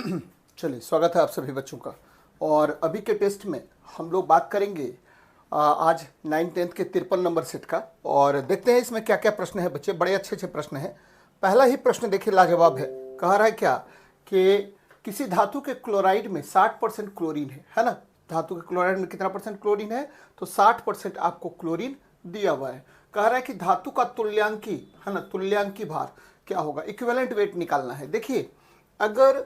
चलिए, स्वागत है आप सभी बच्चों का। और अभी के टेस्ट में हम लोग बात करेंगे आज 9th-10th के 53 नंबर सेट का। और देखते हैं इसमें क्या क्या प्रश्न है बच्चे। बड़े अच्छे अच्छे प्रश्न हैं। पहला ही प्रश्न देखिए, लाजवाब है। कह रहा है क्या कि किसी धातु के क्लोराइड में 60% क्लोरीन है ना। धातु के क्लोराइड में कितना परसेंट क्लोरीन है? तो 60% आपको क्लोरीन दिया हुआ है। कह रहा है कि धातु का तुल्यांकी है ना, तुल्यांकी भार क्या होगा? इक्विवेलेंट वेट निकालना है। देखिए, अगर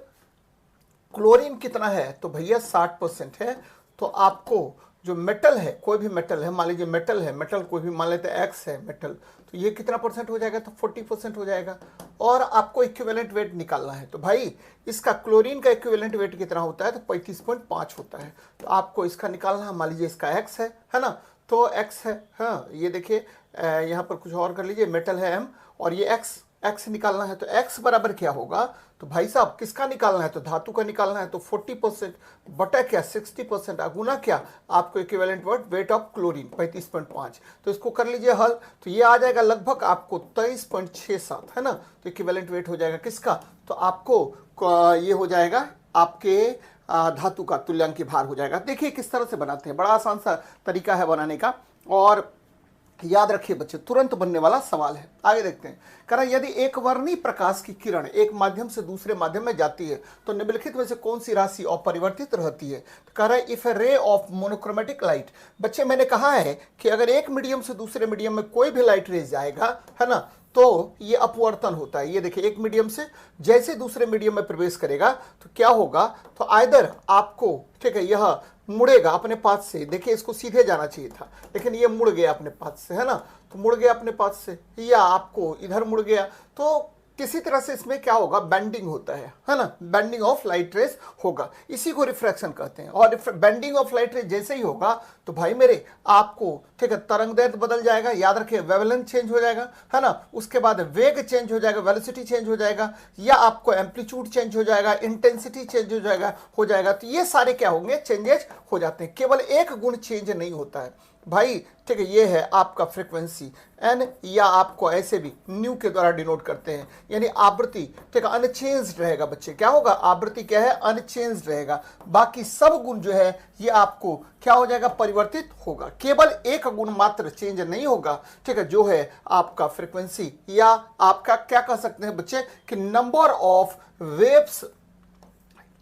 क्लोरीन कितना है तो भैया 60% है। तो आपको जो मेटल है, कोई भी मेटल है, मान लीजिए मेटल है, मेटल कोई भी मान लेते हैं एक्स है मेटल, तो ये कितना परसेंट हो जाएगा? तो 40% हो जाएगा। और आपको इक्विवेलेंट वेट निकालना है। तो भाई इसका क्लोरीन का इक्विवेलेंट वेट कितना होता है? तो 35.5 होता है। तो आपको इसका निकालना है। मान लीजिए इसका एक्स है ना, तो एक्स है। हाँ, ये देखिए यहाँ पर कुछ और कर लीजिए, मेटल है एम और ये एक्स निकालना है। तो x बराबर क्या होगा? तो भाई साहब किसका निकालना है? तो धातु का निकालना है। तो 40% बटा क्या 60% गुना क्या आपको इक्विवेलेंट वेट ऑफ क्लोरीन 35.5। तो इसको कर लीजिए हल। तो ये आ जाएगा लगभग आपको 23.67 है ना। तो इक्विवेलेंट वेट हो जाएगा किसका? तो आपको ये हो जाएगा आपके धातु का तुल्यांकी भार हो जाएगा। देखिए किस तरह से बनाते हैं, बड़ा आसान सा तरीका है बनाने का। और याद रखिए बच्चे, तुरंत बनने वाला सवाल है। आगे देखते हैं। कह रहा है यदि एक वर्णी प्रकाश की किरण एक माध्यम से दूसरे माध्यम में जाती है तो निम्नलिखित में से कौन सी राशि अपरिवर्तित रहती है? तो कह रहा है if A ray of monochromatic light. बच्चे मैंने कहा है कि अगर एक मीडियम से दूसरे मीडियम में कोई भी लाइट रेज जाएगा है ना, तो ये अपवर्तन होता है। ये देखिए, एक मीडियम से जैसे दूसरे मीडियम में प्रवेश करेगा तो क्या होगा? तो आइदर आपको, ठीक है, यह मुड़ेगा अपने पाथ से। देखिए इसको सीधे जाना चाहिए था लेकिन ये मुड़ गया अपने पाथ से, है ना। तो मुड़ गया अपने पाथ से, या आपको इधर मुड़ गया। तो किसी तरह से इसमें क्या होगा? बेंडिंग होता है ना। बेंडिंग ऑफ लाइट रेस होगा, इसी को रिफ्रैक्शन कहते हैं। और बेंडिंग ऑफ लाइट रेस जैसे ही होगा तो भाई मेरे आपको, ठीक है, तरंगदैर्घ्य बदल जाएगा। याद रखिए, वेवलेंथ चेंज हो जाएगा है ना। उसके बाद वेग चेंज हो जाएगा, वेलोसिटी चेंज हो जाएगा, या आपको एम्पलीट्यूड चेंज हो जाएगा, इंटेंसिटी चेंज हो जाएगा। तो ये सारे क्या होंगे? चेंजेस हो जाते हैं। केवल एक गुण चेंज नहीं होता है भाई, ठीक है। ये है आपका फ्रीक्वेंसी एन, या आपको ऐसे भी न्यू के द्वारा डिनोट करते हैं, यानी आवृत्ति, ठीक है, अनचेंज्ड रहेगा बच्चे। क्या होगा? आवृत्ति क्या है? अनचेंज्ड रहेगा। बाकी सब गुण जो है ये आपको क्या हो जाएगा? परिवर्तित होगा। केवल एक गुण मात्र चेंज नहीं होगा, ठीक है, जो है आपका फ्रीक्वेंसी, या आपका क्या कह सकते हैं बच्चे कि number of waves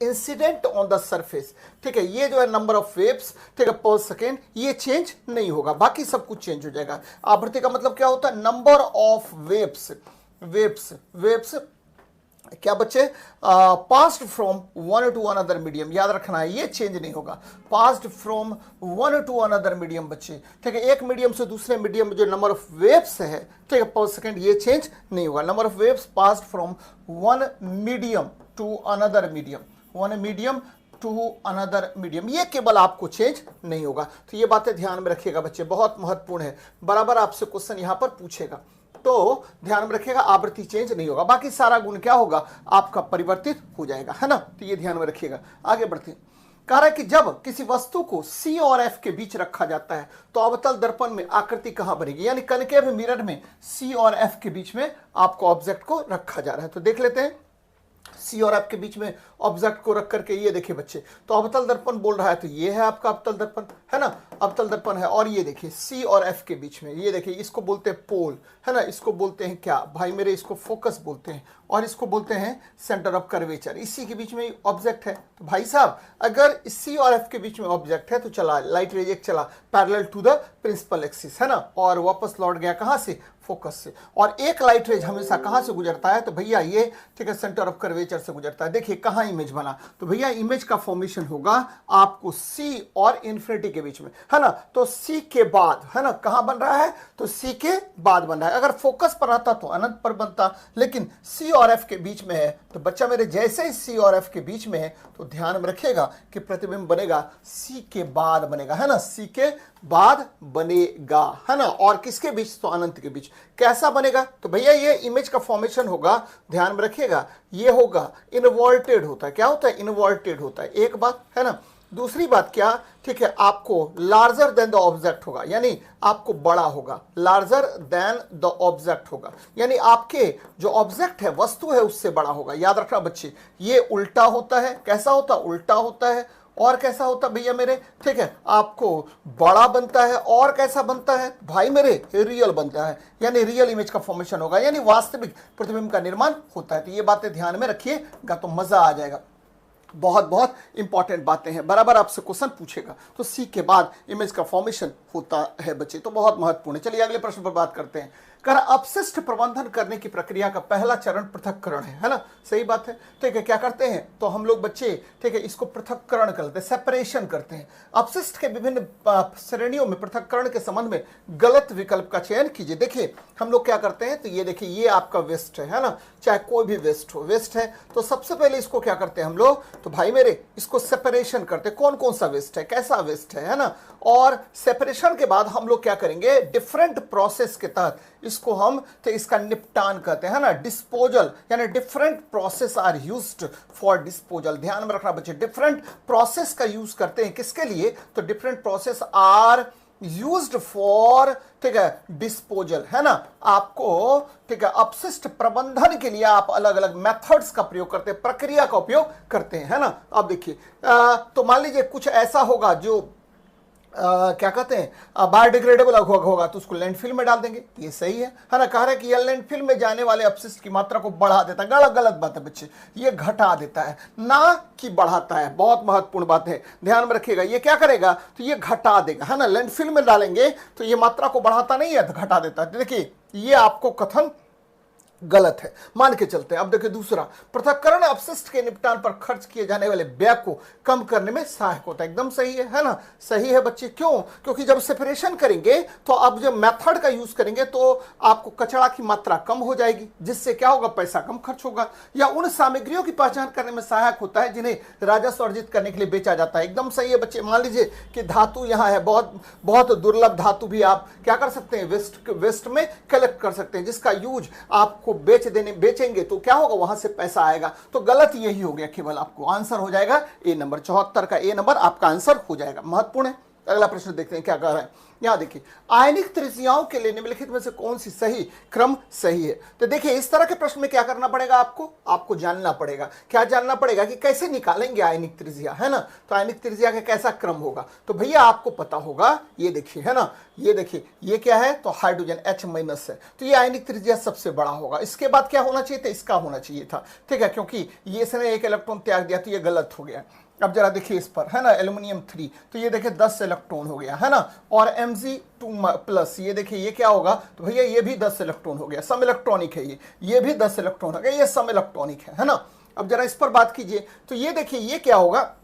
incident on the surface, ठीक है। ये जो है नंबर ऑफ वेव्स, ठीक है, पर सेकेंड, ये चेंज नहीं होगा। बाकी सब कुछ चेंज हो जाएगा। आवृत्ति का मतलब क्या होता है? नंबर ऑफ वेव्स क्या बच्चे? Passed from one two another medium. याद रखना है, ये चेंज नहीं होगा। Passed from one two another medium बच्चे, ठीक है। एक मीडियम से दूसरे मीडियम में जो नंबर ऑफ वेव्स है, ठीक है, पर सेकेंड, ये चेंज नहीं होगा। Number of waves passed from one medium to another medium, one medium to another medium, ये केवल आपको चेंज नहीं होगा। तो ये बातें ध्यान में रखिएगा बच्चे, बहुत महत्वपूर्ण है। बराबर आपसे क्वेश्चन यहां पर पूछेगा, तो ध्यान में रखिएगा। आवृत्ति चेंज नहीं होगा, बाकी सारा गुण क्या होगा? आपका परिवर्तित हो जाएगा, है ना। तो ये ध्यान में रखिएगा। आगे बढ़ते हैं। कह रहा है कि जब किसी वस्तु को C और F के बीच रखा जाता है तो अवतल दर्पण में आकृति कहां बनेगी? यानी कनकेव मिरर में C और F के बीच में आपको ऑब्जेक्ट को रखा जा रहा है। तो देख लेते हैं। C और F के बीच में ऑब्जेक्ट को रख करके ये देखिए बच्चे, तो अवतल दर्पण बोल रहा है। तो ये है आपका अवतल दर्पण, है ना, अवतल दर्पण है। और ये देखिए C और F के बीच में, ये देखिए, इसको बोलते हैं पोल, है ना। इसको बोलते हैं क्या भाई मेरे? इसको फोकस बोलते हैं, और इसको बोलते हैं सेंटर ऑफ कर्वेचर। इसी के बीच में ऑब्जेक्ट है। तो भाई साहब अगर C और F के बीच में ऑब्जेक्ट है तो चला लाइट रेज एक चला parallel to the principal axis, है ना, और वापस लौट गया कहां से? फोकस से। और एक लाइट रेज हमेशा कहां से गुजरता है? तो भैया ये, ठीक है, सेंटर ऑफ कर्वेचर से गुजरता है। देखिए कहां इमेज बना? तो भैया इमेज का फॉर्मेशन होगा आपको C और इन्फिनिटी के बीच में, है ना। तो C के बाद, है ना, कहां बन रहा है? तो C के बाद बन रहा है। अगर फोकस पर रहता तो अनंत पर बनता, लेकिन C और F के बीच में है। तो बच्चा मेरे जैसे ही C और F के बीच में है तो ध्यान में रखिएगा कि प्रतिबिंब बनेगा C के बाद बनेगा, है ना, C के बाद बनेगा, है ना। और किसके बीच? तो अनंत के बीच। कैसा बनेगा? तो भैया ये इमेज का फॉर्मेशन होगा, ध्यान में रखिएगा, ये होगा इनवॉल्टेड होता है। क्या होता है? इनवॉल्टेड होता है। एक बात, है ना। दूसरी बात क्या, ठीक है, आपको लार्जर देन द ऑब्जेक्ट होगा, यानी आपको बड़ा होगा, लार्जर देन द ऑब्जेक्ट होगा, यानी आपके जो ऑब्जेक्ट है, वस्तु है, उससे बड़ा होगा। याद रखना बच्चे, ये उल्टा होता है। कैसा होता? उल्टा होता है। और कैसा होता भैया मेरे, ठीक है, आपको बड़ा बनता है। और कैसा बनता है भाई मेरे? रियल बनता है, यानी रियल इमेज का फॉर्मेशन होगा, यानी वास्तविक प्रतिबिंब का निर्माण होता है। तो ये बातें ध्यान में रखिएगा तो मजा आ जाएगा। बहुत बहुत इंपॉर्टेंट बातें हैं, बराबर आपसे क्वेश्चन पूछेगा। तो सी के बाद इमेज का फॉर्मेशन होता है बच्चे, तो बहुत महत्वपूर्ण है। चलिए अगले प्रश्न पर बात करते हैं। कर अपशिष्ट प्रबंधन करने की प्रक्रिया का पहला चरण पृथक्करण है ना? सही बात है, ठीक है। क्या करते हैं तो हम लोग बच्चे, ठीक है, इसको पृथक्करण करते हैं, सेपरेशन करते हैं। अपशिष्ट के विभिन्न श्रेणियों में पृथक्करण के संबंध में गलत विकल्प का चयन कीजिए। देखिए हम लोग क्या करते हैं, तो ये देखिए, ये आपका वेस्ट है ना, चाहे कोई भी वेस्ट हो, वेस्ट है तो सबसे पहले इसको क्या करते हैं हम लोग, तो भाई मेरे इसको सेपरेशन करते हैं, कौन कौन सा वेस्ट है, कैसा वेस्ट है ना। और सेपरेशन के बाद हम लोग क्या करेंगे, डिफरेंट प्रोसेस के तहत इसको हम, तो इसका निपटान करते हैं ना, डिस्पोजल, यानी different process are used for disposal. ध्यान में रखना बच्चे, डिफरेंट प्रोसेस का यूज करते हैं, किसके लिए, तो different process are used for, ठीक है, डिस्पोजल, है ना। आपको, ठीक है, अपशिष्ट प्रबंधन के लिए आप अलग अलग मेथड्स का प्रयोग करते हैं, प्रक्रिया का उपयोग करते हैं, है ना। अब देखिए तो मान लीजिए कुछ ऐसा होगा जो क्या कहते हैं बायोडिग्रेडेबल होगा, तो उसको लैंडफिल में डाल देंगे, ये सही है ना। कह रहा है कि यह लैंडफिल में जाने वाले अपशिष्ट की मात्रा को बढ़ा देता है, गलत बात है बच्चे, ये घटा देता है ना कि बढ़ाता है। बहुत महत्वपूर्ण बात है, ध्यान में रखिएगा। ये क्या करेगा, तो ये घटा देगा, है ना। लैंडफिल में डालेंगे तो ये मात्रा को बढ़ाता नहीं है, तो घटा देता है। देखिए ये आपको कथन गलत है, मान के चलते हैं। अब देखिए दूसरा, पृथक्करण अपशिष्ट के निपटान पर खर्च किए जाने वाले व्यय को कम करने में सहायक होता है। एकदम सही है ना, सही है बच्चे। क्यों? क्योंकि जब सेपरेशन करेंगे तो अब जब मेथड का यूज करेंगे तो आपको कचरा की मात्रा कम हो जाएगी, जिससे क्या होगा, पैसा कम खर्च होगा। या उन सामग्रियों की पहचान करने में सहायक होता है जिन्हें राजस्व अर्जित करने के लिए बेचा जाता है। एकदम सही है बच्चे। मान लीजिए कि धातु यहाँ है, बहुत बहुत दुर्लभ धातु भी आप क्या कर सकते हैं, वेस्ट में कलेक्ट कर सकते हैं, जिसका यूज आपको बेचेंगे तो क्या होगा, वहां से पैसा आएगा। तो गलत यही हो गया, केवल आपको आंसर हो जाएगा ए नंबर, 74 का ए नंबर आपका आंसर हो जाएगा। महत्वपूर्ण है। अगला प्रश्न देखते हैं क्या कह रहा है। यहां देखिए, आयनिक त्रिज्याओं के लिए निम्नलिखित में से कौन सी सही क्रम सही है। तो देखिए इस तरह के प्रश्न में क्या करना पड़ेगा, आपको जानना पड़ेगा। क्या जानना पड़ेगा कि कैसे निकालेंगे आयनिक त्रिज्या, है ना। तो आयनिक त्रिज्या का कैसा क्रम होगा, तो भैया आपको पता होगा, ये देखिए, है ना, ये देखिए, ये क्या है, तो हाइड्रोजन H- है, तो ये आयनिक त्रिज्या सबसे बड़ा होगा। इसके बाद क्या होना चाहिए था, इसका होना चाहिए था, ठीक है, क्योंकि ये इसने एक इलेक्ट्रॉन त्याग दिया तो ये गलत हो गया। अब जरा देखिए इस पर, है ना, एल्यूमिनियम 3, तो ये देखिए 10 इलेक्ट्रॉन हो गया, है ना। और Mg2+, ये देखिए ये क्या होगा, तो भैया ये भी 10 इलेक्ट्रॉन हो गया, सम इलेक्ट्रॉनिक है, ये भी 10 इलेक्ट्रॉन हो गया, ये सम इलेक्ट्रॉनिक है ना। अब जरा इस पर बात कीजिए, तो ये देखिए ये क्या होगा,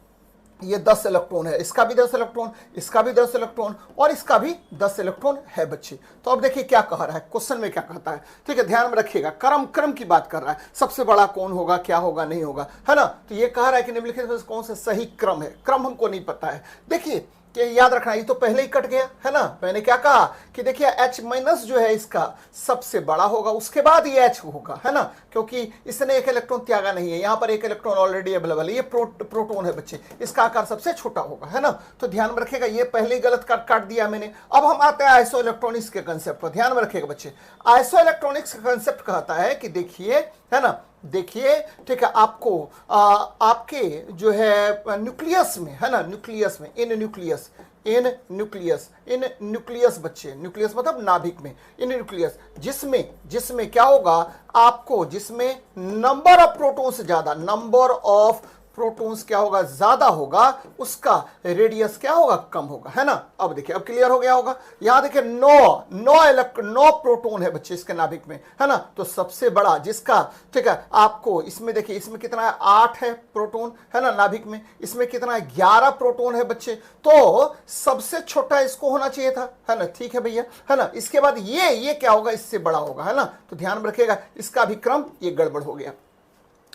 ये 10 इलेक्ट्रॉन है, इसका भी 10 इलेक्ट्रॉन, इसका भी 10 इलेक्ट्रॉन, और इसका भी 10 इलेक्ट्रॉन है बच्चे। तो अब देखिए क्या कह रहा है, क्वेश्चन में क्या कहता है, ठीक है, ध्यान में रखिएगा। क्रम की बात कर रहा है, सबसे बड़ा कौन होगा, क्या होगा, नहीं होगा, है ना। तो ये कह रहा है कि निम्नलिखित में कौन सा सही क्रम है, क्रम हमको नहीं पता है। देखिए कि याद रखना, ये तो पहले ही कट गया, है ना। मैंने क्या कहा कि देखिए H- जो है इसका सबसे बड़ा होगा, उसके बाद ये H होगा, है ना, क्योंकि इसने एक इलेक्ट्रॉन त्यागा नहीं है, यहां पर एक इलेक्ट्रॉन ऑलरेडी अवेलेबल है, ये प्रोटॉन है बच्चे, इसका आकार सबसे छोटा होगा, है ना। तो ध्यान में रखिएगा, ये पहले ही गलत काट दिया मैंने। अब हम आते हैं आइसो इलेक्ट्रॉनिक्स के कंसेप्ट पर, ध्यान में रखिएगा बच्चे। आइसो इलेक्ट्रॉनिक्स का कंसेप्ट कहता है कि देखिए, है ना, देखिए, ठीक है, आपको आपके जो है न्यूक्लियस में, है ना, न्यूक्लियस में, इन न्यूक्लियस बच्चे, न्यूक्लियस मतलब नाभिक में, इन न्यूक्लियस, जिसमें क्या होगा, आपको जिसमें नंबर ऑफ प्रोटॉन्स ज्यादा, नंबर ऑफ प्रोटॉन्स क्या होगा, ज्यादा होगा, उसका रेडियस क्या होगा, कम होगा, है ना। अब देखिए, अब क्लियर हो गया होगा। यहां देखिए 9 प्रोटॉन है बच्चे इसके नाभिक में, है ना। तो सबसे बड़ा जिसका, ठीक है, आपको इसमें देखिए, इसमें कितना है, 8 है प्रोटॉन, है ना, नाभिक में। इसमें कितना है, 11 प्रोटॉन है बच्चे। तो सबसे छोटा इसको होना चाहिए था, है ना, ठीक है भैया, है ना। इसके बाद ये क्या होगा, इससे बड़ा होगा, है ना। तो ध्यान में रखिएगा, इसका भी क्रम ये गड़बड़ हो गया।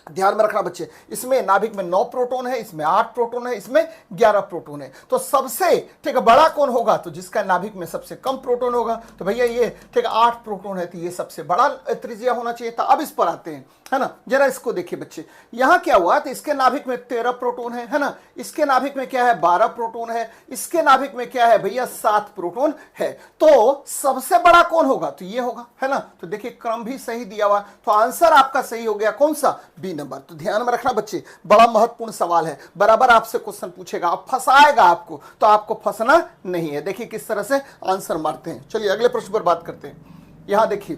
ध्यान में रखना बच्चे, इसमें नाभिक में 9 प्रोटॉन है, इसमें 8 प्रोटॉन है, इसमें 11 प्रोटॉन है। तो सबसे, ठीक है, बड़ा कौन होगा, तो जिसका नाभिक में सबसे कम प्रोटॉन होगा। तो भैया ये, ठीक है, 8 प्रोटॉन है, तो ये सबसे बड़ा त्रिज्या होना चाहिए था। अब इस पर आते हैं, है ना। जरा इसको देखिए बच्चे, यहां क्या हुआ, तो इसके नाभिक में 13 प्रोटॉन है ना, इसके नाभिक में क्या है 12 प्रोटॉन है, इसके नाभिक में क्या है भैया 7 प्रोटॉन है। तो सबसे बड़ा कौन होगा, तो ये होगा, है ना। तो देखिए क्रम भी सही दिया हुआ, तो आंसर आपका सही हो गया कौन सा, बी नंबर। तो ध्यान में रखना बच्चे, बड़ा महत्वपूर्ण सवाल है, बराबर आपसे क्वेश्चन पूछेगा, अब फंसाएगा आपको, तो आपको फंसना नहीं है। देखिए किस तरह से आंसर मारते हैं। चलिए अगले प्रश्न पर बात करते हैं। यहां देखिए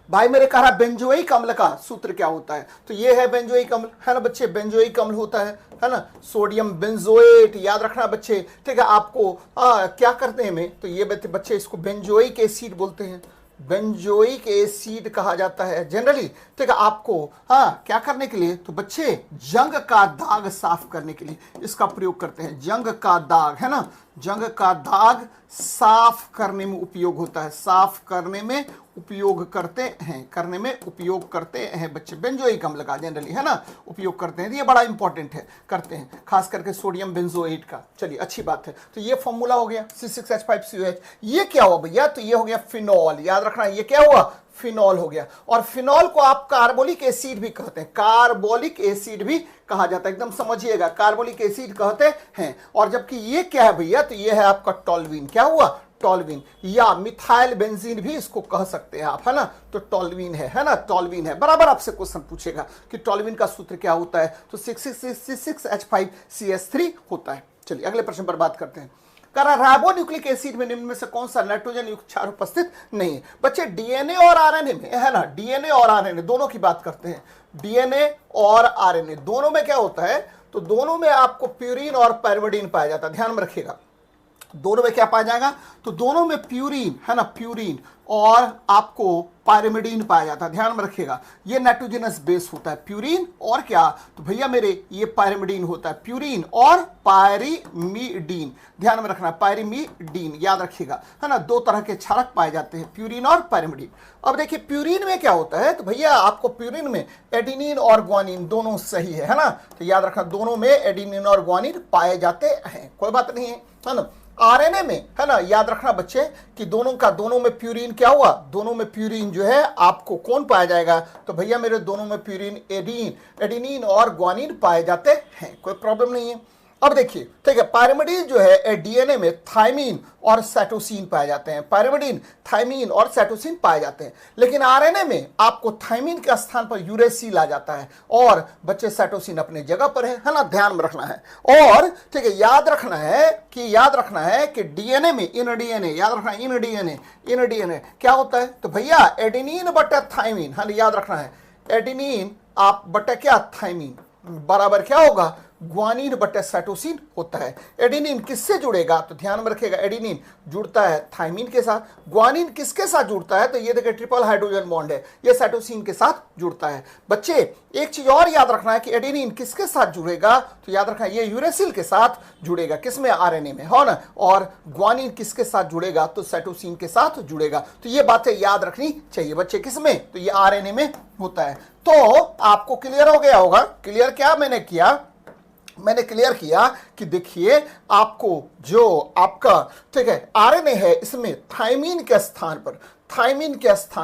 भाई मेरे कहा बेंजोइक अम्ल का सूत्र क्या होता है, तो ये है बेंजोइक अम्ल, है ना बच्चे, बेंजोइक अम्ल होता है ना, सोडियम बेंजोएट, याद रखना बच्चे, ठीक है। आपको क्या करते हैं में, तो ये बच्चे इसको बेंजोइक एसिड बोलते हैं, बेंजोइक एसिड कहा जाता है जनरली, ठीक है। आपको क्या करने के लिए, तो बच्चे जंग का दाग साफ करने के लिए इसका प्रयोग करते हैं, जंग का दाग, है ना, जंग का दाग साफ करने में उपयोग होता है, साफ करने में उपयोग करते हैं, करने में उपयोग करते हैं बच्चे, बेंजोइक अम्ल का जनरली, है ना, उपयोग करते हैं। ये बड़ा इंपॉर्टेंट है, करते हैं खास करके सोडियम बेंजोएट का। चलिए अच्छी बात है। तो ये फॉर्मूला हो गया C6H5COH। ये क्या हुआ भैया, तो ये हो गया फिनॉल, याद रखना ये क्या हुआ, फिनॉल हो गया। और फिनॉल को आप कार्बोलिक एसिड भी कहते हैं, कार्बोलिक एसिड भी कहा जाता है, एकदम समझिएगा, कार्बोलिक एसिड कहते हैं। और जबकि ये क्या है भैया, तो ये है आपका टोल्यूइन, क्या हुआ, टोल्यूइन, या मिथाइल बेंजीन भी इसको कह सकते हैं आप, है ना। तो टोल्यूइन है ना, टोल्यूइन है। बराबर आपसे क्वेश्चन पूछेगा कि टोल्यूइन का सूत्र क्या होता है, तो 6,6,6,H5CH3 होता है। चलिए अगले प्रश्न पर बात करते हैं। राइबोन्यूक्लिक एसिड में निम्न में से कौन सा नाइट्रोजन युक्त क्षार उपस्थित नहीं है। बच्चे डीएनए और आरएनए में, है ना, डीएनए और आरएनए दोनों की बात करते हैं, डीएनए और आरएनए दोनों में क्या होता है, तो दोनों में आपको प्यूरिन और पैरिमिडीन पाया जाता है, ध्यान में रखिएगा। दोनों में क्या पाया जाएगा, तो दोनों में प्यूरिन, है ना, प्यूरिन और आपको पायरिमिडीन पाया जाता है, ध्यान में रखिएगा। ये नाइट्रोजनस बेस होता है, प्यूरिन और क्या, तो भैया मेरे ये पायरिमिडीन होता है, प्यूरिन और पायरिमिडीन, ध्यान में रखना, पायरिमिडीन याद रखिएगा, है ना। दो तरह के क्षारक पाए जाते हैं, प्यूरिन और पायरिमिडीन। अब देखिए प्यूरिन में क्या होता है, तो भैया आपको प्यूरिन में एडिनिन और ग्वानिन दोनों सही है ना, तो याद रखना दोनों में एडिनिन और ग्वानिन पाए जाते हैं, कोई बात नहीं है ना। आरएनए में, है ना, याद रखना बच्चे कि दोनों में प्यूरिन क्या हुआ, दोनों में प्यूरिन जो है आपको कौन पाया जाएगा, तो भैया मेरे दोनों में प्यूरिन एडिनिन और ग्वानिन पाए जाते हैं, कोई प्रॉब्लम नहीं है। अब देखिए ठीक है, पायरिमिडीन जो है डीएनए में थायमीन और साइटोसिन पाए जाते हैं, पायरिमिडीन थायमीन और साइटोसिन पाए जाते हैं, लेकिन आरएनए में आपको थायमीन के स्थान पर यूरेसिल आ जाता है और बच्चे साइटोसिन अपने जगह पर है ना, ध्यान में रखना है। और ठीक है, याद रखना है कि डीएनए में इन डीएनए, याद रखना इन डीएनए क्या होता है, तो भैया एडेनिन बटा थायमीन, हाँ याद रखना है, एडेनिन आप बटा क्या थायमीन बराबर क्या होगा, ग्वानिन बटे साइटोसिन होता है। एडेनिन किससे जुड़ेगा, तो ध्यान में रखिएगा, एडेनिन जुड़ता है थायमीन के साथ, ग्वानिन किसके साथ जुड़ता है, तो ये देखिए ट्रिपल हाइड्रोजन बॉन्ड है, ये साइटोसिन के साथ जुड़ता है। बच्चे एक चीज और याद रखना है कि एडेनिन किसके साथ जुड़ेगा, तो याद रखना ये यूरेसिल के साथ जुड़ेगा, किसमें, आरएनए में, हो ना। और ग्वानिन किसके साथ जुड़ेगा, तो साइटोसिन के साथ जुड़ेगा। तो ये बातें याद रखनी चाहिए बच्चे, किसमें, तो ये आरएनए में होता है। तो आपको क्लियर हो गया होगा, क्लियर क्या मैंने क्लियर किया कि देखिए आपको जो आपका ठीक है आरएनए है, इसमें थायमीन के स्थान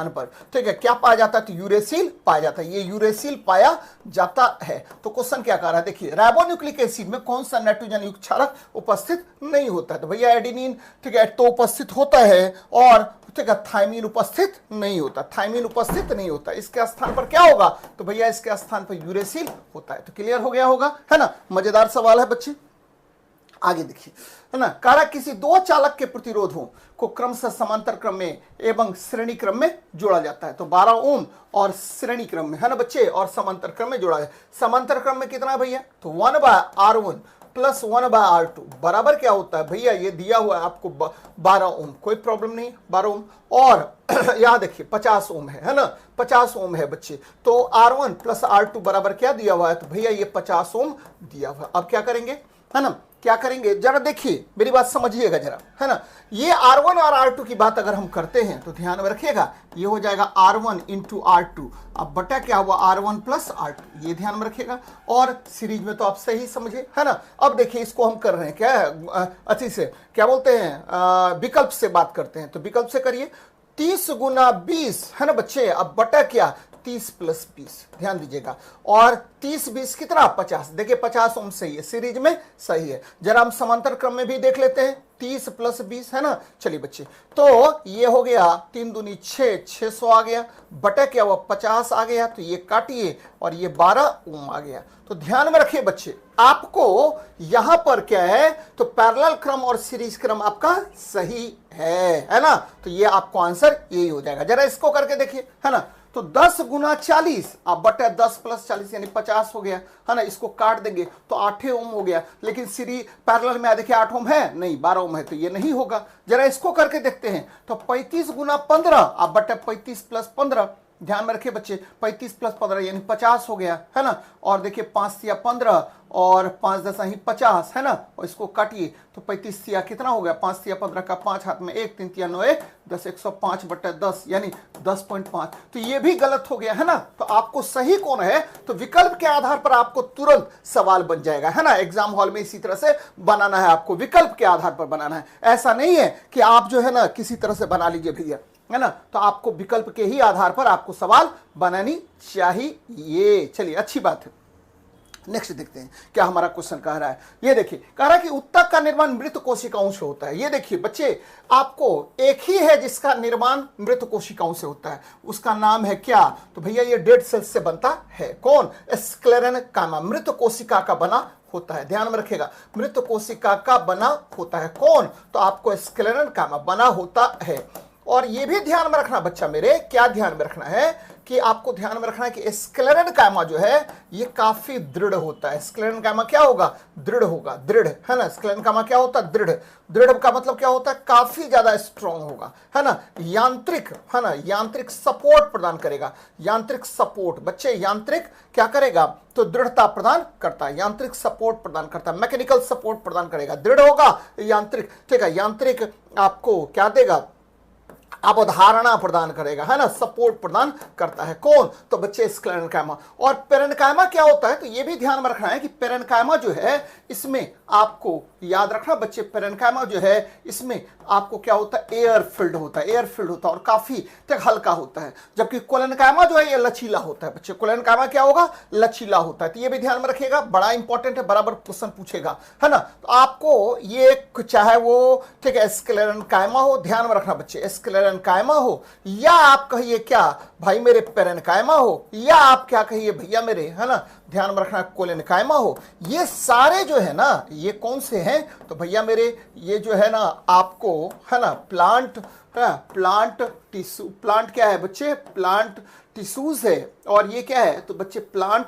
पर ठीक है क्या पाया जाता है, तो यूरेसिल पाया जाता है, ये यूरेसिल पाया जाता है। तो क्वेश्चन क्या कर रहा है, देखिए राइबोन्यूक्लिक एसिड में कौन सा नाइट्रोजन युक्त क्षारक उपस्थित नहीं होता है, तो भैया एडेनिन ठीक है तो उपस्थित होता है, और ठीक है थायमीन उपस्थित नहीं होता, इसके स्थान पर क्या होगा, तो भैया इसके स्थान पर यूरेसिल होता है। तो क्लियर हो गया होगा, है ना, मजेदार सवाल है बच्चे। आगे देखिए, है ना, कारक किसी दो चालक के प्रतिरोधों को क्रमशः समांतर क्रम में एवं श्रेणी क्रम में जोड़ा जाता है, तो 12 ओम और श्रेणी क्रम में, है ना बच्चे, और समांतर क्रम में जोड़ा है। समांतर क्रम में कितना भैया, तो 1/R1 प्लस 1/R2 बराबर क्या होता है भैया, ये दिया हुआ है आपको 12 ओम, कोई प्रॉब्लम नहीं, 12 ओम। और यहां देखिए 50 ओम है ना, 50 ओम है बच्चे, तो R1 प्लस R2 बराबर क्या दिया हुआ है, तो भैया ये 50 ओम दिया हुआ है। अब क्या करेंगे, है ना, क्या करेंगे, जरा देखिए मेरी बात समझिएगा जरा, है ना। ये R1 और R2 की बात अगर हम करते हैं तो ध्यान में रखिएगा, ये हो जाएगा R1 इंटू R2, अब बटा क्या हुआ R1 प्लस R2, ये ध्यान में रखिएगा। और सीरीज में तो आप सही समझे, है ना। अब देखिए इसको हम कर रहे हैं क्या अच्छी से क्या बोलते हैं, विकल्प से बात करते हैं, तो विकल्प से करिए, 30 गुना 20 है ना बच्चे, अब बटा क्या 30 प्लस 20, ध्यान दीजिएगा। और 30 20 कितना, 50। देखिए 50 ओम सही है, सीरीज में सही है। जरा हम समांतर क्रम में भी देख लेते हैं, 30 प्लस 20 है ना। चलिए बच्चे, तो ये हो गया 3 दूनी 6, 600 आ गया, बटा क्या हुआ 50 आ गया, तो ये काटिए और ये 12 ओम आ गया। तो ध्यान में रखिए बच्चे, आपको यहां पर क्या है, तो पैरेलल क्रम और सीरीज क्रम आपका सही है ना। तो ये आपको आंसर यही हो जाएगा। जरा इसको करके देखिए, है ना। तो 10 गुना 40 अब बटे 10 प्लस 40 यानी 50 हो गया, है ना। इसको काट देंगे तो 8 ओम हो गया, लेकिन सीरीज पैरेलल में देखिए 8 ओम है नहीं, 12 ओम है, तो ये नहीं होगा। जरा इसको करके देखते हैं, तो 35 गुना 15 अब बटे 35 प्लस 15, ध्यान में रखिए बच्चे, 35 प्लस 15 यानी 50 हो गया, है ना। और देखिए 5 तिया 15 और 5 10 ही 50, है ना। और इसको काटिए तो 35 तिया कितना हो गया, 5 तिया 15 का 5 हाथ में 1, 3 तिया 9 1 10, 105 बटे 10 यानी 10.5। तो ये भी गलत हो गया, है ना। तो आपको सही कौन है, तो विकल्प के आधार पर आपको तुरंत सवाल बन जाएगा, है ना। एग्जाम हॉल में इसी तरह से बनाना है, आपको विकल्प के आधार पर बनाना है। ऐसा नहीं है कि आप जो है ना किसी तरह से बना लीजिए भैया, है ना। तो आपको विकल्प के ही आधार पर आपको सवाल बनानी चाहिए। चलिए अच्छी बात है। नेक्स्ट देखते हैं क्या हमारा क्वेश्चन कह रहा है। ये देखिए, कह रहा है कि उत्तक का निर्माण मृत कोशिकाओं से होता है। ये देखिए बच्चे, आपको एक ही है जिसका निर्माण मृत कोशिकाओं से होता है, उसका नाम है क्या, तो भैया ये डेड सेल्स से बनता है। कौन, स्क्लेरेनकाइमा, मृत कोशिका का बना होता है। ध्यान में रखिएगा, मृत कोशिका का बना होता है। कौन, तो आपको स्क्लेरेनकाइमा बना होता है। और ये भी ध्यान में रखना बच्चा मेरे, क्या ध्यान में रखना है कि आपको ध्यान में रखना है कि स्क्लेरेनकाइमा जो है ये काफी दृढ़ होता है। स्क्लेरेनकाइमा क्या होगा, दृढ़ होगा, दृढ़, है ना। स्क्लेरेनकाइमा क्या होता है, दृढ़। दृढ़ का मतलब क्या होता है, काफी ज्यादा स्ट्रॉन्ग होगा, है ना। यांत्रिक, है ना, यांत्रिक सपोर्ट प्रदान करेगा। यांत्रिक सपोर्ट बच्चे, यांत्रिक क्या करेगा, तो दृढ़ता प्रदान करता है, यांत्रिक सपोर्ट प्रदान करता है, मैकेनिकल सपोर्ट प्रदान करेगा। दृढ़ होगा, यांत्रिक, ठीक है। यांत्रिक आपको क्या देगा, अवधारणा प्रदान करेगा, है ना, सपोर्ट प्रदान करता है। कौन, तो बच्चे स्क्लेरेनकाइमा। और पेरेन्काइमा क्या होता है, तो ये भी ध्यान में रखना है कि पेरेन्काइमा जो है इसमें आपको याद रखना बच्चे, पेरेन्काइमा जो है इसमें आपको क्या होता है, एयर फिल्ड होता है, एयर फिल्ड होता है और काफी तक हल्का होता है। जबकि कोलेनकाइमा जो है ये लचीला होता है बच्चे, कोलेनकाइमा क्या होगा, लचीला होता है। तो ये भी ध्यान में रखिएगा, बड़ा इंपॉर्टेंट है, बराबर क्वेश्चन पूछेगा, है ना। तो आपको ये चाहे वो ठीक है स्क्लेरेनकाइमा हो, ध्यान में रखना बच्चे, स्क्लेरेनकाइमा हो, या आप कहिए क्या भाई मेरे पेरेन्काइमा हो, या आप क्या कहिए भैया मेरे, है ना, ध्यान में रखना कोलेनकाइमा हो, ये सारे जो है ना ये कौन से हैं, तो भैया मेरे ये जो है ना आपको, है ना, प्लांट टिश्यू, प्लांट क्या है बच्चे, प्लांट टिश्यूज है। और ये क्या है, तो बच्चे प्लांट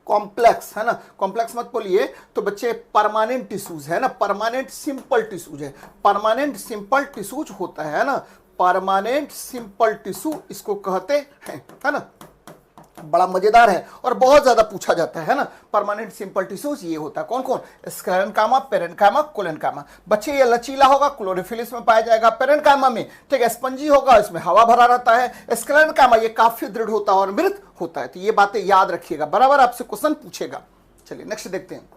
कॉम्प्लेक्स, है ना, कॉम्प्लेक्स मत बोलिए, तो बच्चे परमानेंट टिश्यूज है ना, परमानेंट सिंपल टिश्यूज है, परमानेंट सिंपल टिश्यूज होता है ना, परमानेंट सिंपल टिश्यू इसको कहते हैं, है ना। बड़ा मजेदार है और बहुत ज्यादा पूछा जाता है ना। परमानेंट सिंपल टिश्यूज ये होता है, कौन कौन, स्क्लेरेनकाइमा, पेरेन्काइमा, कोलेनकाइमा। बच्चे ये लचीला होगा, क्लोरोफिल इसमें पाया जाएगा। पेरेन्काइमा में ठीक है स्पंजी होगा, इसमें हवा भरा रहता है। स्क्लेरेनकाइमा ये काफी दृढ़ होता है और मृत होता है। तो ये बातें याद रखिएगा, बराबर आपसे क्वेश्चन पूछेगा। चलिए नेक्स्ट देखते हैं।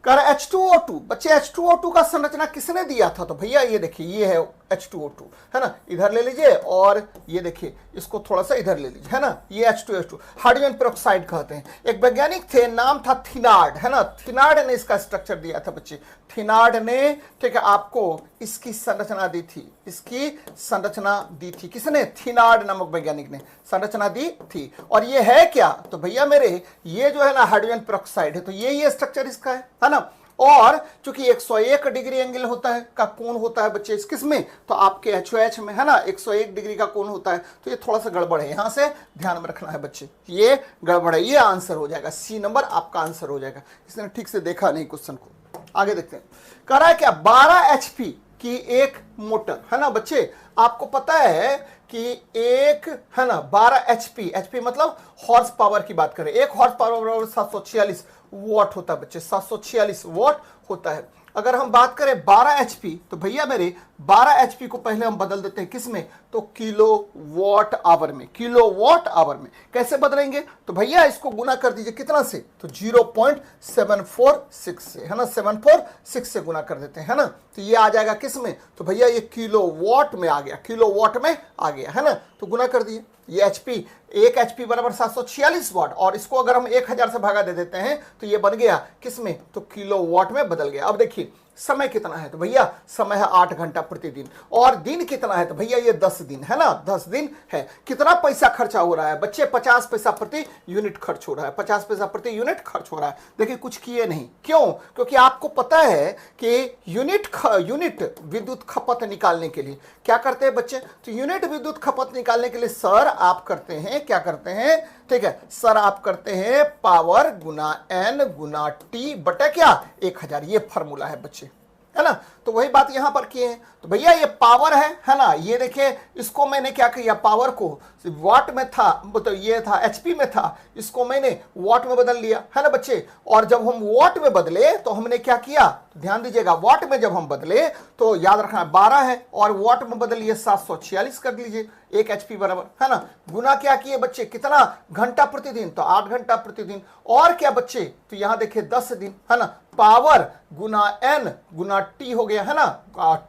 कर H2O2, बच्चे H2O2 का संरचना किसने दिया था, तो भैया ये देखिए ये है H2O2, है ना, इधर ले लीजिए और ये देखिए इसको थोड़ा सा इधर ले लीजिए, है ना, ये H2H2 हाइड्रोजन पेरोक्साइड कहते हैं। एक वैज्ञानिक थे, नाम था थिनार्ड, है ना, थिनार्ड ने इसका स्ट्रक्चर दिया था बच्चे। थिनार्ड ने ठीक है आपको इसकी संरचना दी थी, इसकी संरचना दी थी किसने, थिनार्ड नामक वैज्ञानिक ने संरचना दी थी। और ये है क्या, तो भैया मेरे ये जो है ना हाइड्रोजन पेरोक्साइड है, तो ये स्ट्रक्चर इसका है ना। और चूंकि 101 डिग्री एंगल होता है का कोण होता है बच्चे इस में, तो आपके HOH में है ना 101 डिग्री का कोण होता है। तो ये थोड़ा सा गड़बड़ है, यहां से ध्यान में रखना है बच्चे, ये गड़बड़ है, ये आंसर हो जाएगा, C नंबर आपका आंसर हो जाएगा। इसने ठीक से देखा नहीं क्वेश्चन को। आगे देखते हैं, कह रहा है क्या 12 HP की एक मोटर, है ना बच्चे, आपको पता है कि एक है ना 12 HP मतलब हॉर्स पावर की बात करें, एक हॉर्स पावर बराबर 746 वॉट होता है बच्चे, 746 वॉट होता है। अगर हम बात करें 12 HP, तो भैया मेरे 12 HP को पहले हम बदल देते हैं किस में, तो किलो वॉट आवर में, किलो वॉट आवर में। कैसे बदलेंगे, तो भैया इसको गुना कर दीजिए कितना से, तो 0.746 से, है ना, 746 से गुना कर देते हैं, है ना। तो ये आ जाएगा किस में, तो भैया ये किलो वॉट में आ गया, किलो वॉट में आ गया, है ना। तो गुना कर दिए, ये एचपी, 1 एचपी बराबर 746 वाट, और इसको अगर हम 1000 से भागा दे देते हैं तो ये बन गया किसमें, तो किलोवाट में बदल गया। अब देखिए समय कितना है, तो भैया समय है 8 घंटा प्रतिदिन, और दिन कितना है, तो भैया ये 10 दिन है ना, 10 दिन है। कितना पैसा खर्चा हो रहा है बच्चे, 50 पैसा प्रति यूनिट खर्च हो रहा है, 50 पैसा प्रति यूनिट खर्च हो रहा है। देखिए कुछ किए नहीं, क्यों, क्योंकि आपको पता है कि यूनिट विद्युत खपत निकालने के लिए क्या करते हैं बच्चे, तो यूनिट विद्युत खपत निकालने के लिए सर आप करते हैं, क्या करते हैं, ठीक है सर आप करते हैं पावर गुना एन गुना टी बटा क्या 1000, ये फॉर्मूला है बच्चे, है ना। तो वही बात यहां पर किए हैं। तो भैया ये पावर है ना, ये देखिए इसको मैंने क्या किया, पावर को वाट में था, तो ये था एचपी में था, इसको मैंने वाट में बदल लिया, है ना बच्चे। और जब हम वाट में बदले तो हमने क्या किया, तो ध्यान दीजिएगा, वाट में जब हम बदले तो याद रखना 12 है, और वाट में बदलिए 746 कर लीजिए, 1 एचपी बराबर, है ना। गुना क्या किए बच्चे, कितना घंटा प्रतिदिन, तो 8 घंटा प्रतिदिन, और क्या बच्चे, तो यहां देखिए 10 दिन, है ना। पावर गुना एन गुना टी हो गया, है ना,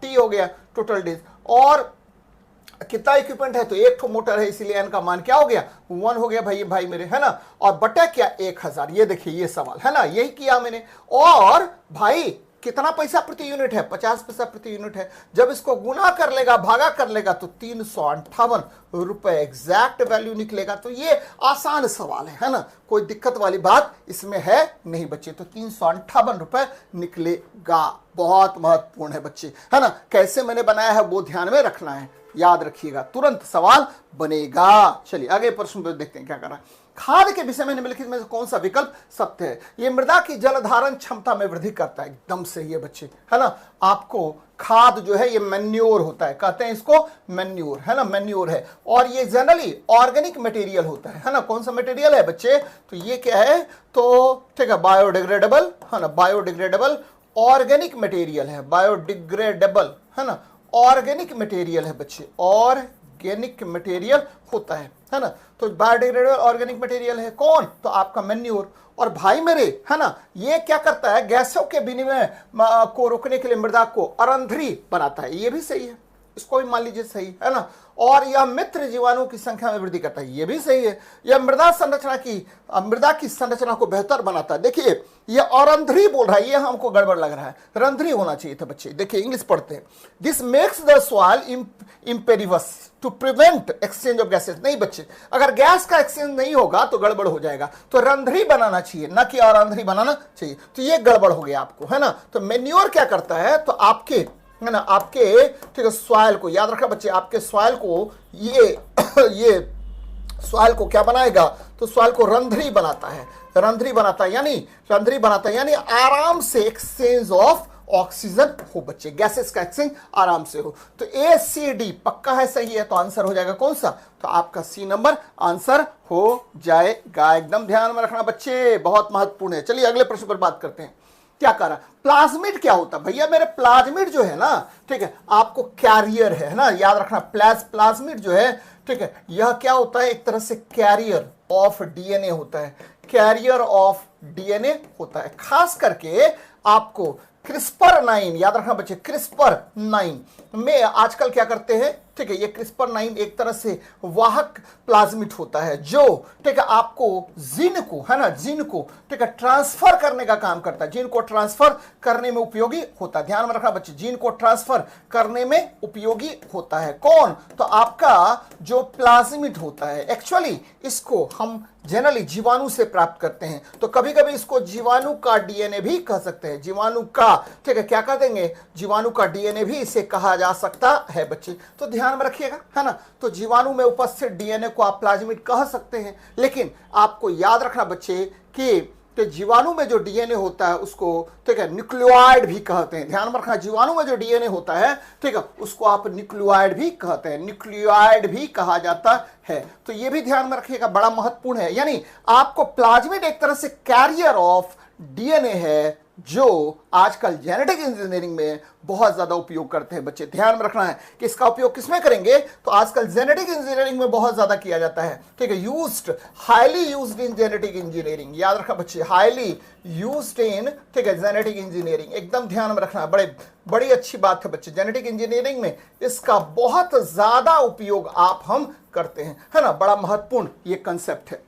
टी हो गया टोटल डेज। और कितना इक्विपमेंट है, तो एक ठो मोटर है, इसीलिए एन का मान क्या हो गया 1 हो गया भाई मेरे, है ना। और बटा क्या 1000, ये देखिए ये सवाल, है ना, यही किया मैंने। और भाई कितना पैसा प्रति यूनिट है, 50 पैसा प्रति यूनिट है। जब इसको गुना कर लेगा, भागा कर लेगा, तो 358 रुपए एग्जैक्ट वैल्यू निकलेगा। तो ये आसान सवाल है ना, कोई दिक्कत वाली बात इसमें है नहीं बच्चे। तो 358 रुपए निकलेगा, बहुत महत्वपूर्ण है बच्चे, है ना। कैसे मैंने बनाया है वो ध्यान में रखना है, याद रखिएगा, तुरंत सवाल बनेगा। चलिए आगे प्रश्न पे देखते हैं क्या कर रहा है। खाद के विषय में निम्नलिखित में से कौन सा विकल्प सत्य है, ये मृदा की जल धारण क्षमता में वृद्धि करता है, एकदम सही है बच्चे, है ना। आपको खाद जो है ये मैन्योर होता है, कहते हैं इसको मैन्योर, है ना, मैन्योर है। और ये जनरली ऑर्गेनिक मटेरियल होता है ना। कौन सा मटेरियल है बच्चे, तो ये क्या है, तो ठीक है बायोडिग्रेडेबल, है ना, बायोडिग्रेडेबल ऑर्गेनिक मटेरियल है, बायोडिग्रेडेबल, है ना, ऑर्गेनिक मटेरियल है बच्चे, ऑर्गेनिक मटेरियल होता है ना। तो बायोडिग्रेडेबल ऑर्गेनिक मटेरियल है कौन, तो आपका मैन्योर। और भाई मेरे, है ना, ये क्या करता है, गैसों के विनिमय को रोकने के लिए मृदा को अरंधरी बनाता है, ये भी सही है, इसको भी मान लीजिए सही है ना। और यह मित्र जीवाणुओं की संख्या में वृद्धि करता है, ये भी सही है। यह मृदा की संरचना को बेहतर बनाता है। देखिए ये औरंधरी बोल रहा है, ये हमको गड़बड़ लग रहा है, रंध्री होना चाहिए था बच्चे। देखिए इंग्लिश पढ़ते हैं, this makes the soil impervious to prevent exchange of gases. नहीं बच्चे, अगर गैस का एक्सचेंज नहीं होगा तो गड़बड़ हो जाएगा, तो रंध्री बनाना चाहिए, ना कि औरंधरी बनाना चाहिए, तो ये गड़बड़ हो गया आपको, है ना। तो मैन्योर क्या करता है, तो आपके, है ना, आपके ठीक है सॉइल को, याद रखा बच्चे, आपके सॉइल को ये सॉइल को क्या बनाएगा, तो सॉइल को रंध्री बनाता है, रंध्री बनाता है, यानी आराम से एक्सचेंज ऑफ ऑक्सीजन हो बच्चे, गैसेस का एक्सचेंज आराम से हो। तो ए सी डी पक्का है, सही है, तो आंसर हो जाएगा कौन सा, तो आपका सी नंबर आंसर हो जाएगा। एकदम ध्यान में रखना बच्चे, बहुत महत्वपूर्ण है। चलिए अगले प्रश्न पर बात करते हैं। क्या करा, प्लाज्मिड क्या होता है भैया मेरे, प्लाज्मिड जो है ना, ठीक है, आपको कैरियर है ना, याद रखना, प्लाज्मिड जो है, ठीक है, यह क्या होता है, एक तरह से कैरियर ऑफ डीएनए होता है, कैरियर ऑफ डीएनए होता है। खास करके आपको क्रिस्पर 9, याद रखना बच्चे, क्रिस्पर 9 में आजकल क्या करते हैं, ठीक है, ये क्रिस्पर 9 एक तरह से वाहक प्लाज्मिड होता है, जो ठीक है आपको जीन को, है ना, जीन को ठीक है ट्रांसफर करने का काम करता है, जीन को ट्रांसफर करने में उपयोगी होता है। ध्यान में रखना बच्चे, जीन को ट्रांसफर करने में उपयोगी होता है कौन, तो आपका जो प्लाज्मिड होता है। एक्चुअली इसको हम जनरली जीवाणु से प्राप्त करते हैं, तो कभी कभी इसको जीवाणु का डीएनए भी कह सकते हैं, जीवाणु का, ठीक है, क्या कह देंगे, जीवाणु का डीएनए भी इसे कहा जा सकता है बच्चे, तो ध्यान में रखिएगा, है ना। तो जीवाणु में उपस्थित डीएनए को आप प्लाज्मिड कह सकते हैं, लेकिन आपको याद रखना बच्चे कि जीवाणु में जो डीएनए होता है उसको, ठीक है, न्यूक्लियोइड भी कहते हैं। ध्यान में रखना, जीवाणु में जो डीएनए होता है, ठीक है, उसको आप न्यूक्लियोइड भी कहते हैं, न्यूक्लियोइड भी कहा जाता है। तो ये भी ध्यान में रखिएगा, बड़ा महत्वपूर्ण है। यानी आपको प्लाज्मिड एक तरह से कैरियर ऑफ डीएनए है, जो आजकल जेनेटिक इंजीनियरिंग में बहुत ज्यादा उपयोग करते हैं बच्चे। ध्यान में रखना है कि इसका उपयोग किसमें करेंगे, तो आजकल जेनेटिक इंजीनियरिंग में बहुत ज्यादा किया जाता है, ठीक है, used, highly used in genetic engineering. याद रखना बच्चे, हाईली यूज्ड इन, ठीक है, जेनेटिक इंजीनियरिंग, एकदम ध्यान में रखना, बड़ी अच्छी बात है बच्चे। जेनेटिक इंजीनियरिंग में इसका बहुत ज्यादा उपयोग हम करते हैं, है ना। बड़ा महत्वपूर्ण ये कंसेप्ट है।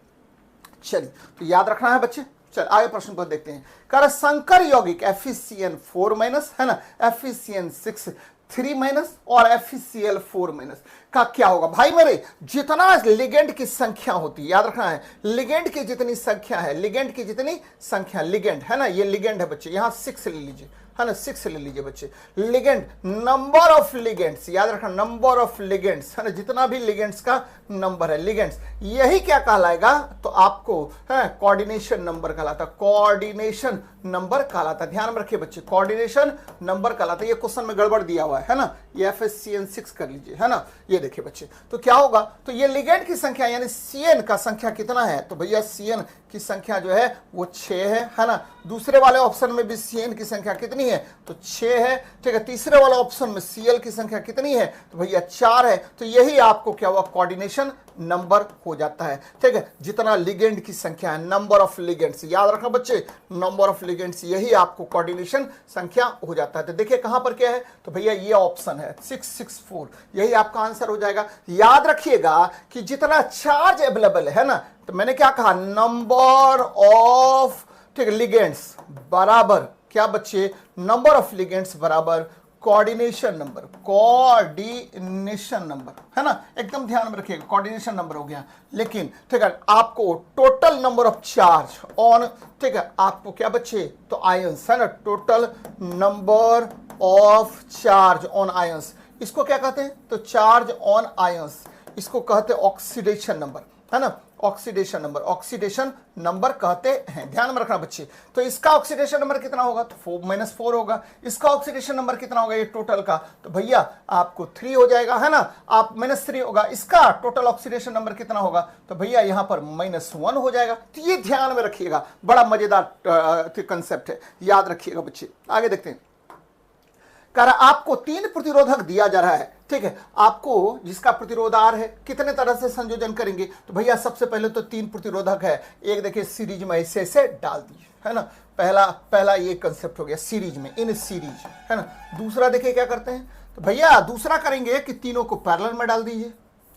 चलिए तो याद रखना है बच्चे। चल आगे प्रश्न को देखते हैं। कह रहा संकर यौगिक FeCN4- है ना, FeCN6 3- और FeCl4- का क्या होगा भाई मेरे। जितना लिगेंड की संख्या होती है, याद रखना है, लिगेंड की जितनी संख्या है, लिगेंड की जितनी संख्या, लिगेंड है ना, ये लिगेंड है बच्चे, यहां 6 ले लीजिए, है ना, 6 ले लीजिए बच्चे। लिगेंड, नंबर ऑफ लिगेंड्स, याद रखना नंबर ऑफ लिगेंड्स, है ना, जितना भी लिगेंड्स का नंबर है, लिगेंड्स, यही क्या कहलाएगा, तो आपको है कोऑर्डिनेशन नंबर कहलाता, कोऑर्डिनेशन नंबर कहलाता। ध्यान में रखिए बच्चे, कोऑर्डिनेशन नंबर कहलाता। ये क्वेश्चन में गड़बड़ दिया हुआ है ना, ये FeCN6 कर लीजिए, है ना। ये देखिए बच्चे, तो क्या होगा, तो ये लिगेंड की संख्या यानी CN का संख्या कितना है, तो भैया CN की संख्या जो है वो 6 है ना। दूसरे वाले ऑप्शन में भी CN की संख्या कितनी है, तो 6 है, ठीक है। तीसरे वाले ऑप्शन में Cl की संख्या कितनी है, तो भैया 4 है। तो यही आपको क्या हुआ, कोऑर्डिनेशन नंबर हो जाता है, ठीक है। जितना लिगेंड की संख्या है, नंबर ऑफ लिगेंड्स, याद रखना बच्चे, नंबर ऑफ लिगेंड्स, यही आपको कोऑर्डिनेशन संख्या हो जाता है। तो देखिए कहां पर क्या है, तो भैया ये ऑप्शन है 664, यही आपका आंसर हो जाएगा। याद रखिएगा कि जितना चार्ज अवेलेबल है ना, तो मैंने क्या कहा, नंबर ऑफ, ठीक है, लिगेंड्स बराबर क्या बच्चे, नंबर ऑफ लिगेंड्स बराबर कोऑर्डिनेशन नंबर, कोऑर्डिनेशन नंबर, है ना, एकदम ध्यान में रखिएगा, कोऑर्डिनेशन नंबर हो गया। लेकिन ठीक है, आपको total number of charge on, ठीक है, आपको क्या बच्चे, तो आयंस, है ना, total number of charge on ions, इसको क्या कहते हैं, तो चार्ज ऑन आयंस, इसको कहते हैं ऑक्सीडेशन नंबर, है ना, ऑक्सीडेशन नंबर, ऑक्सीडेशन नंबर कहते हैं। ध्यान में रखना बच्चे। तो इसका ऑक्सीडेशन नंबर कितना होगा, तो 4 - 4 होगा। इसका ऑक्सीडेशन नंबर कितना होगा, ये टोटल का, तो भैया आपको 3 हो जाएगा, है ना, आप -3 होगा। इसका टोटल ऑक्सीडेशन नंबर कितना होगा, तो भैया यहां पर -1 हो जाएगा। तो ये ध्यान में रखिएगा, बड़ा मजेदार कंसेप्ट है, याद रखिएगा बच्चे। आगे देखते हैं। कह रहा आपको 3 प्रतिरोधक दिया जा रहा है, ठीक है, आपको जिसका प्रतिरोध R है, कितने तरह से संयोजन करेंगे, तो भैया सबसे पहले तो 3 प्रतिरोधक है, एक देखिए सीरीज में ऐसे डाल दीजिए, है ना, पहला ये कंसेप्ट हो गया, सीरीज में, इन सीरीज, है ना। दूसरा देखिए क्या करते हैं, तो भैया दूसरा करेंगे कि तीनों को पैरेलल में डाल दीजिए,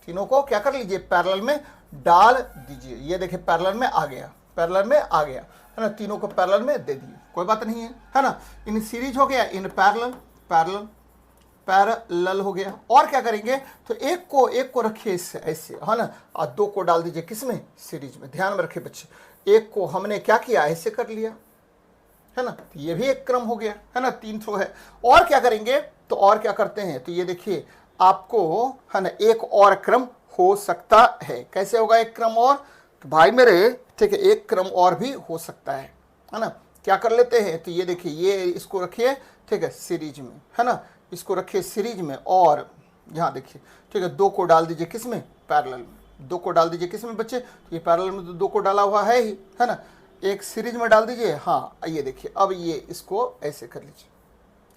तीनों को क्या कर लीजिए, पैरेलल में डाल दीजिए। ये देखिए पैरेलल में आ गया, पैरेलल में आ गया, है ना, तीनों को पैरेलल में दे दिए, कोई बात नहीं है ना। इन सीरीज हो गया, इन पैरेलल, पैरेलल, पैरेलल हो गया। और क्या करेंगे, तो एक को रखिए ऐसे, है ना, और 2 को डाल दीजिए किसमें, सीरीज में। ध्यान में रखिए बच्चे, एक को हमने क्या किया, ऐसे कर लिया, है ना, तो ये भी एक क्रम हो गया, है ना, 3 है। और क्या करेंगे, तो और क्या करते हैं, तो ये देखिए आपको, है ना, एक और क्रम हो सकता है। कैसे होगा एक क्रम और, तो भाई मेरे, ठीक है, एक क्रम और भी हो सकता है ना। क्या कर लेते हैं, तो ये देखिए, ये इसको रखिए, ठीक है, सीरीज में, है ना, इसको रखिए सीरीज में। और यहाँ देखिए, ठीक है, 2 को डाल दीजिए किसमें, पैरेलल में। 2 को डाल दीजिए किसमें बच्चे, तो ये पैरेलल में तो 2 को डाला हुआ है ही, है ना, एक सीरीज में डाल दीजिए। हाँ ये देखिए, अब ये इसको ऐसे कर लीजिए,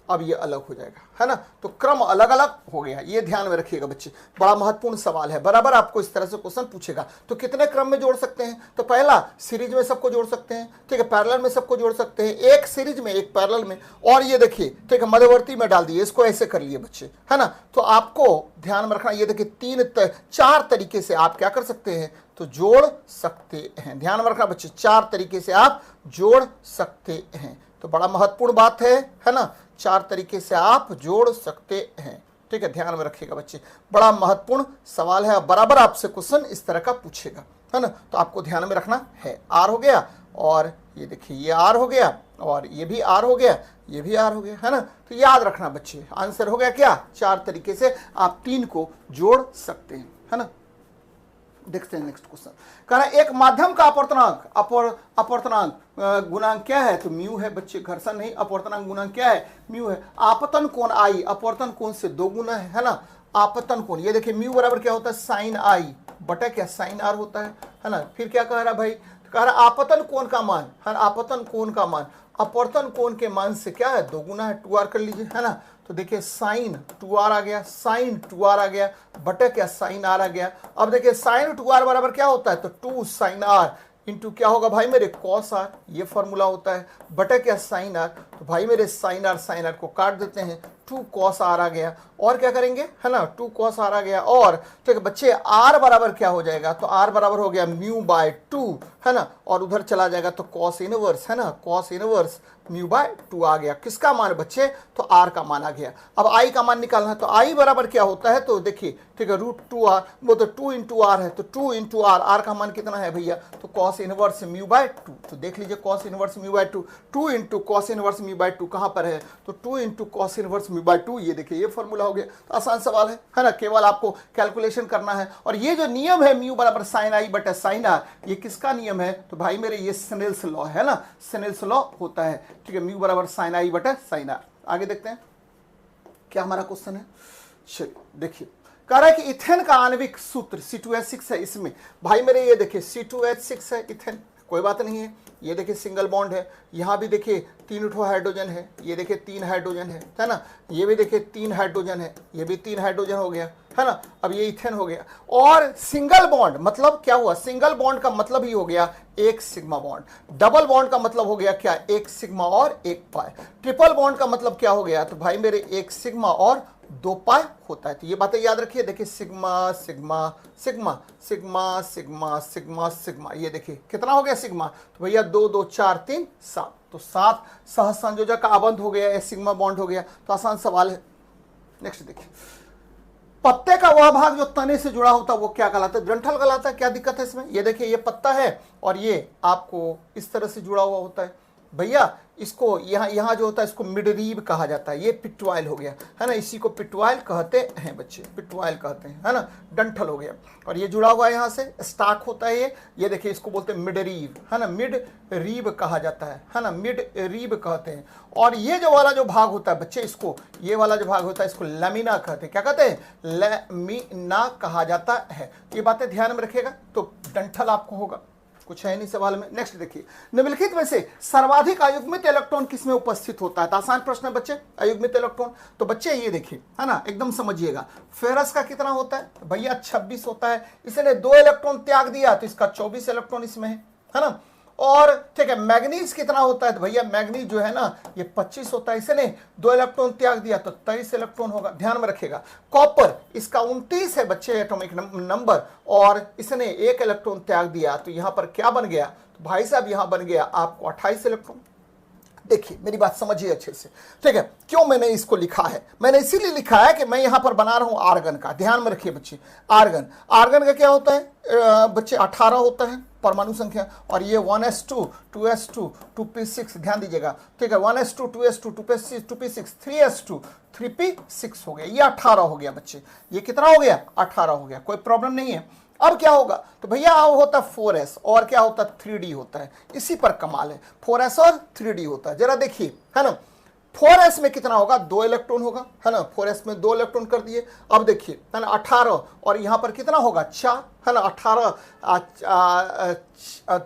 अब ये अलग हो जाएगा, है ना, तो क्रम अलग अलग हो गया। ये ध्यान में रखिएगा बच्चे, बड़ा महत्वपूर्ण सवाल है, बराबर आपको इस तरह से क्वेश्चन पूछेगा। तो कितने क्रम में जोड़ सकते हैं, तो पहला सीरीज में सबको जोड़ सकते हैं, ठीक है, पैरेलल में सबको जोड़ सकते हैं, एक सीरीज में एक पैरेलल में। और ये देखिए, ठीक है, मध्यवर्ती में डाल दिए, इसको ऐसे कर लिए बच्चे, है ना। तो आपको ध्यान में रखना, ये देखिए 4 तरीके से आप क्या कर सकते हैं, तो जोड़ सकते हैं। ध्यान में रखना बच्चे, 4 तरीके से आप जोड़ सकते हैं। तो बड़ा महत्वपूर्ण बात है ना, 4 तरीके से आप जोड़ सकते हैं, ठीक है, ध्यान में रखिएगा बच्चे, बड़ा महत्वपूर्ण सवाल है, बराबर आपसे क्वेश्चन इस तरह का पूछेगा, है ना। तो आपको ध्यान में रखना है। R हो गया, और ये देखिए ये R हो गया, और ये भी R हो गया, ये भी R हो गया, है ना। तो याद रखना बच्चे, आंसर हो गया क्या, 4 तरीके से आप 3 को जोड़ सकते हैं, है ना। देखते हैं नेक्स्ट क्वेश्चन। कह रहा है एक माध्यम का अपवर्तनांक गुणांक क्या है, तो म्यू है बच्चे, घर्षण नहीं, अपवर्तनांक गुणांक क्या है, म्यू है। आपतन कोण आई अपवर्तन कोण से 2 गुना है ना। आपतन कोण, ये देखिए म्यू बराबर क्या होता है, साइन आई बटा क्या, साइन आर होता है ना। फिर क्या कह रहा भाई, कह रहा आपतन कोण का मान, है ना, आपतन कोण का मान अपवर्तन कोण के मान से क्या है, 2 गुना है, 2r कर लीजिए, है ना। तो देखिए साइन 2r आ गया, साइन 2r आ गया, बटे क्या, साइन r आ गया। अब देखिए साइन 2r बराबर क्या होता है, तो 2 साइन r इंटू क्या होगा भाई मेरे, कॉस r, ये फॉर्मूला होता है, बटे क्या, साइन r। तो भाई मेरे साइन r को काट देते हैं, 2 cos r आ गया, और क्या करेंगे, है ना, 2 cos r आ गया, और ठीक है बच्चे r बराबर क्या हो जाएगा, तो r बराबर हो गया म्यू बाय 2, है ना, और उधर चला जाएगा तो cos इनवर्स, है ना, cos इनवर्स म्यू बाय 2 आ गया। किसका मान बच्चे, तो r का मान आ गया। अब i का मान निकालना है, तो i बराबर क्या होता है, तो देखिए ठीक है √2r, वो तो 2 इंटू आर है, तो 2 इंटू आर, आर का मान कितना है भैया, तो cos इनवर्स म्यू बाय 2, तो देख लीजिए cos inverse mu by 2, 2 into cos inverse mu by 2 कहाँ पर है, तो 2 into cos inverse mu by 2, ये देखिए ये फॉर्मूला हो गया। तो आसान सवाल है ना, केवल आपको कैलकुलेशन करना है। और ये जो नियम है म्यू बराबर साइन आई बटा साइन आर, ये किसका नियम है, तो भाई मेरे ये स्नेल्स लॉ है ना, स्नेल्स लॉ होता है, ठीक है, म्यू बराबर साइन आई बटा साइन आर। आगे देखते हैं क्या हमारा क्वेश्चन है। चलिए देखिए, कह रहा है कि इथेन का आणविक सूत्र C2H6 है। इसमें भाई मेरे ये देखिए C2H6 है इथेन, कोई बात नहीं है, ये देखिए सिंगल बॉन्ड है, यहाँ भी देखिए 3 हाइड्रोजन है, ये देखिए 3 हाइड्रोजन है ना, ये भी देखिए 3 हाइड्रोजन है, ये भी 3 हाइड्रोजन हो गया, है ना। अब ये इथेन हो गया, और सिंगल बॉन्ड मतलब क्या हुआ, सिंगल बॉन्ड का मतलब ही हो गया एक सिग्मा बॉन्ड, डबल बॉन्ड का मतलब हो गया क्या, एक सिग्मा और एक पाई, ट्रिपल बॉन्ड का मतलब क्या हो गया, तो भाई मेरे एक सिग्मा और 2 पाई होता है। तो ये बातें याद रखिए, देखिए sigma sigma sigma sigma sigma sigma sigma, ये देखिए कितना हो गया सिग्मा, तो भैया 2 2 4 3 7, तो 7 सहसंयोजक का आबंध हो गया, सिग्मा बॉन्ड हो गया। तो आसान सवाल है। नेक्स्ट देखिए, पत्ते का वह भाग जो तने से जुड़ा होता है वो क्या कहलाता है, डंठल कहलाता है। क्या दिक्कत है इसमें, ये देखिए ये पत्ता है और ये आपको इस तरह से जुड़ा हुआ होता है भैया, इसको यहाँ जो होता है इसको मिडरीब कहा जाता है, ये पिट्वाइल हो गया, है ना, इसी को पिट्वाइल कहते हैं बच्चे, पिट्वाइल कहते हैं, है ना, डंठल हो गया, और ये जुड़ा हुआ है यहाँ से, स्टाक होता है ये देखिए इसको बोलते हैं मिडरीब, है ना, मिड रीब कहा जाता है ना, मिड रीब कहते हैं। और ये जो वाला जो भाग होता है बच्चे, इसको ये वाला जो भाग होता है इसको लैमिना कहते हैं। क्या कहते हैं, लैमिना कहा जाता है। ये बातें ध्यान में रखिएगा, तो डंठल आपको होगा, कुछ है नहीं सवाल में। नेक्स्ट देखिए, निम्नलिखित में से सर्वाधिक अयुग्मित इलेक्ट्रॉन किसमें उपस्थित होता है, तो आसान प्रश्न है बच्चे, अयुग्मित इलेक्ट्रॉन। तो बच्चे ये देखिए, है ना, एकदम समझिएगा, फेरस का कितना होता है, तो भैया 26 होता है, इसने 2 इलेक्ट्रॉन त्याग दिया तो इसका 24 इलेक्ट्रॉन इसमें है ना। और ठीक है, मैग्नीज कितना होता है, तो भैया मैग्नीज जो है ना ये 25 होता है, इसने 2 इलेक्ट्रॉन त्याग दिया तो 23 इलेक्ट्रॉन होगा, ध्यान में रखिएगा। कॉपर इसका 29 है बच्चे एटॉमिक नंबर, और इसने 1 इलेक्ट्रॉन त्याग दिया तो यहां पर क्या बन गया, तो भाई साहब यहां बन गया आपको 28 इलेक्ट्रॉन। देखिए मेरी बात समझिए अच्छे से, ठीक है, क्यों मैंने इसको लिखा है, मैंने इसीलिए लिखा है कि मैं यहां पर बना रहा हूं आर्गन का, ध्यान में रखिए बच्चे। आर्गन का क्या होता है बच्चे, 18 होता है परमाणु संख्या, और ये 1s2 2s2 2p6, ध्यान दीजिएगा, ठीक है, 1s2 2s2 2p6 3s2 3p6 हो गया, ये 18 हो गया बच्चे, ये कितना हो गया, 18 हो गया, कोई प्रॉब्लम नहीं है। अब क्या होगा, तो भैया होता 4s और क्या होता 3d होता है, इसी पर कमाल है, 4s और 3d होता है। जरा देखिए, है ना, 4s में कितना होगा, 2 इलेक्ट्रॉन होगा, है ना, 4s में 2 इलेक्ट्रॉन कर दिए। अब देखिए, है ना, 18 और यहां पर कितना होगा 4, है ना, 18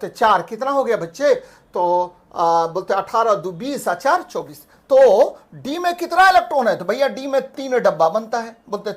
4 कितना हो गया बच्चे, तो बोलते 18 2 20 4 24, तो डी में कितना इलेक्ट्रॉन है, तो भैया डी में 3 डब्बा बनता है, बोलते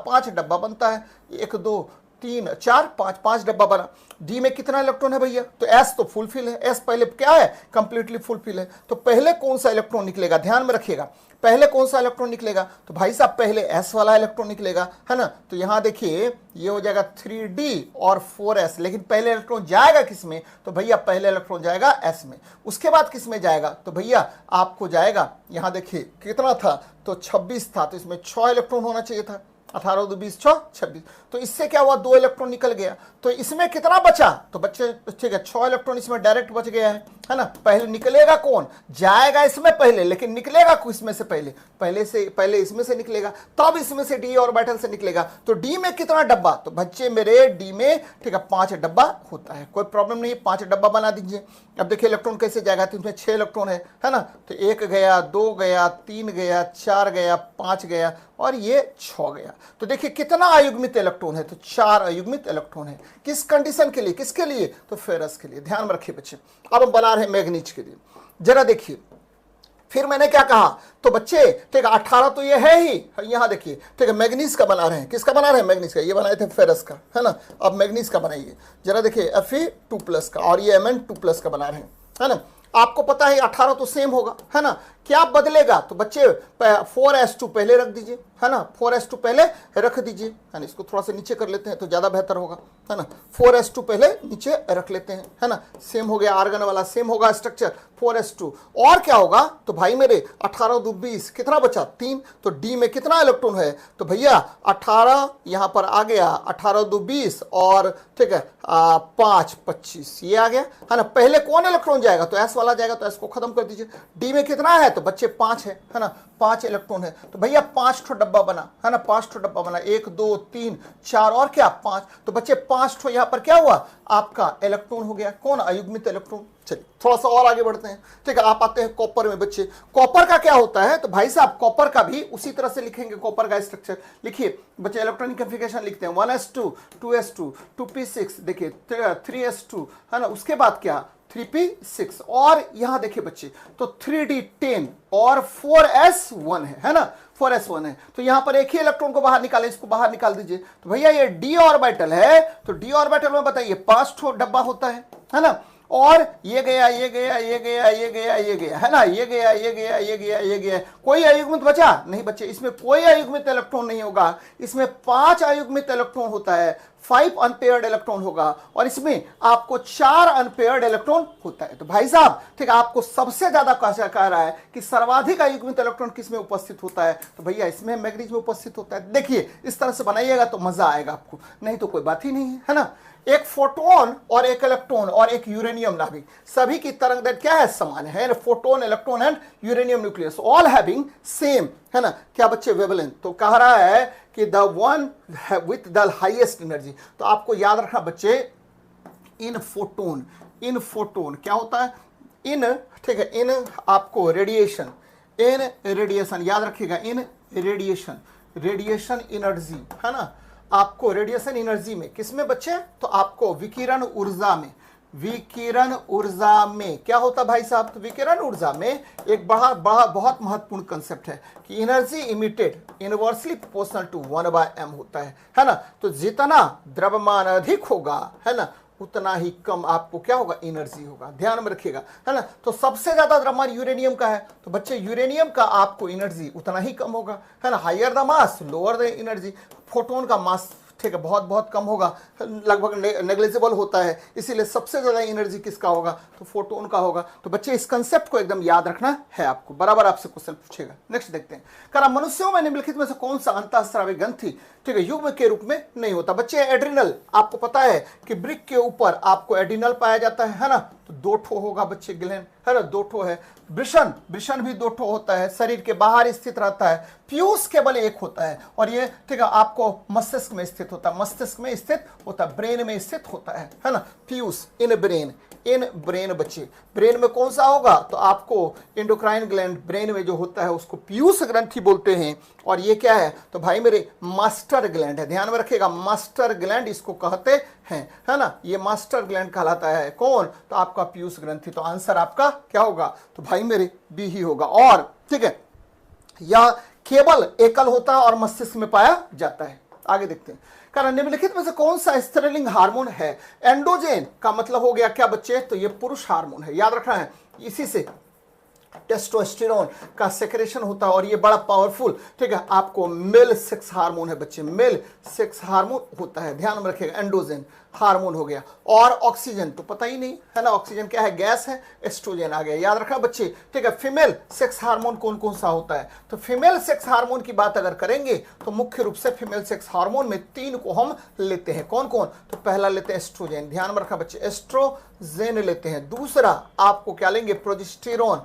5 डब्बा बनता है, 1 2 3 4 5 डब्बा बना। डी में कितना इलेक्ट्रॉन है भैया, तो एस तो फुलफिल है, एस पहले क्या है, कंप्लीटली फुलफिल है, तो पहले कौन सा इलेक्ट्रॉन निकलेगा, ध्यान में रखिएगा, पहले कौन सा इलेक्ट्रॉन निकलेगा, तो भाई साहब पहले एस वाला इलेक्ट्रॉन निकलेगा, है ना। तो यहां देखिए ये हो जाएगा 3d और 4s, लेकिन पहले इलेक्ट्रॉन जाएगा किसमें, तो भैया पहले इलेक्ट्रॉन जाएगा s में, उसके बाद किसमें जाएगा, तो भैया आपको जाएगा, यहां देखिए कितना था, तो 26 था, तो इसमें 6 इलेक्ट्रॉन होना चाहिए था, 18 2 20 6 26, तो इससे क्या हुआ, 2 इलेक्ट्रॉन निकल गया, तो इसमें कितना बचा, तो बच्चे ठीक है 6 इलेक्ट्रॉन इसमें डायरेक्ट बच गया है ना। पहले निकलेगा कौन, जाएगा इसमें पहले, लेकिन निकलेगा इसमें से पहले इसमें से निकलेगा, तब इसमें से डी ऑर्बिटल से निकलेगा। तो डी में कितना डब्बा, तो बच्चे मेरे डी में ठीक है 5 डब्बा होता है, कोई प्रॉब्लम नहीं, 5 डब्बा बना दीजिए। अब देखिए इलेक्ट्रॉन कैसे जाएगा, तो इसमें 6 इलेक्ट्रॉन है ना, तो 1 गया 2 गया 3 गया 4 गया 5 गया और ये 6 गया। तो देखिए कितना अयुग्मित इलेक्ट्रॉन है, तो 4 अयुग्मित इलेक्ट्रॉन है, किस कंडीशन के लिए, किसके लिए, तो फेरस के लिए, ध्यान में रखिए बच्चे। अब हम बना रहे हैं मैग्नीज के लिए, जरा देखिए, फिर मैंने क्या कहा, तो बच्चे ठीक है 18 तो ये है ही, यहां देखिए ठीक है मैग्नीज का बना रहे हैं, किसका बना रहे हैं, मैग्नीज का, ये बनाए थे फेरस का, है ना। अब मैग्नीज का बनाइए, जरा देखिए Fe2+ का, और ये Mn2+ का बना रहे हैं, है ना। आपको पता है 18 तो सेम होगा, है ना, क्या बदलेगा, तो बच्चे 4s2 पहले रख दीजिए, है ना, 4s2 पहले रख दीजिए, है ना, इसको थोड़ा सा नीचे कर लेते हैं तो ज्यादा बेहतर होगा, है ना, 4s2 पहले नीचे रख लेते हैं, है ना, सेम हो गया आर्गन वाला, सेम होगा स्ट्रक्चर 4s2। और क्या होगा, तो भाई मेरे 18 2 20 कितना बचा 3, तो डी में कितना इलेक्ट्रॉन है, तो भैया 18 यहां पर आ गया, 18 2 20 और ठीक है 5 25 ये आ गया, है ना। पहले कौन इलेक्ट्रॉन जाएगा, तो एस वाला जाएगा, तो एस को खत्म कर दीजिए। डी में कितना है, तो बच्चे 5 है ना, 5 इलेक्ट्रॉन है, तो भैया 5 ठो डब्बा बना, है ना, 5 ठो डब्बा बना, 1 2 3 4 और क्या 5, तो बच्चे 5 ठो यहां पर क्या हुआ आपका इलेक्ट्रॉन हो गया, कौन अयुग्मित इलेक्ट्रॉन। चलिए थोड़ा सा और आगे बढ़ते हैं, ठीक है। आप आते हैं कॉपर में बच्चे, कॉपर का क्या होता है, तो भाई साहब कॉपर का भी उसी तरह से लिखेंगे, कॉपर का स्ट्रक्चर लिखिए बच्चे, इलेक्ट्रॉनिक कॉन्फ़िगरेशन लिखते हैं 1s2 2s2 2p6 देखिए 3s2, है ना, उसके बाद क्या 3p6 और यहां देखिए बच्चे तो 3d10 और 4s1 है ना, 4s1 है, तो यहां पर एक ही इलेक्ट्रॉन को बाहर निकाले, इसको बाहर निकाल दीजिए, तो भैया ये d ऑर्बिटल है, तो d ऑर्बिटल में बताइए 5 ठो डब्बा होता है ना, और ये गया ये गया ये गया ये गया ये गया, है ना, ये गया ये गया ये गया ये गया, कोई अयुग्मित बचा नहीं बच्चे, इसमें कोई अयुग्मित इलेक्ट्रॉन नहीं होगा, इसमें 5 अयुग्मित इलेक्ट्रॉन होता है, 5 अनपेयर्ड इलेक्ट्रॉन होगा, और इसमें आपको 4 अनपेयर्ड इलेक्ट्रॉन होता है। तो भाई साहब ठीक है, आपको सबसे ज्यादा कह रहा है कि सर्वाधिक अयुग्मित इलेक्ट्रॉन किसमें उपस्थित होता है, तो भैया इसमें मैग्नीज में उपस्थित होता है। देखिए इस तरह से बनाइएगा तो मजा आएगा आपको, नहीं तो कोई बात ही नहीं है ना। एक फोटोन और एक इलेक्ट्रॉन और एक यूरेनियम नाभिक, सभी की तरंगदैर्घ्य क्या है, समान है, photon electron and uranium nucleus all having same, है ना, क्या बच्चे वेवलेंथ, तो कह रहा है कि the one with the highest energy, तो आपको याद रखना बच्चे इन फोटोन क्या होता है, इन ठीक है, इन आपको रेडिएशन, इन रेडिएशन याद रखिएगा, इन रेडिएशन एनर्जी, है ना, आपको रेडिएशन एनर्जी में किसमें बच्चे, तो आपको विकिरण ऊर्जा में क्या होता भाई साहब, तो विकिरण ऊर्जा में एक बहुत महत्वपूर्ण कंसेप्ट है कि energy emitted inversely proportional to 1/m होता है ना, तो जितना द्रव्यमान अधिक होगा, है ना, उतना ही कम आपको क्या होगा, एनर्जी होगा, ध्यान में रखिएगा, है ना। तो सबसे ज्यादा द्रव्यमान यूरेनियम का है, तो बच्चे यूरेनियम का आपको एनर्जी उतना ही कम होगा, है ना, higher the mass lower the energy. Photon का मास ठीक है बहुत कम होगा, लगभग नेग्लिजिबल होता है, इसीलिए सबसे ज्यादा एनर्जी किसका होगा, तो फोटोन का होगा। तो बच्चे इस कंसेप्ट को एकदम याद रखना है आपको, बराबर आपसे क्वेश्चन पूछेगा। नेक्स्ट देखते हैं, कारण मनुष्यों में निम्नलिखित में से कौन सा अंतःस्रावी ग्रंथि ठीक है युग्म के रूप में नहीं होता। बच्चे एड्रिनल, आपको पता है कि ब्रिक के ऊपर आपको एड्रिनल पाया जाता है ना, तो 2 ठो होगा बच्चे ग्लैंड, है ना, 2 ठो है। वृषण भी 2 ठो होता है, शरीर के बाहर स्थित रहता है। पीयूष केवल 1 होता है, और ये ठीक है आपको मस्तिष्क में स्थित होता है, मस्तिष्क में स्थित होता है, ब्रेन में स्थित होता है ना। पीयूष इन ब्रेन बच्चे, ब्रेन में कौन सा होगा, तो आपको एंडोक्राइन ग्लैंड ब्रेन में जो होता है उसको पीयूष ग्रंथि बोलते हैं। और ये क्या है, तो भाई मेरे मास्टर ग्लैंड है, ध्यान में रखिएगा, मास्टर ग्लैंड इसको कहते हैं, है ना, ये मास्टर ग्लैंड कहलाता है, कौन, तो आपका पीयूष ग्रंथि। तो आंसर आपका क्या होगा, तो भाई मेरे बी ही होगा। और ठीक है, यह केवल एकल होता है और मस्तिष्क में पाया जाता है। आगे देखते हैं, कारण निम्नलिखित में से कौन सा स्त्रीलिंग हार्मोन है। एंड्रोजन का मतलब हो गया क्या बच्चे, तो ये पुरुष हार्मोन है, याद रखना है, इसी से टेस्टोस्टेरोन का सेक्रेशन होता है, और ये बड़ा पावरफुल ठीक है आपको मेल सेक्स हार्मोन है बच्चे, मेल सेक्स हार्मोन होता है, ध्यान में रखिएगा, एंड्रोजन हार्मोन हो गया। और ऑक्सीजन तो पता ही नहीं है ना, ऑक्सीजन क्या है, गैस है, एस्ट्रोजन आ गया, याद रखना बच्चे, ठीक है। फीमेल सेक्स हार्मोन कौन कौन सा होता है, तो फीमेल सेक्स हार्मोन की बात अगर करेंगे तो मुख्य रूप से फीमेल सेक्स हार्मोन में 3 को हम लेते हैं, कौन कौन, तो पहला लेते हैं एस्ट्रोजन, ध्यान में रखना बच्चे, एस्ट्रोजन लेते हैं। दूसरा आपको क्या लेंगे, प्रोजेस्टेरोन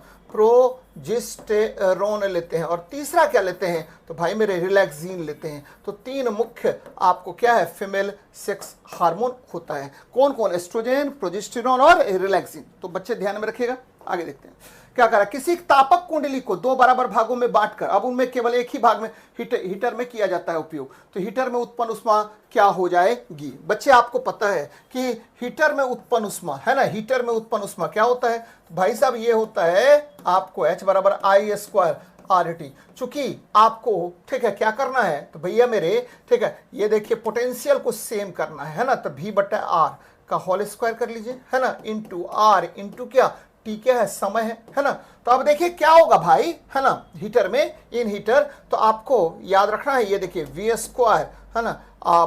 लेते हैं। और तीसरा क्या लेते हैं, तो भाई मेरे रिलैक्सिन लेते हैं। तो 3 मुख्य आपको क्या है, फीमेल सेक्स हार्मोन होता है, कौन कौन, एस्ट्रोजन, प्रोजेस्टेरोन और रिलैक्सिन। तो बच्चे ध्यान में रखिएगा। आगे देखते हैं, क्या करा, किसी तापक कुंडली को 2 बराबर भागों में बांटकर, अब उनमें केवल एक ही भाग में हीटर में किया जाता है उपयोग, तो हीटर में उत्पन्न उष्मा क्या हो जाएगी। बच्चे आपको पता है कि हीटर में उत्पन्न उष्मा, है ना, हीटर में उत्पन्न उष्मा क्या होता है, तो भाई साहब ये होता है आपको H बराबर I² RT। चूंकि आपको ठीक है क्या करना है, तो भैया मेरे ठीक है, ये देखिए पोटेंशियल को सेम करना है ना, तो V/R का होल स्क्वायर कर लीजिए, है ना, इंटू R इंटू क्या टी क्या है, समय है ना। तो अब देखिए क्या होगा भाई, है ना, हीटर में, इन हीटर, तो आपको याद रखना है, ये देखिए वी स्क्वायर, है ना,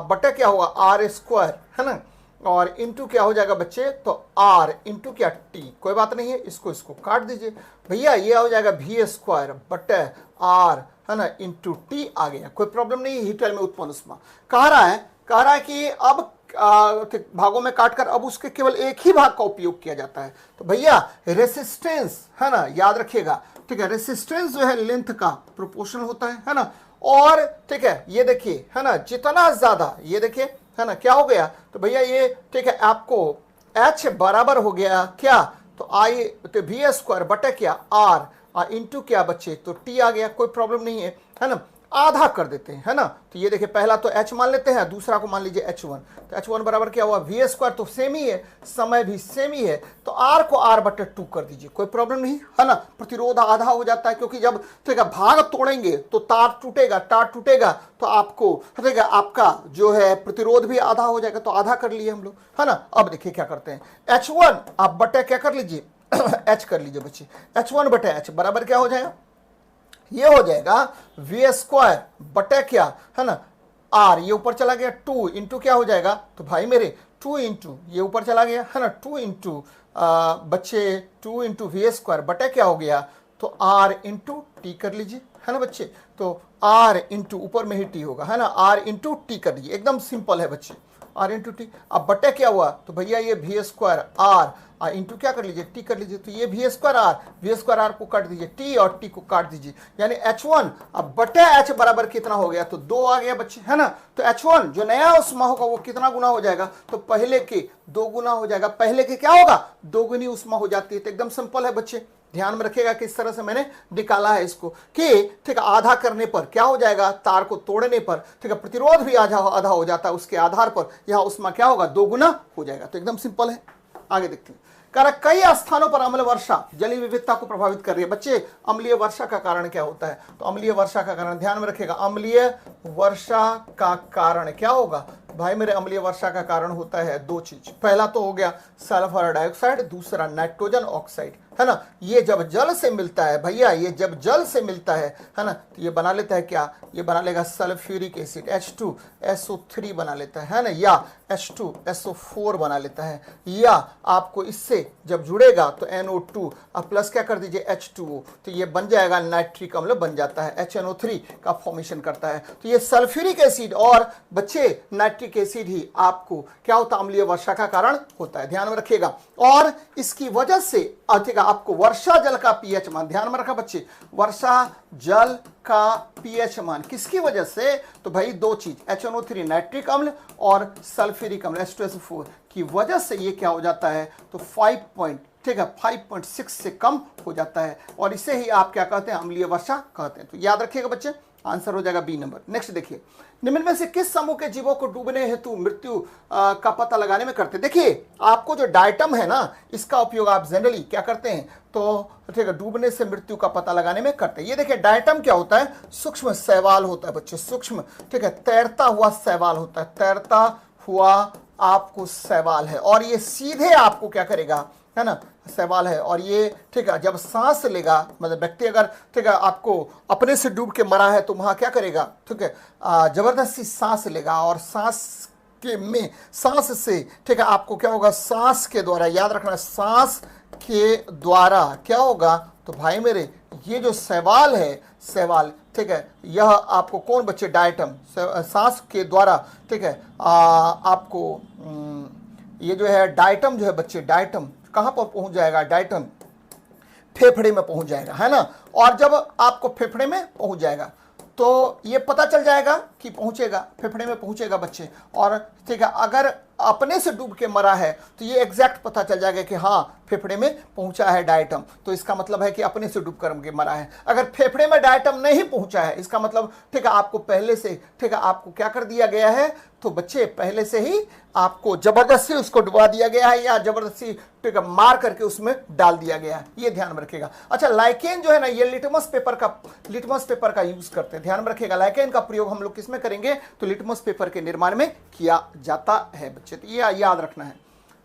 बटा क्या होगा आर स्क्वायर, है ना, और इंटू क्या हो जाएगा बच्चे, तो आर इंटू क्या टी, कोई बात नहीं है, इसको काट दीजिए भैया, ये हो जाएगा वी स्क्वायर बटे आर, है ना, इंटू टी आ गया, कोई प्रॉब्लम नहीं है। हीटर में उत्पन्न उष्मा कह रहा है कि अब भागों में काटकर अब उसके केवल एक ही भाग का उपयोग किया जाता है। तो भैया रेसिस्टेंस, है ना, याद रखिएगा, ठीक है, रेसिस्टेंस जो है लेंथ का प्रोपोर्शनल होता है ना, और ठीक है ये देखिए, है ना, जितना ज्यादा, ये देखिए, है ना, क्या हो गया, तो भैया ये ठीक है आपको H बराबर हो गया क्या, तो आई, तो वी स्क्वायर बटे क्या आर इंटू क्या बच्चे, तो टी आ गया, कोई प्रॉब्लम नहीं है ना, आधा कर देते हैं, है ना। तो ये देखिए पहला तो H मान लेते हैं, दूसरा को मान लीजिए H1, तो H1 बराबर क्या हुआ, वी स्क्वायर तो सेम ही है, समय भी सेम ही है, तो R को R बटे 2 कर दीजिए, कोई प्रॉब्लम नहीं, है ना। प्रतिरोध आधा हो जाता है, क्योंकि जब ठीक है भाग तोड़ेंगे तो तार टूटेगा तो आपको ठीक है आपका जो है प्रतिरोध भी आधा हो जाएगा, तो आधा कर लिए हम लोग, है ना। अब देखिए क्या करते हैं, H1 आप बटे क्या कर लीजिए H कर लीजिए बच्चे, H1 बटे H बराबर क्या हो जाएगा, ये हो जाएगा वी स्क्वायर बटे क्या, है ना, आर, ये ऊपर चला गया 2 इंटू क्या हो जाएगा, तो भाई मेरे 2 इंटू ये ऊपर चला गया, है ना, 2 इंटू बच्चे 2 इंटू वी स्क्वायर बटे क्या हो गया, तो आर इंटू टी कर लीजिए, है ना बच्चे, तो आर इंटू ऊपर में ही टी होगा, है ना, आर इंटू टी कर दीजिए, एकदम सिंपल है बच्चे, आर इंटू टी। अब बटे क्या हुआ, तो भैया ये वी स्क्वायर आर इंटू क्या कर लीजिए टी कर लीजिए, तो ये वी स्क्वायर आर को काट दीजिए, टी और टी को काट दीजिए, यानी H1 अब बटे H बराबर कितना हो गया, तो 2 आ गया बच्चे, है ना। तो H1 जो नया उष्मा होगा वो कितना गुना हो जाएगा, तो पहले के 2 गुना हो जाएगा, पहले के क्या होगा 2 गुनी उष्मा हो जाती है। तो एकदम सिंपल है बच्चे, ध्यान में रखिएगा किस तरह से मैंने निकाला है इसको, कि ठीक है आधा करने पर क्या हो जाएगा, तार को तोड़ने पर ठीक है प्रतिरोध भी आधा हो जाता है, उसके आधार पर यह उष्मा क्या होगा 2 गुना हो जाएगा। तो एकदम सिंपल है, आगे देखते हैं। कई स्थानों पर अम्ल वर्षा जलीय विविधता को प्रभावित कर रही है। बच्चे अम्लीय वर्षा का कारण क्या होता है, तो अम्लीय वर्षा का कारण ध्यान में रखिएगा, अम्लीय वर्षा का कारण क्या होगा भाई मेरे, अम्लीय वर्षा का कारण होता है 2 चीज, पहला तो हो गया सल्फर डाइऑक्साइड, दूसरा नाइट्रोजन ऑक्साइड, है ना। ये जब जल से मिलता है भैया, ये जब जल से मिलता है ना, तो ये बना लेता है क्या, ये बना लेगा सल्फ्यूरिक एसिड H2SO3 बना लेता है ना, या H2SO4 बना लेता है, या आपको इससे जब जुड़ेगा तो NO2 अब प्लस क्या कर दीजिए H2O, तो ये बन जाएगा नाइट्रिक अम्ल बन जाता है, HNO3 का फॉर्मेशन करता है। तो ये सल्फ्यूरिक एसिड और बच्चे नाइट्रिक एसिड ही आपको क्या होता है, अम्लीय वर्षा का कारण होता है, ध्यान में रखिएगा। और इसकी वजह से अधिक आपको वर्षा जल का पीएच मान, ध्यान में रखा बच्चे, वर्षा जल का पीएच मान किसकी वजह से, तो भाई 2 चीज HNO3 नाइट्रिक अम्ल और सल्फ्यूरिक अम्ल H2SO4 की वजह से ये क्या हो जाता है, तो 5.6 से कम हो जाता है, और इसे ही आप क्या कहते हैं, अम्लीय वर्षा कहते हैं। तो याद रखिएगा बच्चे, आंसर हो जाएगा बी नंबर। नेक्स्ट देखिए, निम्न में से किस समूह के जीवों को डूबने हेतु मृत्यु का पता लगाने में करते हैं। देखिए आपको जो डायटम है ना, इसका उपयोग आप जनरली क्या करते हैं, तो ठीक है डूबने से मृत्यु का पता लगाने में करते हैं। ये देखिए डायटम क्या होता है, सूक्ष्म शैवाल होता है बच्चे, सूक्ष्म ठीक है तैरता हुआ शैवाल होता है, तैरता हुआ आपको शैवाल है, और ये सीधे आपको क्या करेगा, है ना, शैवाल है, और ये ठीक है जब सांस लेगा, मतलब व्यक्ति अगर ठीक है आपको अपने से डूब के मरा है तो वहां क्या करेगा, ठीक है जबरदस्ती सांस लेगा, और सांस से ठीक है आपको क्या होगा, सांस के द्वारा, याद रखना सांस के द्वारा क्या होगा, तो भाई मेरे ये जो शैवाल है, शैवाल ठीक है, यह आपको कौन बच्चे, डायटम, सांस के द्वारा ठीक है आपको ये जो है डायटम जो है बच्चे, डायटम कहां पर पहुंच जाएगा, डायटम फेफड़े में पहुंच जाएगा, है ना। और जब आपको फेफड़े में पहुंच जाएगा तो ये पता चल जाएगा कि पहुंचेगा, फेफड़े में पहुंचेगा बच्चे, और ठीक है अगर अपने से डूब के मरा है तो ये एग्जैक्ट पता चल जाएगा कि हाँ फेफड़े में पहुंचा है डायटम, तो इसका मतलब है कि अपने से डूब कर के मरा है। अगर फेफड़े में डायटम नहीं पहुंचा है, इसका मतलब ठीक है आपको पहले से ठीक है आपको क्या कर दिया गया है, तो बच्चे पहले से ही आपको जबरदस्ती उसको डुबा दिया गया है, या जबरदस्ती ठीक है मार करके उसमें डाल दिया गया है, ये ध्यान में रखिएगा। अच्छा लाइकेन जो है ना, ये लिटमस पेपर का यूज करते हैं, ध्यान में रखिएगा। लाइकेन का प्रयोग हम लोग किसमें करेंगे, तो लिटमस पेपर के निर्माण में किया जाता है बच्चे, तो ये याद रखना है।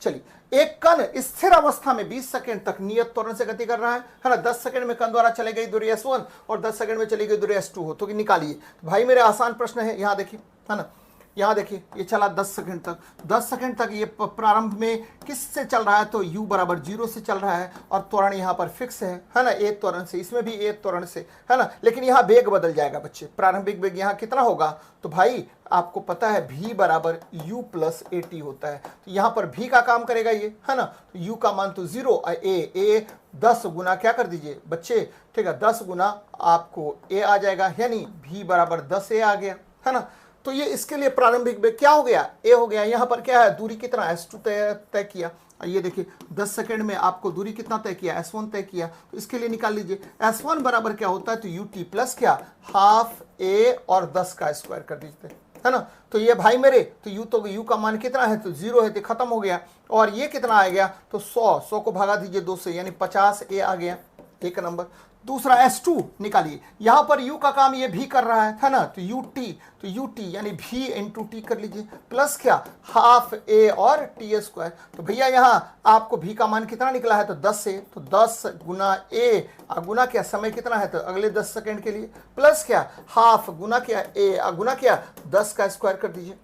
चलिए, एक कण स्थिर अवस्था में 20 सेकंड तक नियत त्वरण से गति कर रहा है ना। 10 सेकंड में कण द्वारा चले गई दूरी S1 और 10 सेकंड में चली गई दूरी S2 हो, तो निकालिए। तो भाई मेरे आसान प्रश्न है, यहां देखिए, है ना, यहां देखिए, ये चला 10 सेकंड तक, 10 सेकंड तक ये प्रारंभ में किससे चल रहा है, तो u बराबर 0 से चल रहा है और त्वरण यहां पर फिक्स है ना, a त्वरण से, इसमें भी a त्वरण से, है ना। लेकिन यहां वेग बदल जाएगा बच्चे, प्रारंभिक वेग यहां कितना होगा, तो भाई आपको पता है v बराबर u प्लस at होता है, तो यहां पर v का काम करेगा ये, है ना। तो u का मान तो 0, a 10 गुना क्या कर दीजिए बच्चे, ठीक है, 10 गुना आपको a आ जाएगा, यानी v बराबर 10a आ गया, है ना। तो ये इसके लिए प्रारंभिक वेग क्या हो गया, a हो गया। यहाँ पर क्या है, दूरी कितना S2 तय किया, ये देखिए 10 सेकंड में आपको दूरी कितना तय किया, S1 तय किया, तो इसके लिए निकाल लीजिए S1 बराबर क्या होता है, तो ut प्लस क्या, हाफ a और 10 का स्क्वायर कर दीजिए, है ना। तो ये भाई मेरे, तो u का मान कितना है, तो 0 है, तो खत्म हो गया। और ये कितना आ गया, तो 100 को भगा दीजिए 2 से, यानी 50a आ गया, एक नंबर। दूसरा S2 निकालिए, यहां पर u का काम ये भी कर रहा है ना, तो ut यानी v इंटू टी कर लीजिए, प्लस क्या, हाफ a और टी स्क्वायर। तो भैया यहां आपको v का मान कितना निकला है, तो 10 है, तो 10 गुना a गुना क्या, समय कितना है, तो अगले 10 सेकंड के लिए, प्लस क्या, हाफ गुना क्या a गुना क्या 10 का स्क्वायर कर दीजिए।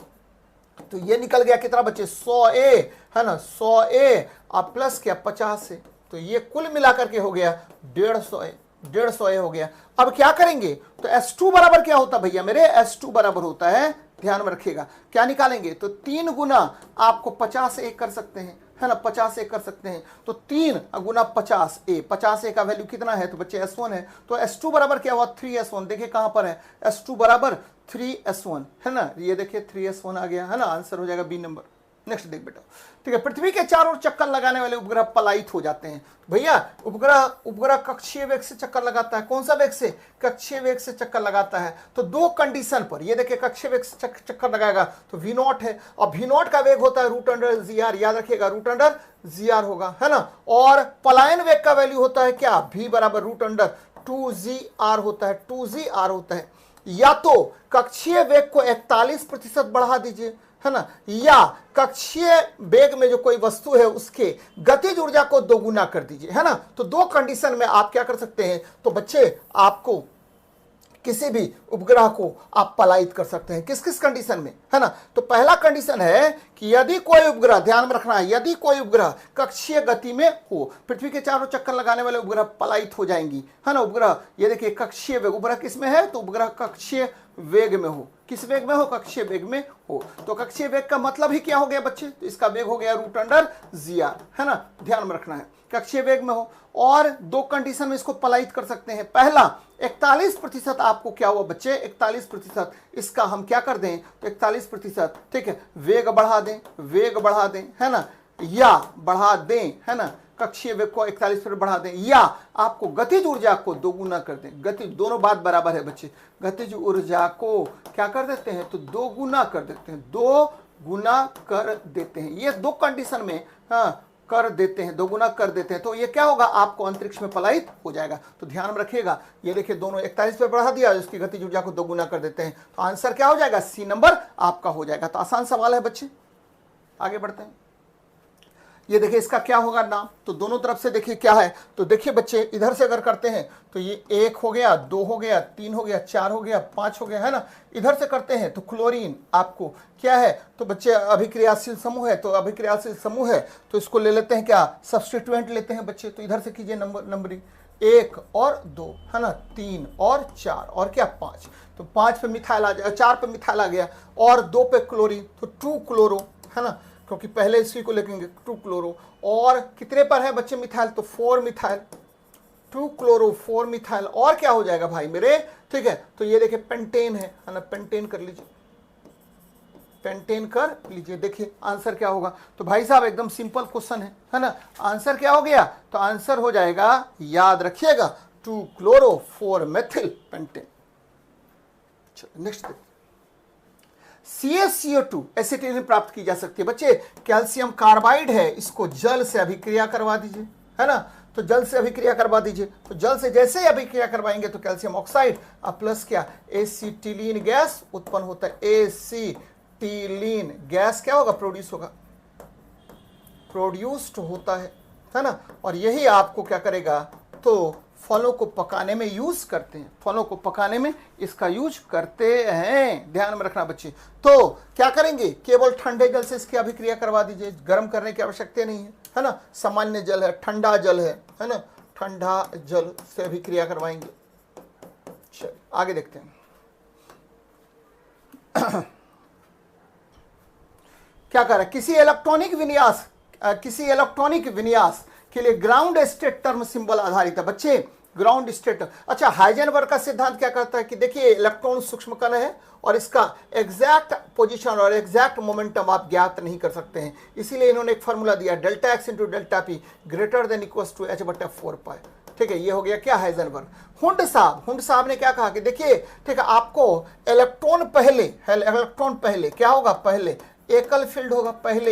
तो ये निकल गया कितना बच्चे, 100a, है ना, 100a और प्लस क्या 50 है, तो ये कुल मिलाकर के हो गया 150a हो गया। अब क्या करेंगे, तो S2 बराबर क्या होता भैया मेरे, S2 बराबर होता है, ध्यान में रखिएगा, क्या निकालेंगे, तो 3 गुना आपको 50a कर सकते हैं, है ना, 50a कर सकते हैं, तो 3 गुना 50a, 50a का वैल्यू कितना है, तो बच्चे S1 है, तो S2 बराबर क्या हुआ, 3S1। देखिए कहां पर है, S2 बराबर 3S1, है ना, ये देखिए 3S1 आ गया, है ना, आंसर हो जाएगा बी नंबर। नेक्स्ट देख बेटा, ठीक है, पृथ्वी के चारों ओर चक्कर लगाने वाले उपग्रह पलायित हो जाते हैं। भैया उपग्रह कक्षीय वेग से चक्कर लगाता है, कौन सा वेग से, कक्षीय वेग से चक्कर लगाता है। तो दो कंडीशन पर, ये देखिए कक्षीय वेग से चक्कर लगाएगा तो v0 है, और v0 का वेग होता है रूट अंडर जीआर, याद रखिएगा रूट अंडर जीआर होगा, है ना। और पलायन वेग का वैल्यू होता है क्या, v बराबर रूट अंडर 2gr होता है, 2gr होता है। या तो कक्षीय वेग को 41% बढ़ा दीजिए, है ना, या कक्षीय वेग में जो कोई वस्तु है उसके गतिज ऊर्जा को दोगुना कर दीजिए, है ना। तो दो कंडीशन में आप क्या कर सकते हैं, तो बच्चे आपको किसी भी उपग्रह को आप पलायित कर सकते हैं, किस किस कंडीशन में, है ना। तो पहला कंडीशन है कि यदि कोई उपग्रह, ध्यान में रखना है, यदि कोई उपग्रह कक्षीय गति में हो, पृथ्वी के चारों चक्कर लगाने वाले उपग्रह पलायित हो जाएंगी, है ना। उपग्रह ये देखिए कक्षीय वेग, उपग्रह किस में है, तो उपग्रह कक्षीय वेग में हो, किस वेग में हो, कक्षीय वेग में हो। तो कक्षीय वेग का मतलब ही क्या हो गया बच्चे, तो इसका वेग हो गया रूट अंडर जीआर, है ना, ध्यान में रखना है, कक्षीय वेग में हो। और दो कंडीशन में इसको पलायित कर सकते हैं। पहला 41% आपको क्या हुआ बच्चे, 41%, इसका हम क्या कर दें, तो 41%, ठीक है, वेग बढ़ा दें, है ना, या बढ़ा दें, है ना, कक्षीय वेग को 41% बढ़ा दें, या आपको गतिज ऊर्जा को दोगुना कर दें। गतिज, दोनों बात बराबर है बच्चे, गतिज ऊर्जा को क्या कर देते हैं, तो दोगुना कर देते हैं, दोगुना कर देते हैं। ये दो कंडीशन में हाँ कर देते हैं, दोगुना कर देते हैं, तो ये क्या होगा, आपको अंतरिक्ष में पलायित हो जाएगा। तो ध्यान में रखिएगा, ये देखिए दोनों 41 पे बढ़ा दिया, उसकी गतिज ऊर्जा को दोगुना कर देते हैं, तो आंसर क्या हो जाएगा, सी नंबर आपका हो जाएगा। तो आसान सवाल है बच्चे, आगे बढ़ते हैं। ये देखिए इसका क्या होगा नाम, तो दोनों तरफ से देखिए क्या है, तो देखिए बच्चे इधर से अगर करते हैं तो ये 1 हो गया, 2 हो गया, 3 हो गया, 4 हो गया, 5 हो गया, है ना। इधर से करते हैं तो क्लोरीन आपको क्या है, तो बच्चे अभिक्रियाशील समूह है, तो अभिक्रियाशील समूह है, तो इसको ले लेते हैं क्या, सब्स्टिट्यूएंट लेते हैं बच्चे। तो इधर से कीजिए नंबरिंग, 1 और 2, है ना, 3 और 4 और क्या 5, तो 5 पे मिथाइल आ जाएगा, 4 पे मिथाइल आ गया, और 2 पे क्लोरीन, तो 2 क्लोरो, है ना, क्योंकि पहले इसी को लिखेंगे 2 क्लोरो। और कितने पर है बच्चे मिथाइल, तो 4 मिथाइल, 2 क्लोरो 4 मिथाइल, और क्या हो जाएगा भाई मेरे, ठीक है। तो ये देखिए पेंटेन है ना, पेंटेन कर लीजिए, पेंटेन कर लीजिए। देखिए आंसर क्या होगा, तो भाई साहब एकदम सिंपल क्वेश्चन है ना। आंसर क्या हो गया, तो आंसर हो जाएगा, याद रखिएगा, 2 क्लोरो 4 मेथिल पेंटेन। चलो नेक्स्ट देखिए, CaCO2 एसिटिलीन प्राप्त की जा सकती है बच्चे। कैल्शियम कार्बाइड है, इसको जल से अभिक्रिया करवा दीजिए, है ना, तो जल से अभिक्रिया करवा दीजिए। तो जल से जैसे ही अभिक्रिया करवाएंगे तो कैल्शियम ऑक्साइड और प्लस क्या, एसिटिलीन गैस उत्पन्न होता है। एसिटिलीन गैस क्या होगा, प्रोड्यूस होगा। प्रोड्यूस्ड होता है ना। और यही आपको क्या करेगा, तो फलों को पकाने में यूज करते हैं, फलों को पकाने में इसका यूज करते हैं, ध्यान में रखना बच्चे। तो क्या करेंगे, केवल ठंडे जल से इसकी अभिक्रिया करवा दीजिए, गर्म करने की आवश्यकता नहीं है ना। सामान्य जल है, ठंडा जल है ना, ठंडा जल से अभिक्रिया करवाएंगे। चलिए आगे देखते हैं। क्या कर रहा है, किसी इलेक्ट्रॉनिक विन्यास के लिए ग्राउंड स्टेट टर्म सिंबल आधारित है बच्चे, ग्राउंड स्टेट। अच्छा, हाइजेनबर्ग का सिद्धांत क्या कहता है कि देखिए इलेक्ट्रॉन सूक्ष्म कण है और इसका एग्जैक्ट पोजीशन और एग्जैक्ट मोमेंटम आप ज्ञात नहीं कर सकते हैं, इसीलिए इन्होंने एक फॉर्मूला दिया, delta X into delta P greater than equals to H बटा 4 पाई। ठीक है, ये हो गया क्या, हाइजेनबर्ग। हुंड साहब ने क्या कहा कि देखिए ठीक है, आपको इलेक्ट्रॉन पहले क्या होगा, पहले एकल फील्ड होगा, पहले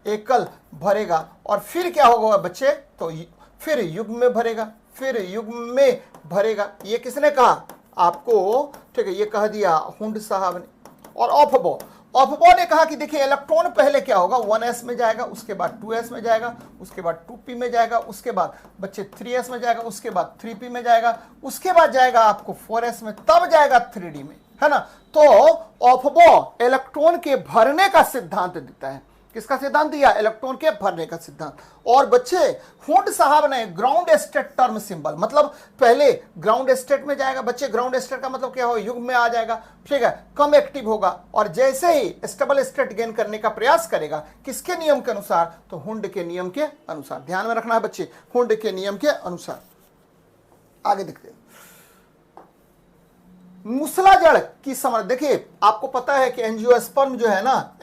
एकल भरेगा और फिर क्या होगा बच्चे, तो फिर युग्म में भरेगा। ये किसने कहा आपको, ठीक है, ये कह दिया हुंड साहब ने। और ऑफबो ने कहा कि देखिए इलेक्ट्रॉन पहले क्या होगा, 1s में जाएगा, उसके बाद 2s में जाएगा, उसके बाद 2p में जाएगा, उसके बाद बच्चे 3s में जाएगा, उसके बाद 3p में जाएगा, उसके बाद जाएगा आपको 4s में, तब जाएगा 3d में, है ना। तो ऑफबो इलेक्ट्रॉन के भरने का सिद्धांत देता है, किसका सिद्धांत दिया, इलेक्ट्रॉन के भरने का सिद्धांत। और बच्चे हुंड साहब ने ग्राउंड स्टेट टर्म सिंबल, मतलब पहले ग्राउंड स्टेट में जाएगा बच्चे, ग्राउंड स्टेट का मतलब क्या हो, युग्म में आ जाएगा, ठीक है, कम एक्टिव होगा और जैसे ही स्टेबल स्टेट गेन करने का प्रयास करेगा, किसके नियम के अनुसार, तो हुंड के नियम के अनुसार। ध्यान में रखना है बच्चे, हुंड के नियम के अनुसार। आगे देखते हैं, मूसलाजड़ की समझ। देखिए आपको पता है कि एंजियोस्पर्म जो है ना,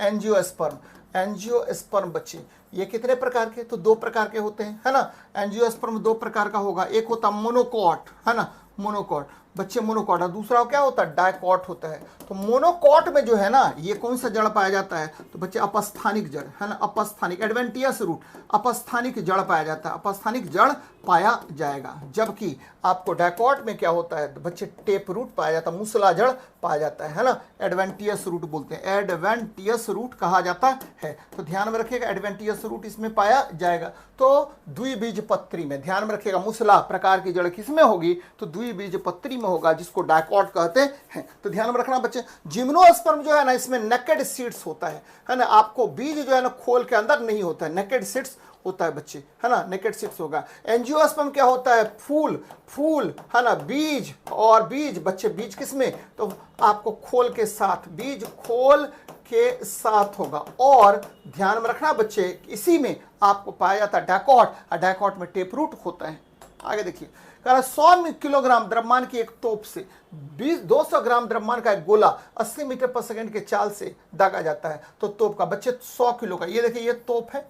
एंजियोस्पर्म बच्चे ये कितने प्रकार के, तो 2 प्रकार के होते हैं, है ना। एंजियोस्पर्म 2 प्रकार का होगा, एक होता मोनोकॉट, है ना, मोनोकॉट बच्चे, मोनोकॉट, और दूसरा क्या होता है, डायकॉट होता है। तो मोनोकॉट में जो है ना, ये कौन सा जड़ पाया जाता है, तो बच्चे अपस्थानिक जड़, है ना, अपस्थानिक एडवेंटियस रूट, अपस्थानिक जड़ पाया जाता है, अपस्थानिक जड़ पाया जाएगा। जबकि आपको डायकॉट में क्या होता है, तो बच्चे टेप रूट पाया जाता है, मूसला जड़ पाया जाता है ना, एडवेंटियस रूट बोलते हैं, एडवेंटियस रूट कहा जाता है। तो ध्यान में रखिएगा, एडवेंटियस रूट इसमें पाया जाएगा। तो द्विबीजपत्री में ध्यान में रखिएगा, मूसला प्रकार की जड़ किसमें होगी, तो द्विबीजपत्री में होगा, जिसको डायकॉट कहते हैं। तो ध्यान में रखना बच्चे, जिम्नोस्पर्म जो है ना, इसमें नेकेड सीड्स होता है ना, आपको बीज जो है ना खोल के अंदर नहीं होता है, नेकेड सीड्स होता है बच्चे, है ना, नेकेड सीड्स होगा। एंजियोस्पर्म क्या होता है, फूल, है ना, बीज, और बीज बच्चे, बीज किसमें, तो आपको खोल के साथ, बीज खोल के साथ होगा। और ध्यान में रखना बच्चे, इसी में आपको पाया जाता है डायकॉट, और डायकॉट में टेप रूट होता है। आगे देखिए, 100 किलोग्राम द्रव्यमान की एक तोप से 200 ग्राम द्रव्यमान का एक गोला 80 मीटर पर सेकंड के चाल से दागा जाता है। तो तोप का बच्चे 100 किलो का, ये देखिए ये तोप है,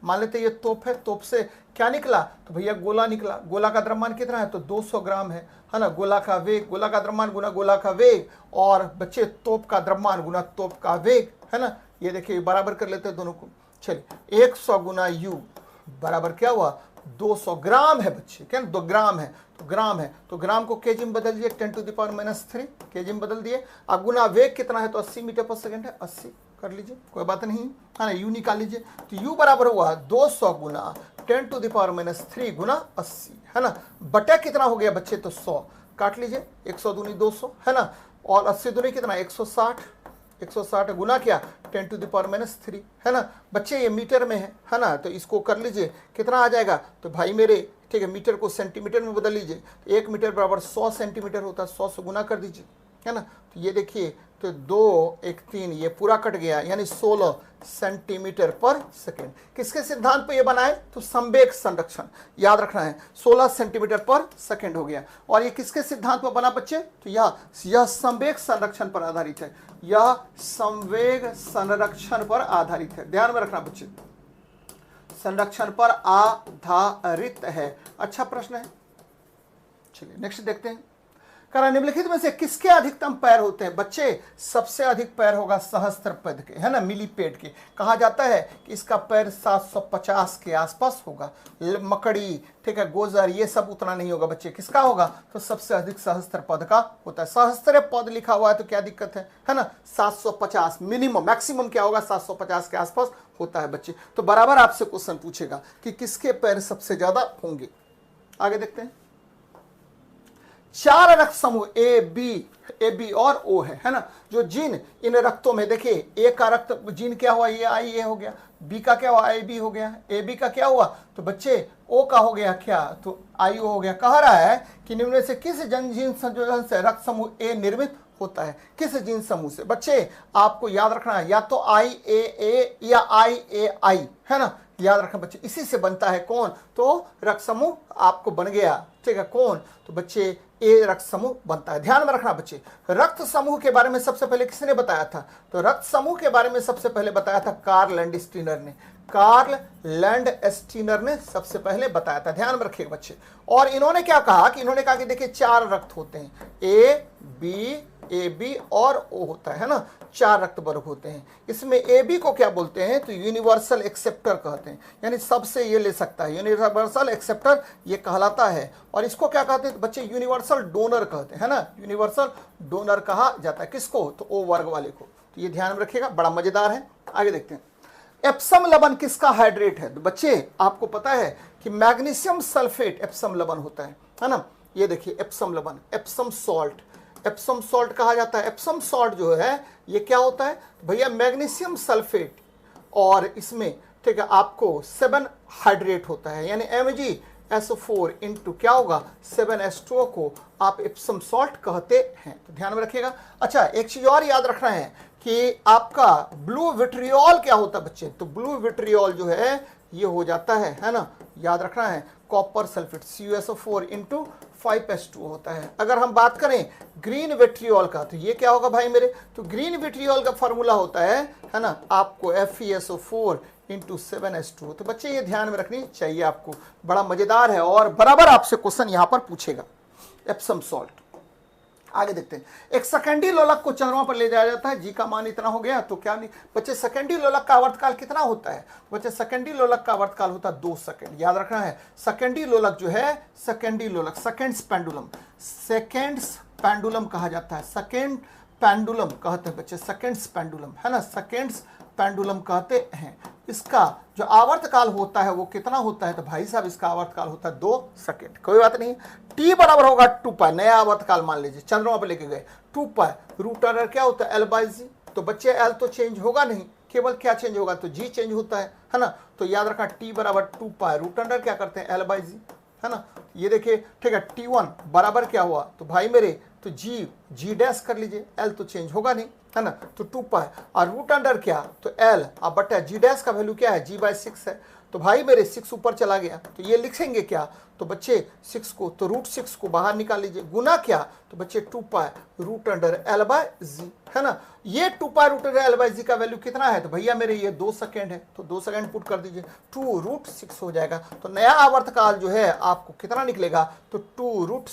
मान लेते ये तोप है, तोप से क्या निकला, तो भैया गोला निकला। गोला का द्रव्यमान कितना है, तो 200 ग्राम है ना। गोला का वेग, गोला का द्रव्यमान गुना गोला का वेग, और बच्चे तोप का द्रव्यमान गुना तोप का वेग, है ना। ये देखिए बराबर कर लेते हैं दोनों को। चलिए 100 गुना यू बराबर क्या हुआ, 200 ग्राम है बच्चे, क्या 2 ग्राम है, तो ग्राम है, तो ग्राम को केजी में बदल दिए, 10⁻³ केजी में बदल दिए। अब गुना वेग कितना है, तो 80 मीटर पर सेकंड है, 80 कर लीजिए, कोई बात नहीं, है ना। यू निकाल लीजिए, तो यू बराबर हुआ 200 गुना 10⁻³ गुना 80, है ना, बटा कितना हो गया बच्चे, तो 100 काट लीजिए, 100 दूनी 200, है ना, और 80 दूनी कितना, 160 गुना क्या 10⁻³ है ना बच्चे, ये मीटर में है ना। तो इसको कर लीजिए, कितना आ जाएगा, तो भाई मेरे ठीक है, मीटर को सेंटीमीटर में बदल लीजिए, तो 1 मीटर बराबर 100 सेंटीमीटर होता है, 100 से गुना कर दीजिए, है ना। तो ये देखिए, तो 2 1 3 ये पूरा कट गया, यानी 16 सेंटीमीटर पर सेकेंड। किसके सिद्धांत पे ये बना है, तो संवेग संरक्षण, याद रखना है, 16 सेंटीमीटर पर सेकेंड हो गया। और ये किसके सिद्धांत पर बना बच्चे, तो यह संवेग संरक्षण पर आधारित है, यह संवेग संरक्षण पर आधारित है, ध्यान में रखना बच्चे, संरक्षण पर आधारित है। अच्छा प्रश्न है, चलिए नेक्स्ट देखते हैं। करा निम्नलिखित में से किसके अधिकतम पैर होते हैं? बच्चे सबसे अधिक पैर होगा सहस्त्रपद के, है ना, मिलीपेड के। कहा जाता है कि इसका पैर 750 के आसपास होगा। मकड़ी, ठीक है, गोजर, ये सब उतना नहीं होगा बच्चे। किसका होगा? तो सबसे अधिक सहस्त्रपद का होता है। सहस्त्रपद लिखा हुआ है तो क्या दिक्कत है ना। 750 मिनिमम, मैक्सिमम क्या होगा? 750 के आसपास होता है बच्चे। तो बराबर आपसे क्वेश्चन पूछेगा कि किसके पैर सबसे ज्यादा होंगे। आगे देखते हैं। 4 रक्त समूह ए बी और ओ है ना, जो जीन इन रक्तों में, देखिए ए का रक्त जीन क्या हुआ? ये आई ए हो गया। बी का क्या हुआ? आई बी हो गया। ए बी का क्या हुआ? तो बच्चे ओ का हो गया क्या? तो आई ओ हो गया। कह रहा है कि निम्न में से किस जीन संयोजन से रक्त समूह ए निर्मित होता है? किस जीन समूह से? बच्चे आपको याद रखना है, या तो आई ए या आई ए आई, है ना, याद रखना बच्चे। इसी से बनता है कौन? तो रक्त समूह आपको बन गया, ठीक है, कौन? तो बच्चे ए रक्त समूह बनता है। ध्यान में रखना बच्चे, रक्त समूह के बारे में सबसे पहले किसने बताया था? तो रक्त समूह के बारे में सबसे पहले बताया था कार्ल लैंडस्टीनर ने। कार्ल लैंडस्टीनर ने सबसे पहले बताया था। ध्यान में रखिएगा बच्चे। और इन्होंने क्या कहा कि इन्होंने कहा कि देखिए 4 रक्त होते हैं, ए बी और ओ होता है ना, 4 रक्त वर्ग होते हैं। इसमें ए बी को क्या बोलते हैं? तो यूनिवर्सल एक्सेप्टर कहते हैं, यानी सबसे ये ले सकता है, यूनिवर्सल एक्सेप्टर ये कहलाता है। और इसको क्या कहते हैं बच्चे? यूनिवर्सल डोनर कहते हैं, है ना, यूनिवर्सल डोनर कहा जाता है। किसको? तो ओ वर्ग वाले को। तो ये ध्यान में रखिएगा, बड़ा मजेदार है। आगे देखते हैं। एप्सम लवण किसका हाइड्रेट है? तो बच्चे आपको पता है कि मैग्नीशियम सल्फेट एप्सम लवण होता है ना। ये देखिए एप्सम लवण, एप्सम सॉल्ट, एप्सम सॉल्ट कहा जाता है। एप्सम सॉल्ट जो है ये क्या होता है? तो भैया मैग्नीशियम सल्फेट, और इसमें, ठीक है, आपको 7 हाइड्रेट होता है, यानी MgSO4 इंटू क्या होगा? 7H2O को आप एप्सम सॉल्ट कहते हैं। तो ध्यान में रखिएगा। अच्छा, एक चीज और याद रखना है कि आपका ब्लू विट्रियोल क्या होता है बच्चे? तो ब्लू विट्रियोल जो है ये हो जाता है ना, याद रखना है, copper sulphate CuSO4 into 5H2O होता है। अगर हम बात करें ग्रीन विट्रियोल का, तो ये क्या होगा भाई मेरे? तो ग्रीन विट्रियोल का फॉर्मूला होता है ना, आपको FeSO4 इंटू 7H2O। तो बच्चे ये ध्यान में रखनी चाहिए आपको, बड़ा मजेदार है और बराबर आपसे क्वेश्चन यहां पर पूछेगा। Epsom salt. आगे देखते हैं। एक सेकेंडरी लोलक को चंद्रमा पर ले जाया जाता है, जी का मान इतना हो गया, तो क्या नहीं बच्चे, सेकेंडरी लोलक का आवर्तकाल कितना होता है? बच्चे सेकेंडरी लोलक का आवर्तकाल होता है 2 सेकंड। याद रखना है, सेकेंडरी लोलक जो है, सेकेंडरी लोलक, सेकेंड्स पेंडुलम, सेकेंड्स पेंडुलम कहा जाता है, सेकेंड पेंडुलम कहते हैं बच्चे, सेकेंड्स पेंडुलम, है ना, सेकेंड्स पेंडुलम कहते हैं। इसका जो आवर्तकाल होता है वो कितना होता है? तो भाई साहब इसका आवर्तकाल होता है 2 सेकंड। कोई बात नहीं, टी बराबर होगा 2 पाई। नया आवर्तकाल मान लीजिए, चंद्रमा पर लेके गए, 2 पाई रूट अंडर क्या होता है? L/G। तो बच्चे एल तो चेंज होगा नहीं, केवल क्या चेंज होगा? तो जी चेंज होता है ना। तो याद रखना टी बराबर 2 पाई रूट अंडर क्या करते हैं? L/G, है ना। ये देखिए, ठीक है, T1 बराबर क्या हुआ? तो भाई मेरे, तो जी डैश कर लीजिए, एल तो चेंज होगा नहीं, है ना। तो 2 पाई और रूट अंडर क्या? तो एल, अब बटा जी डैश का वैल्यू क्या है? G/6 है। तो भाई मेरे 6 ऊपर चला गया, तो ये लिखेंगे क्या? तो बच्चे 6 को, तो रूट 6 को बाहर निकाल लीजिए, गुना क्या? तो बच्चे 2 पाई रूट अंडर L/G, है ना। ये 2 पाई रूट अंडर L/G का वैल्यू कितना है? तो भैया मेरे ये 2 सेकंड है, तो 2 सेकंड पुट कर दीजिए, 2 रूट 6 हो जाएगा। तो नया आवर्तकाल जो है आपको कितना निकलेगा? तो 2 रूट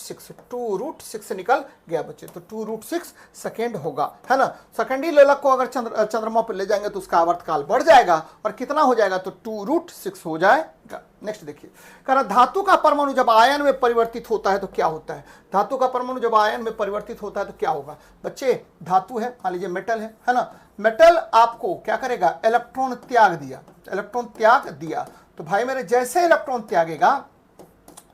6 निकल गया बच्चे। तो 2 रूट 6 सेकेंड होगा, है ना। सेकेंडरी लोलक को अगर चंद्रमा पर ले जाएंगे तो उसका आवर्तकाल बढ़ जाएगा, और कितना हो जाएगा? तो 2 रूट 6 हो जाएगा। नेक्स्ट देखिए, कारण धातु का परमाणु जब आयन में परिवर्तित होता है तो क्या होता है? धातु का परमाणु जब आयन में परिवर्तित होता है तो क्या होगा? बच्चे धातु है, मान लीजिए मेटल है ना। मेटल आपको क्या करेगा? इलेक्ट्रॉन त्याग दिया, इलेक्ट्रॉन त्याग दिया, तो भाई मेरे जैसे इलेक्ट्रॉन त्यागेगा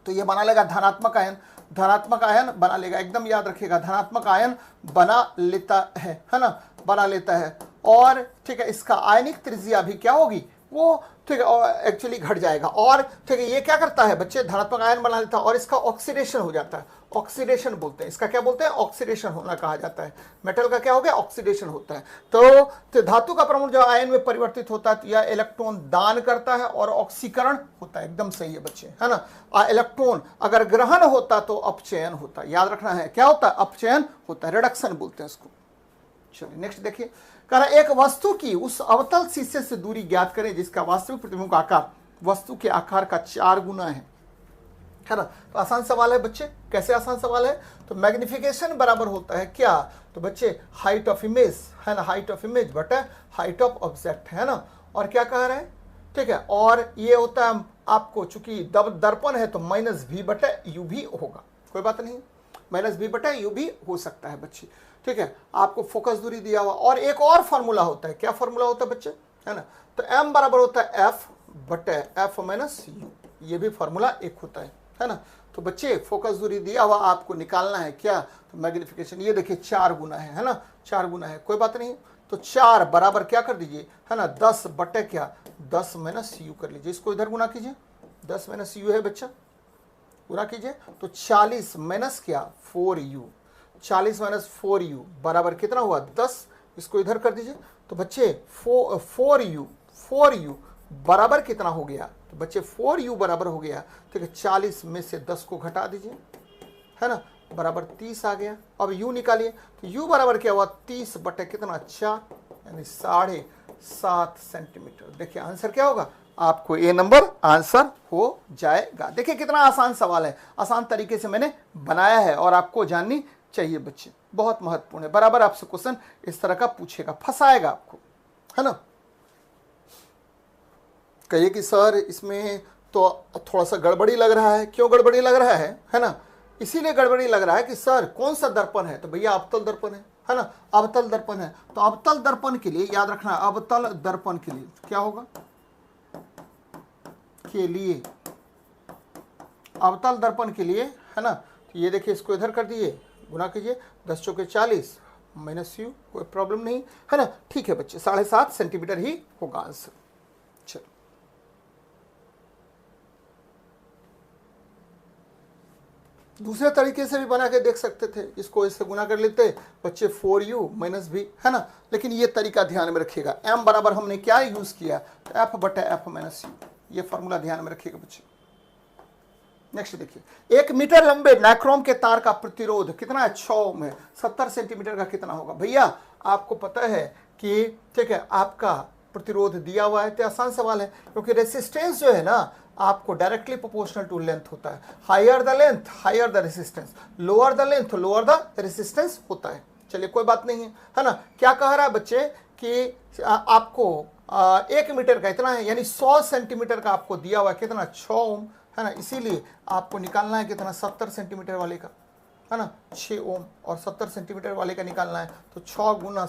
तो ये बना लेगा धनात्मक आयन, धनात्मक आयन बना लेगा। एकदम याद रखिएगा, धनात्मक आयन बना लेता है ना, बना लेता है। और ठीक है, इसका आयनिक त्रिज्या भी क्या होगी? वो ठीक है एक्चुअली घट जाएगा। और ठीक है, ये क्या करता है बच्चे? धनात्मक आयन बना लेता है और इसका ऑक्सीडेशन हो जाता है, ऑक्सीडेशन बोलते हैं इसका, क्या बोलते हैं? ऑक्सीडेशन होना कहा जाता है। मेटल का क्या हो गया? ऑक्सीडेशन होता है। तो धातु का परमाणु जब आयन में परिवर्तित होता है तो यह इलेक्ट्रॉन दान करता है और ऑक्सीकरण होता है। एकदम सही है बच्चे, है ना। इलेक्ट्रॉन अगर ग्रहण होता तो अपचयन होता, याद रखना है, क्या होता है? अपचयन होता है, रिडक्शन बोलते हैं इसको। चलिए नेक्स्ट देखिए, कह रहा एक वस्तु की उस अवतल शीशे से दूरी ज्ञात करें जिसका वास्तविक प्रतिबिंब का आकार वस्तु के आकार का 4 गुना है। है ना। तो आसान सवाल है बच्चे, कैसे आसान सवाल है, तो मैग्निफिकेशन बराबर होता है क्या, तो बच्चे हाइट ऑफ इमेज, है ना, हाइट ऑफ इमेज बटा हाइट ऑफ ऑब्जेक्ट, है ना। और क्या कह रहा है, ठीक है, और ये होता है आपको, चूंकि दर्पण है तो माइनस भी बटा यू भी होगा, कोई बात नहीं, माइनस भी बटा यू भी हो सकता है बच्चे, ठीक है। आपको फोकस दूरी दिया हुआ, और एक और फॉर्मूला होता है, क्या फॉर्मूला होता है बच्चे, है ना, तो एम बराबर होता है एफ बटे एफ माइनस यू, ये भी फॉर्मूला एक होता है ना। तो बच्चे फोकस दूरी दिया हुआ आपको निकालना है क्या, तो मैग्निफिकेशन, ये देखिए 4 गुना है ना, 4 गुना है, कोई बात नहीं, तो 4 बराबर क्या कर दीजिए, है ना, 10 बटे क्या 10 माइनस यू कर लीजिए, इसको इधर गुना कीजिए, 10 माइनस यू है बच्चा, गुना कीजिए, तो 40 माइनस क्या 4u, 40 माइनस 4u बराबर कितना हुआ 10, इसको इधर कर दीजिए, तो बच्चे 4u बराबर कितना हो गया, तो बच्चे 4u बराबर हो गया, ठीक है, 40 में से 10 को घटा दीजिए, है ना, बराबर 30 आ गया। अब u निकालिए, तो u बराबर क्या हुआ 30 बटे कितना 4, यानी 7.5 सेंटीमीटर। देखिए आंसर क्या होगा, आपको ए नंबर आंसर हो जाएगा। देखिए कितना आसान सवाल है, आसान तरीके से मैंने बनाया है और आपको जाननी चाहिए बच्चे, बहुत महत्वपूर्ण है। बराबर आपसे क्वेश्चन इस तरह का पूछेगा, फंसाएगा आपको, है ना। कहिए कि सर इसमें तो थोड़ा सा गड़बड़ी लग रहा है, क्यों गड़बड़ी लग रहा है ना, इसीलिए गड़बड़ी लग रहा है कि सर कौन सा दर्पण है, तो भैया अवतल दर्पण है ना, अवतल दर्पण है। तो अवतल दर्पण के लिए याद रखना, अवतल दर्पण के लिए क्या होगा, के लिए अवतल दर्पण के लिए, है ना, तो ये देखिए इसको इधर कर दिए, गुना कीजिए, 10 चौके 40 माइनस यू, कोई प्रॉब्लम नहीं, है ना, ठीक है बच्चे, 7.5 सेंटीमीटर ही होगा आंसर। चलो दूसरे तरीके से भी बना के देख सकते थे, इसको इससे गुना कर लेते बच्चे 4u माइनस भी, है ना, लेकिन ये तरीका ध्यान में रखिएगा, m बराबर हमने क्या यूज किया, तो f बटे f माइनस यू, ये फॉर्मूला ध्यान में रखिएगा बच्चे। नेक्स्ट देखिए, 1 मीटर लंबे नाइक्रोम के तार का प्रतिरोध कितना है, 6 ओम है, 70 सेंटीमीटर का कितना होगा, भैया आपको पता है कि, ठीक है, आपका प्रतिरोध दिया हुआ है, तो आसान सवाल है, क्योंकि रेसिस्टेंस जो है ना आपको डायरेक्टली प्रोपोर्शनल टू लेंथ होता है, higher the length higher the resistance, lower the length lower the resistance होता है। चलिए कोई बात नहीं है ना। क्या कह रहा है बच्चे कि आपको 1 मीटर का इतना है, यानी 100 सेंटीमीटर का आपको दिया हुआ है, कितना 6 ओम, है ना, इसीलिए आपको निकालना है कितना 70 सेंटीमीटर वाले का, है ना, 6 ओम, और 70 सेंटीमीटर वाले का निकालना है, तो 6 गुना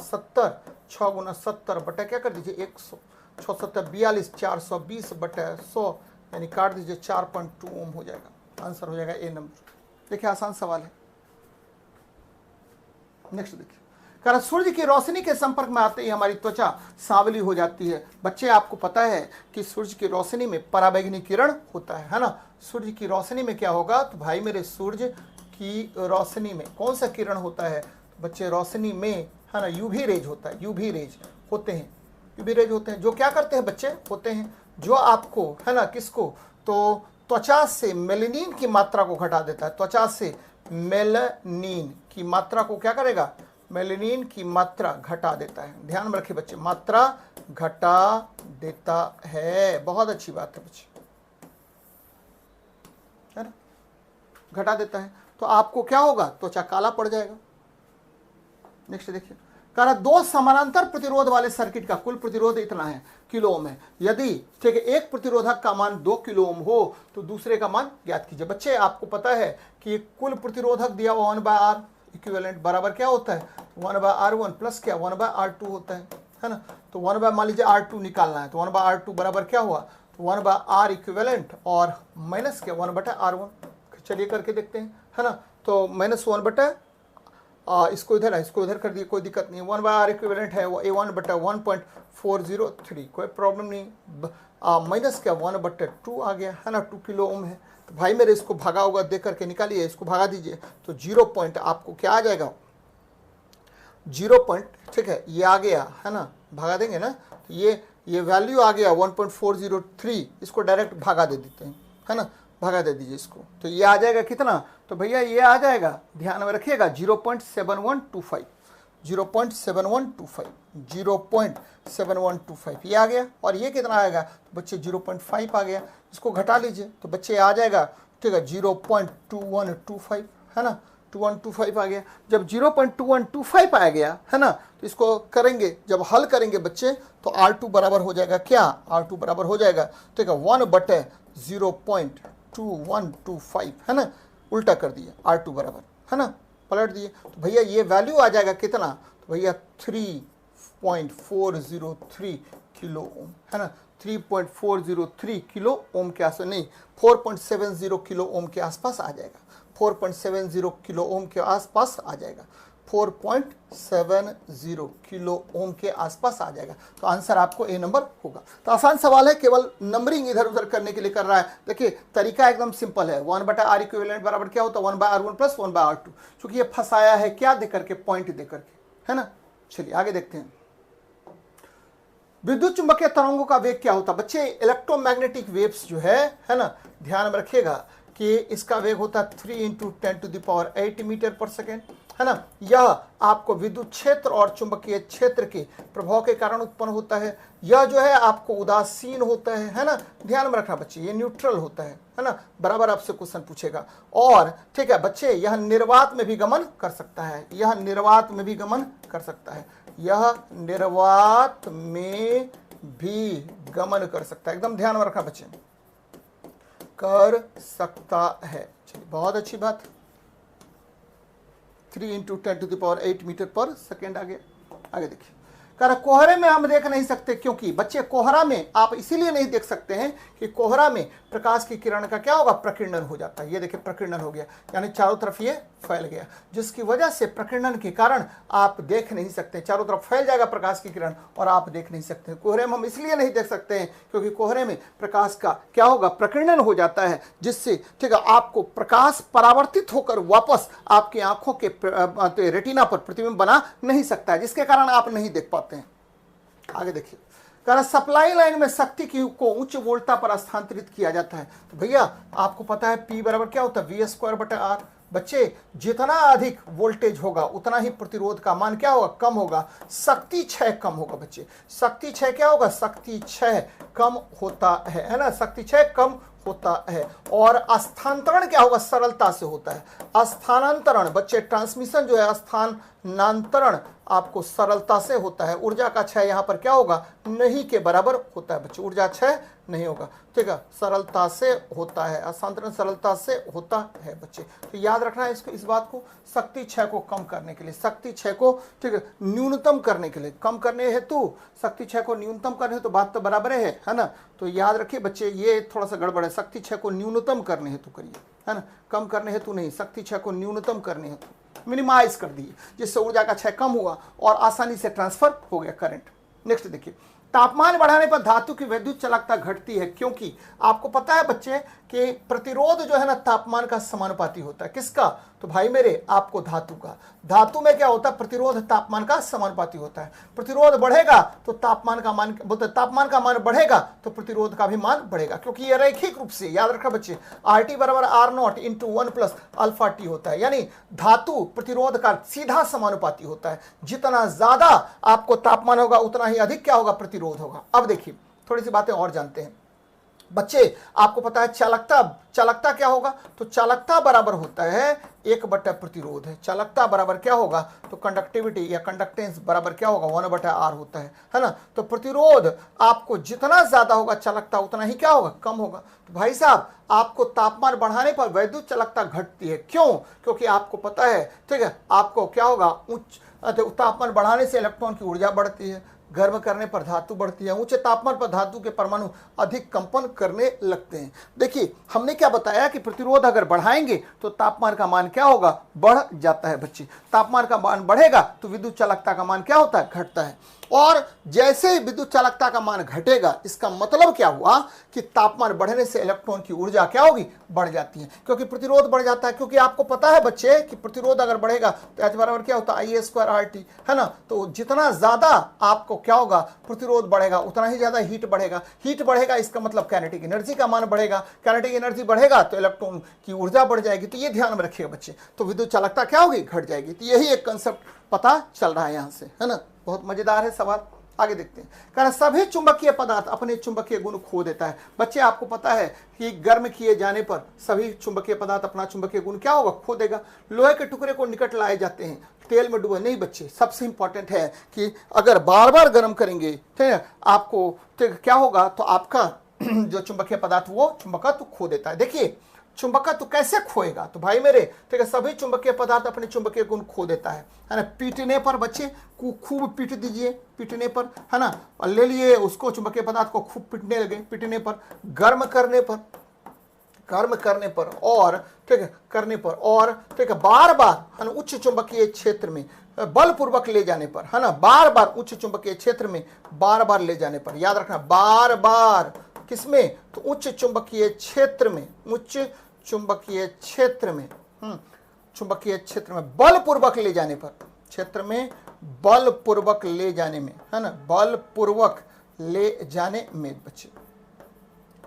70 बटा क्या कर दीजिए 100, 6 70 42, 420 बटा 100, यानी काट दीजिए 4.2 ओम हो जाएगा, आंसर हो जाएगा ए नंबर। देखिए आसान सवाल है। नेक्स्ट देखिए, कारण सूर्य की रोशनी के संपर्क में आते ही हमारी त्वचा सांवली हो जाती है। बच्चे आपको पता है कि सूर्य की रोशनी में पराबैंगनी किरण होता है ना, सूर्य की रोशनी में क्या होगा, तो भाई मेरे सूर्य की रोशनी में कौन सा किरण होता है, तो बच्चे रोशनी में, है ना, यूवी रेज होता है, यूवी रेज होते हैं, यूवी रेज होते हैं, जो क्या करते हैं बच्चे, होते हैं जो आपको, है ना, किसको, तो त्वचा से मेलेनिन की मात्रा को घटा देता है, त्वचा से मेलानिन की मात्रा को क्या करेगा, मेलेनिन की मात्रा घटा देता है। ध्यान में रखिए बच्चे, मात्रा घटा देता है, बहुत अच्छी बात है बच्चे, है ना, घटा देता है, तो आपको क्या होगा, त्वचा काला पड़ जाएगा। नेक्स्ट देखिए, कारण 2 समानांतर प्रतिरोध वाले सर्किट का कुल प्रतिरोध इतना है, किलो ओम है। यदि, ठीक है, एक प्रतिरोधक का मान 2 किलो ओम हो तो दूसरे का मान ज्ञात कीजिए। बच्चे आपको पता है कि कुल प्रतिरोधक दिया हुआ 1/R इक्विवेलेंट बराबर क्या होता है, 1/R1 प्लस क्या 1/R2 होता है ना, तो 1 मान लीजिए R2 निकालना है, तो 1/R2 बराबर क्या हुआ, तो 1/R इक्विवेलेंट और माइनस क्या 1/R1। चलिए करके देखते हैं, है ना, तो -1 इसको इधर कर दिए, कोई दिक्कत नहीं, 1/R इक्विवेलेंट है वो A1/1.403, कोई प्रॉब्लम नहीं, माइनस क्या 1/2 आ गया, है ना, 2 किलो ओम है। तो भाई मेरे इसको भागा होगा देख करके निकालिए, इसको भागा दीजिए, तो 0 पॉइंट आपको क्या आ जाएगा, 0 पॉइंट, ठीक है, ये आ गया, है ना, भागा देंगे ना, तो ये वैल्यू आ गया 1.403, इसको डायरेक्ट भागा दे देते हैं, है ना, भागा दे दीजिए इसको, तो ये आ जाएगा कितना, तो भैया ये आ जाएगा, ध्यान में रखिएगा 0.7125, 0.7125 ये आ गया, और ये कितना आएगा, तो बच्चे 0.5 आ गया, इसको घटा लीजिए, तो बच्चे आ जाएगा ठीक है 0.2125 है ना, 2125 आ गया। जब 0.2125 आ गया है ना, तो इसको करेंगे, जब हल करेंगे बच्चे तो R2 बराबर हो जाएगा क्या, R2 बराबर हो जाएगा ठीक है 1/0.2125 है ना, उल्टा कर दिए R2 बराबर है ना, पलट दिए तो भैया ये वैल्यू आ जाएगा कितना, तो भैया 3.403 किलो ओम है ना, 3.403 किलो ओम के आसपास, नहीं 4.70 किलो ओम के आसपास आ जाएगा, 4.70 किलो ओम के आसपास आ जाएगा, 4.70 किलो ओम के आसपास आ जाएगा। तो आंसर आपको ए नंबर होगा। तो आसान सवाल है, केवल नंबरिंग इधर उधर करने के लिए कर रहा है। देखिए तरीका एकदम सिंपल है, 1/R इक्विवेलेंट बराबर क्या होता है 1/R1 प्लस 1/R2, क्योंकि ये फंसाया है क्या देकर के, पॉइंट देकर के है ना। चलिए आगे देखते हैं, विद्युत चुंबकीय तरंगों का वेग क्या होता है बच्चे, इलेक्ट्रोमैग्नेटिक वेव्स जो है ना, ध्यान में रखिएगा कि इसका वेग होता है 3 × 10⁸ मीटर पर सेकेंड है ना। यह आपको विद्युत क्षेत्र और चुंबकीय क्षेत्र के प्रभाव के कारण उत्पन्न होता है। यह जो है आपको उदासीन होता है ना, ध्यान में रखना बच्चे, ये न्यूट्रल होता है ना, बराबर आपसे क्वेश्चन पूछेगा। और ठीक है बच्चे, यह निर्वात में भी गमन कर सकता है, यह निर्वात में भी गमन कर सकता है, यह निर्वात में भी गमन कर सकता है, एकदम ध्यान में रखना बच्चे, कर सकता है। चलिए बहुत अच्छी बात, 3 × 10⁸ मीटर पर सेकेंड आ गया। आगे देखिए, कह रहा कोहरे में हम देख नहीं सकते, क्योंकि बच्चे कोहरा में आप इसीलिए नहीं देख सकते हैं कि कोहरा में प्रकाश की किरण का क्या होगा, प्रकीर्णन हो जाता है। ये देखिए प्रकीर्णन हो गया, यानी चारों तरफ ये फैल गया, जिसकी वजह से प्रकीर्णन के कारण आप देख नहीं सकते, चारों तरफ फैल जाएगा प्रकाश की किरण और आप देख नहीं सकते। कोहरे में हम इसलिए नहीं देख सकते हैं क्योंकि कोहरे में प्रकाश का क्या होगा, प्रकीर्णन हो जाता है, जिससे ठीक है आपको प्रकाश परावर्तित होकर वापस आपकी आंखों के रेटिना पर प्रतिबिंब बना नहीं सकता है, जिसके कारण आप नहीं देख पाते हैं। आगे देखिए, कारण सप्लाई लाइन में शक्ति को उच्च वोल्टता पर स्थानांतरित किया जाता है। तो भैया आपको पता है P बराबर क्या होता है, V²/R। बच्चे जितना अधिक वोल्टेज होगा उतना ही प्रतिरोध का मान क्या होगा, कम होगा, शक्ति क्षय कम होगा। बच्चे शक्ति क्षय क्या होगा, शक्ति क्षय कम होता है ना, शक्ति क्षय कम होता है। और स्थानांतरण क्या होगा, सरलता से होता है। स्थानांतरण बच्चे, ट्रांसमिशन जो है, स्थानांतरण आपको सरलता से होता है। ऊर्जा का क्षय यहाँ पर क्या होगा, नहीं के बराबर होता है बच्चे, ऊर्जा क्षय नहीं होगा, ठीक है, सरलता से होता है, स्थानांतरण सरलता से होता है बच्चे। तो याद रखना है इसको, इस बात को, शक्ति क्षय को कम करने के लिए, शक्ति क्षय को ठीक है न्यूनतम करने के लिए, कम करने हेतु शक्ति क्षय को न्यूनतम करने हेतु, बात तो बराबर है ना। तो याद रखिए बच्चे, ये थोड़ा सा गड़बड़ है, शक्ति क्षय को न्यूनतम करने हेतु करिए है ना, कम करने हेतु नहीं, शक्ति क्षय को न्यूनतम करने हेतु मिनिमाइज कर दिए, जिससे ऊर्जा का क्षय कम हुआ और आसानी से ट्रांसफर हो गया करंट। नेक्स्ट देखिए, तापमान बढ़ाने पर धातु की विद्युत चालकता घटती है, क्योंकि आपको पता है बच्चे कि प्रतिरोध जो है ना तापमान का समानुपाती होता है। किसका, तो भाई मेरे आपको धातु का, धातु में क्या होता है, प्रतिरोध तापमान का समानुपाती होता है। प्रतिरोध बढ़ेगा तो तापमान का मान, तापमान का मान बढ़ेगा तो प्रतिरोध का भी मान बढ़ेगा, क्योंकि ये रैखिक रूप से, याद रखा बच्चे, RT बराबर R0 × 1 + αT होता है, यानी धातु प्रतिरोध का सीधा समानुपाती होता है। जितना ज्यादा आपको तापमान होगा उतना ही अधिक क्या होगा, प्रतिरोध होगा। अब देखिए थोड़ी सी बातें और जानते हैं बच्चे, आपको पता है चालकता, चालकता क्या होगा, तो चालकता बराबर होता है 1/ प्रतिरोध है। चालकता बराबर क्या होगा, तो कंडक्टिविटी या कंडक्टेंस बराबर क्या होगा, 1/R होता है ना। तो प्रतिरोध आपको जितना ज्यादा होगा चालकता उतना ही क्या होगा, कम होगा। तो भाई साहब आपको तापमान बढ़ाने पर वैद्युत चालकता घटती है, क्यों, क्योंकि आपको पता है ठीक है, आपको क्या होगा, उच्च तापमान बढ़ाने से इलेक्ट्रॉन की ऊर्जा बढ़ती है, गर्म करने पर धातु बढ़ती है, ऊंचे तापमान पर धातु के परमाणु अधिक कंपन करने लगते हैं। देखिए हमने क्या बताया कि प्रतिरोध अगर बढ़ाएंगे तो तापमान का मान क्या होगा, बढ़ जाता है बच्चे। तापमान का मान बढ़ेगा तो विद्युत चालकता का मान क्या होता है, घटता है। और जैसे ही विद्युत चालकता का मान घटेगा, इसका मतलब क्या हुआ कि तापमान बढ़ने से इलेक्ट्रॉन की ऊर्जा क्या होगी, बढ़ जाती है, क्योंकि प्रतिरोध बढ़ जाता है। क्योंकि आपको पता है बच्चे कि प्रतिरोध अगर बढ़ेगा तो H बराबर क्या होता है, IA²RT है ना। तो जितना ज्यादा आपको क्या होगा, प्रतिरोध बढ़ेगा उतना ही ज्यादा हीट बढ़ेगा, हीट बढ़ेगा इसका मतलब काइनेटिक एनर्जी का मान बढ़ेगा, काइनेटिक एनर्जी बढ़ेगा तो इलेक्ट्रॉन की ऊर्जा बढ़ जाएगी। तो ये ध्यान में रखिएगा बच्चे, तो विद्युत चालकता क्या होगी, घट जाएगी। तो यही एक कंसेप्ट पता चल रहा है यहाँ से, है ना। बहुत मजेदार है सवाल। आगे देखते हैं। कारण सभी चुंबकीय पदार्थ अपने चुंबकीय गुण खो देता है। बच्चे आपको पता है कि गर्म किए जाने पर सभी चुंबकीय पदार्थ अपना चुंबकीय गुण क्या होगा, खो देगा। लोहे के टुकड़े को निकट लाए जाते हैं, तेल में डूबे नहीं बच्चे। सबसे इंपॉर्टेंट है कि अगर बार बार गर्म करेंगे, ठीक है, आपको क्या होगा, तो आपका जो चुंबकीय पदार्थ वो चुंबकत्व खो देता है। देखिए चुंबकत्व कैसे खोएगा, तो भाई मेरे, ठीक है, सभी चुंबकीय पदार्थ अपने चुंबकीय गुण खो देता है ना। पीटने पर बच्चे खूब पीट दीजिए, पीटने पर, है ना, और ले लिए उसको, चुंबकीय पदार्थ को खूब पीटने लगे, पीटने पर, गर्म करने पर और ठीक है, करने पर और ठीक है, बार बार, है ना, उच्च चुंबकीय क्षेत्र में बलपूर्वक ले जाने पर, है ना, बार बार उच्च चुंबकीय क्षेत्र में बार बार ले जाने पर, याद रखना बार बार, किसमें, तो उच्च चुंबकीय क्षेत्र में, उच्च चुंबकीय क्षेत्र में, चुंबकीय क्षेत्र में बलपूर्वक ले जाने पर, क्षेत्र में बलपूर्वक ले जाने में, है ना, बलपूर्वक ले जाने में बच्चे,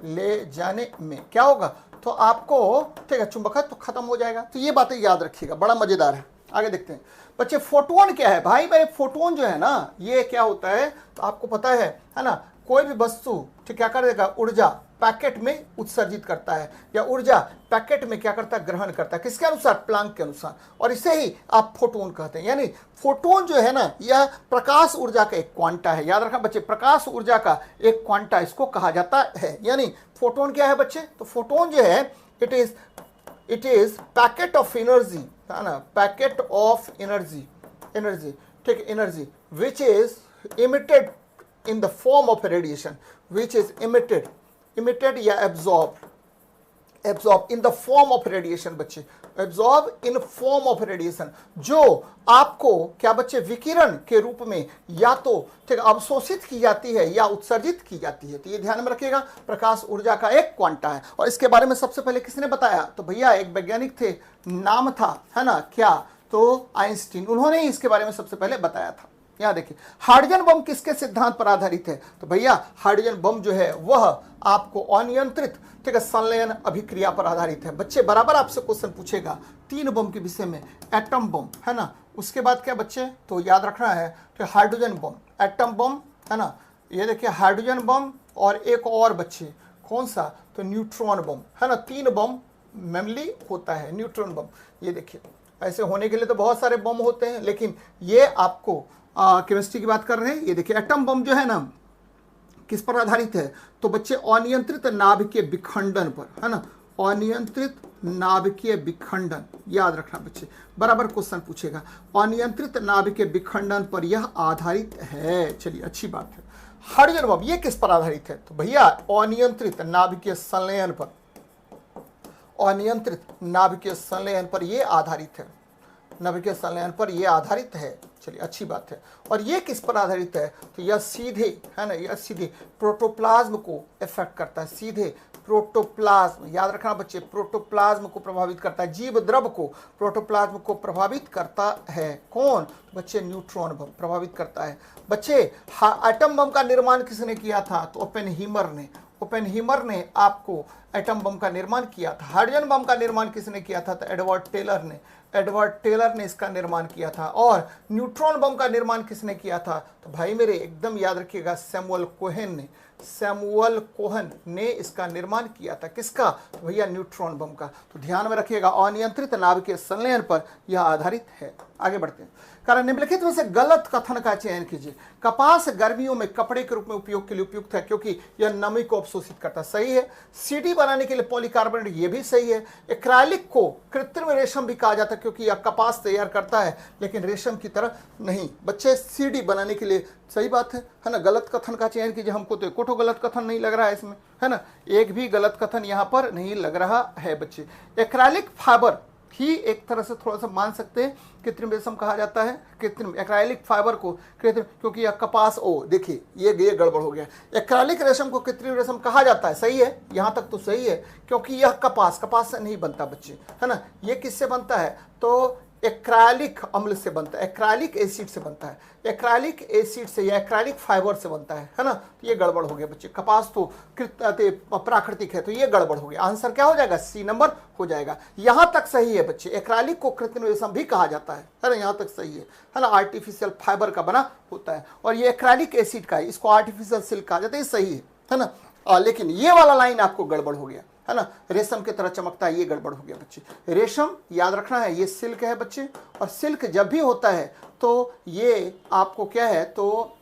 ले जाने में क्या होगा, तो आपको ठीक है चुंबकत्व खत्म हो जाएगा। तो ये बातें याद रखिएगा, बड़ा मजेदार है। आगे देखते हैं बच्चे, फोटोन क्या है भाई मेरे। फोटोन जो है ना, ये क्या होता है, तो आपको पता है ना, कोई भी वस्तु ठीक क्या कर देगा, ऊर्जा पैकेट में उत्सर्जित करता है, या ऊर्जा पैकेट में क्या करता है, ग्रहण करता है, किसके अनुसार, प्लांक के अनुसार, और इसे ही आप फोटोन कहते हैं। यानी फोटोन जो है ना, यह प्रकाश ऊर्जा का एक क्वांटा है। याद रखना बच्चे, प्रकाश ऊर्जा का एक क्वांटा इसको कहा जाता है। यानी फोटोन क्या है बच्चे, तो फोटोन जो है, it is packet of energy, है ना, पैकेट ऑफ एनर्जी, ठीक, energy which is emitted in the form of radiation, which is emitted या absorb in the form of radiation बच्चे, absorb in form of radiation, जो आपको क्या बच्चे, विकिरण के रूप में या तो ठीक अवशोषित की जाती है या उत्सर्जित की जाती है। तो ये ध्यान में रखिएगा, प्रकाश ऊर्जा का एक क्वांटा है। और इसके बारे में सबसे पहले किसने बताया, तो भैया एक वैज्ञानिक थे, नाम था, है ना, क्या, तो आइंस्टीन, उन्होंने ही इसके बारे में सबसे पहले बताया था। यहां देखिए, हाइड्रोजन बम किसके सिद्धांत पर आधारित है, तो भैया हाइड्रोजन बम जो है वह आपको अनियंत्रित ठीक है संलयन अभिक्रिया पर आधारित है। बच्चे बराबर आपसे क्वेश्चन पूछेगा 3 बम के विषय में, एटम बम, है ना, उसके बाद क्या बच्चे, तो याद रखना है तो हाइड्रोजन बम, एटम बम, है ना, ये देखिए हाइड्रोजन बम, और एक और बच्चे कौन सा, तो न्यूट्रॉन बम, है ना। 3 बम मेनली होता है, न्यूट्रॉन बम। ये देखिए, ऐसे होने के लिए तो बहुत सारे बम होते हैं, लेकिन ये आपको केमिस्ट्री की बात कर रहे हैं। ये देखिए एटम बम जो है ना, किस पर आधारित है, तो बच्चे अनियंत्रित नाभिकीय विखंडन पर, है ना, अनियंत्रित नाभिकीय विखंडन। याद रखना बच्चे, बराबर क्वेश्चन पूछेगा, अनियंत्रित नाभिकीय विखंडन पर यह आधारित है। चलिए अच्छी बात है। हाइड्रोजन बम ये किस पर आधारित है, तो भैया अनियंत्रित नाभिकीय संलयन पर, अनियंत्रित नाभिकीय संलयन पर यह आधारित है, नाभिकीय संलयन पर यह आधारित है। चलिए अच्छी बात है। और ये किस पर आधारित है, तो यह सीधे, है ना, यह सीधे प्रोटोप्लाज्म को इफेक्ट करता है, सीधे प्रोटोप्लाज्म। याद रखना बच्चे, प्रोटोप्लाज्म को प्रभावित करता है, जीव द्रव को, प्रोटोप्लाज्म को प्रभावित करता है कौन, तो बच्चे न्यूट्रॉन बम प्रभावित करता है। बच्चे एटम बम का निर्माण किसने किया था, तो ओपेनहीमर ने आपको एटम बम का निर्माण किया था। हाइड्रोजन बम का निर्माण किसने किया था, तो एडवर्ड टेलर ने इसका निर्माण किया था। और न्यूट्रॉन बम का निर्माण किसने किया था, तो भाई मेरे एकदम याद रखिएगा, सैमुअल कोहेन ने इसका निर्माण किया था। किसका, तो भैया न्यूट्रॉन बम का। तो ध्यान में रखिएगा, अनियंत्रित नाभिकीय संलयन पर यह आधारित है। आगे बढ़ते हैं। कारण निम्नलिखित में से गलत कथन का चयन कीजिए। कपास गर्मियों में कपड़े के रूप में उपयोग के लिए उपयुक्त है क्योंकि यह नमी को अवशोषित करता है, सही है। सीडी बनाने के लिए पॉलीकार्बोनेट, ये भी सही है। एक्राइलिक को कृत्रिम रेशम भी कहा जाता है क्योंकि यह कपास तैयार करता है लेकिन रेशम की तरह नहीं। बच्चे सीडी बनाने के लिए सही बात है ना। गलत कथन का चयन कीजिए। हमको तो एको गलत कथन नहीं लग रहा है इसमें, है ना, एक भी गलत कथन यहाँ पर नहीं लग रहा है बच्चे। एक्राइलिक फाइबर ही एक तरह से थोड़ा सा मान सकते हैं कृत्रिम रेशम कहा जाता है। कृत्रिम एक्राइलिक फाइबर को कृत्रिम, क्योंकि यह कपास, ओ देखिए ये गड़बड़ हो गया। एक्राइलिक रेशम को कृत्रिम रेशम कहा जाता है, सही है, यहाँ तक तो सही है, क्योंकि यह कपास से नहीं बनता बच्चे, है ना। ये किससे बनता है, तो एक्राइलिक अम्ल से बनता है, एक्राइलिक एसिड से बनता है, एक्राइलिक एसिड से या एक्राइलिक फाइबर से बनता है ना। तो ये गड़बड़ हो गया बच्चे, कपास तो प्राकृतिक है, तो ये गड़बड़ हो गया। आंसर क्या हो जाएगा? सी नंबर हो जाएगा। यहां तक सही है बच्चे, एक्राइलिक को कृत्रिम रेशम भी कहा जाता है ना, यहां तक सही है ना। आर्टिफिशियल फाइबर का बना होता है और ये एक्राइलिक एसिड का है, इसको आर्टिफिशियल सिल्क कहा जाता है, ये सही है ना। लेकिन ये वाला लाइन आपको गड़बड़ हो गया है ना, रेशम की तरह चमकता है, ये गड़बड़ हो गया बच्चे। रेशम याद रखना है, ये सिल्क है बच्चे, और सिल्क जब भी होता है तो ये आपको क्या है, तो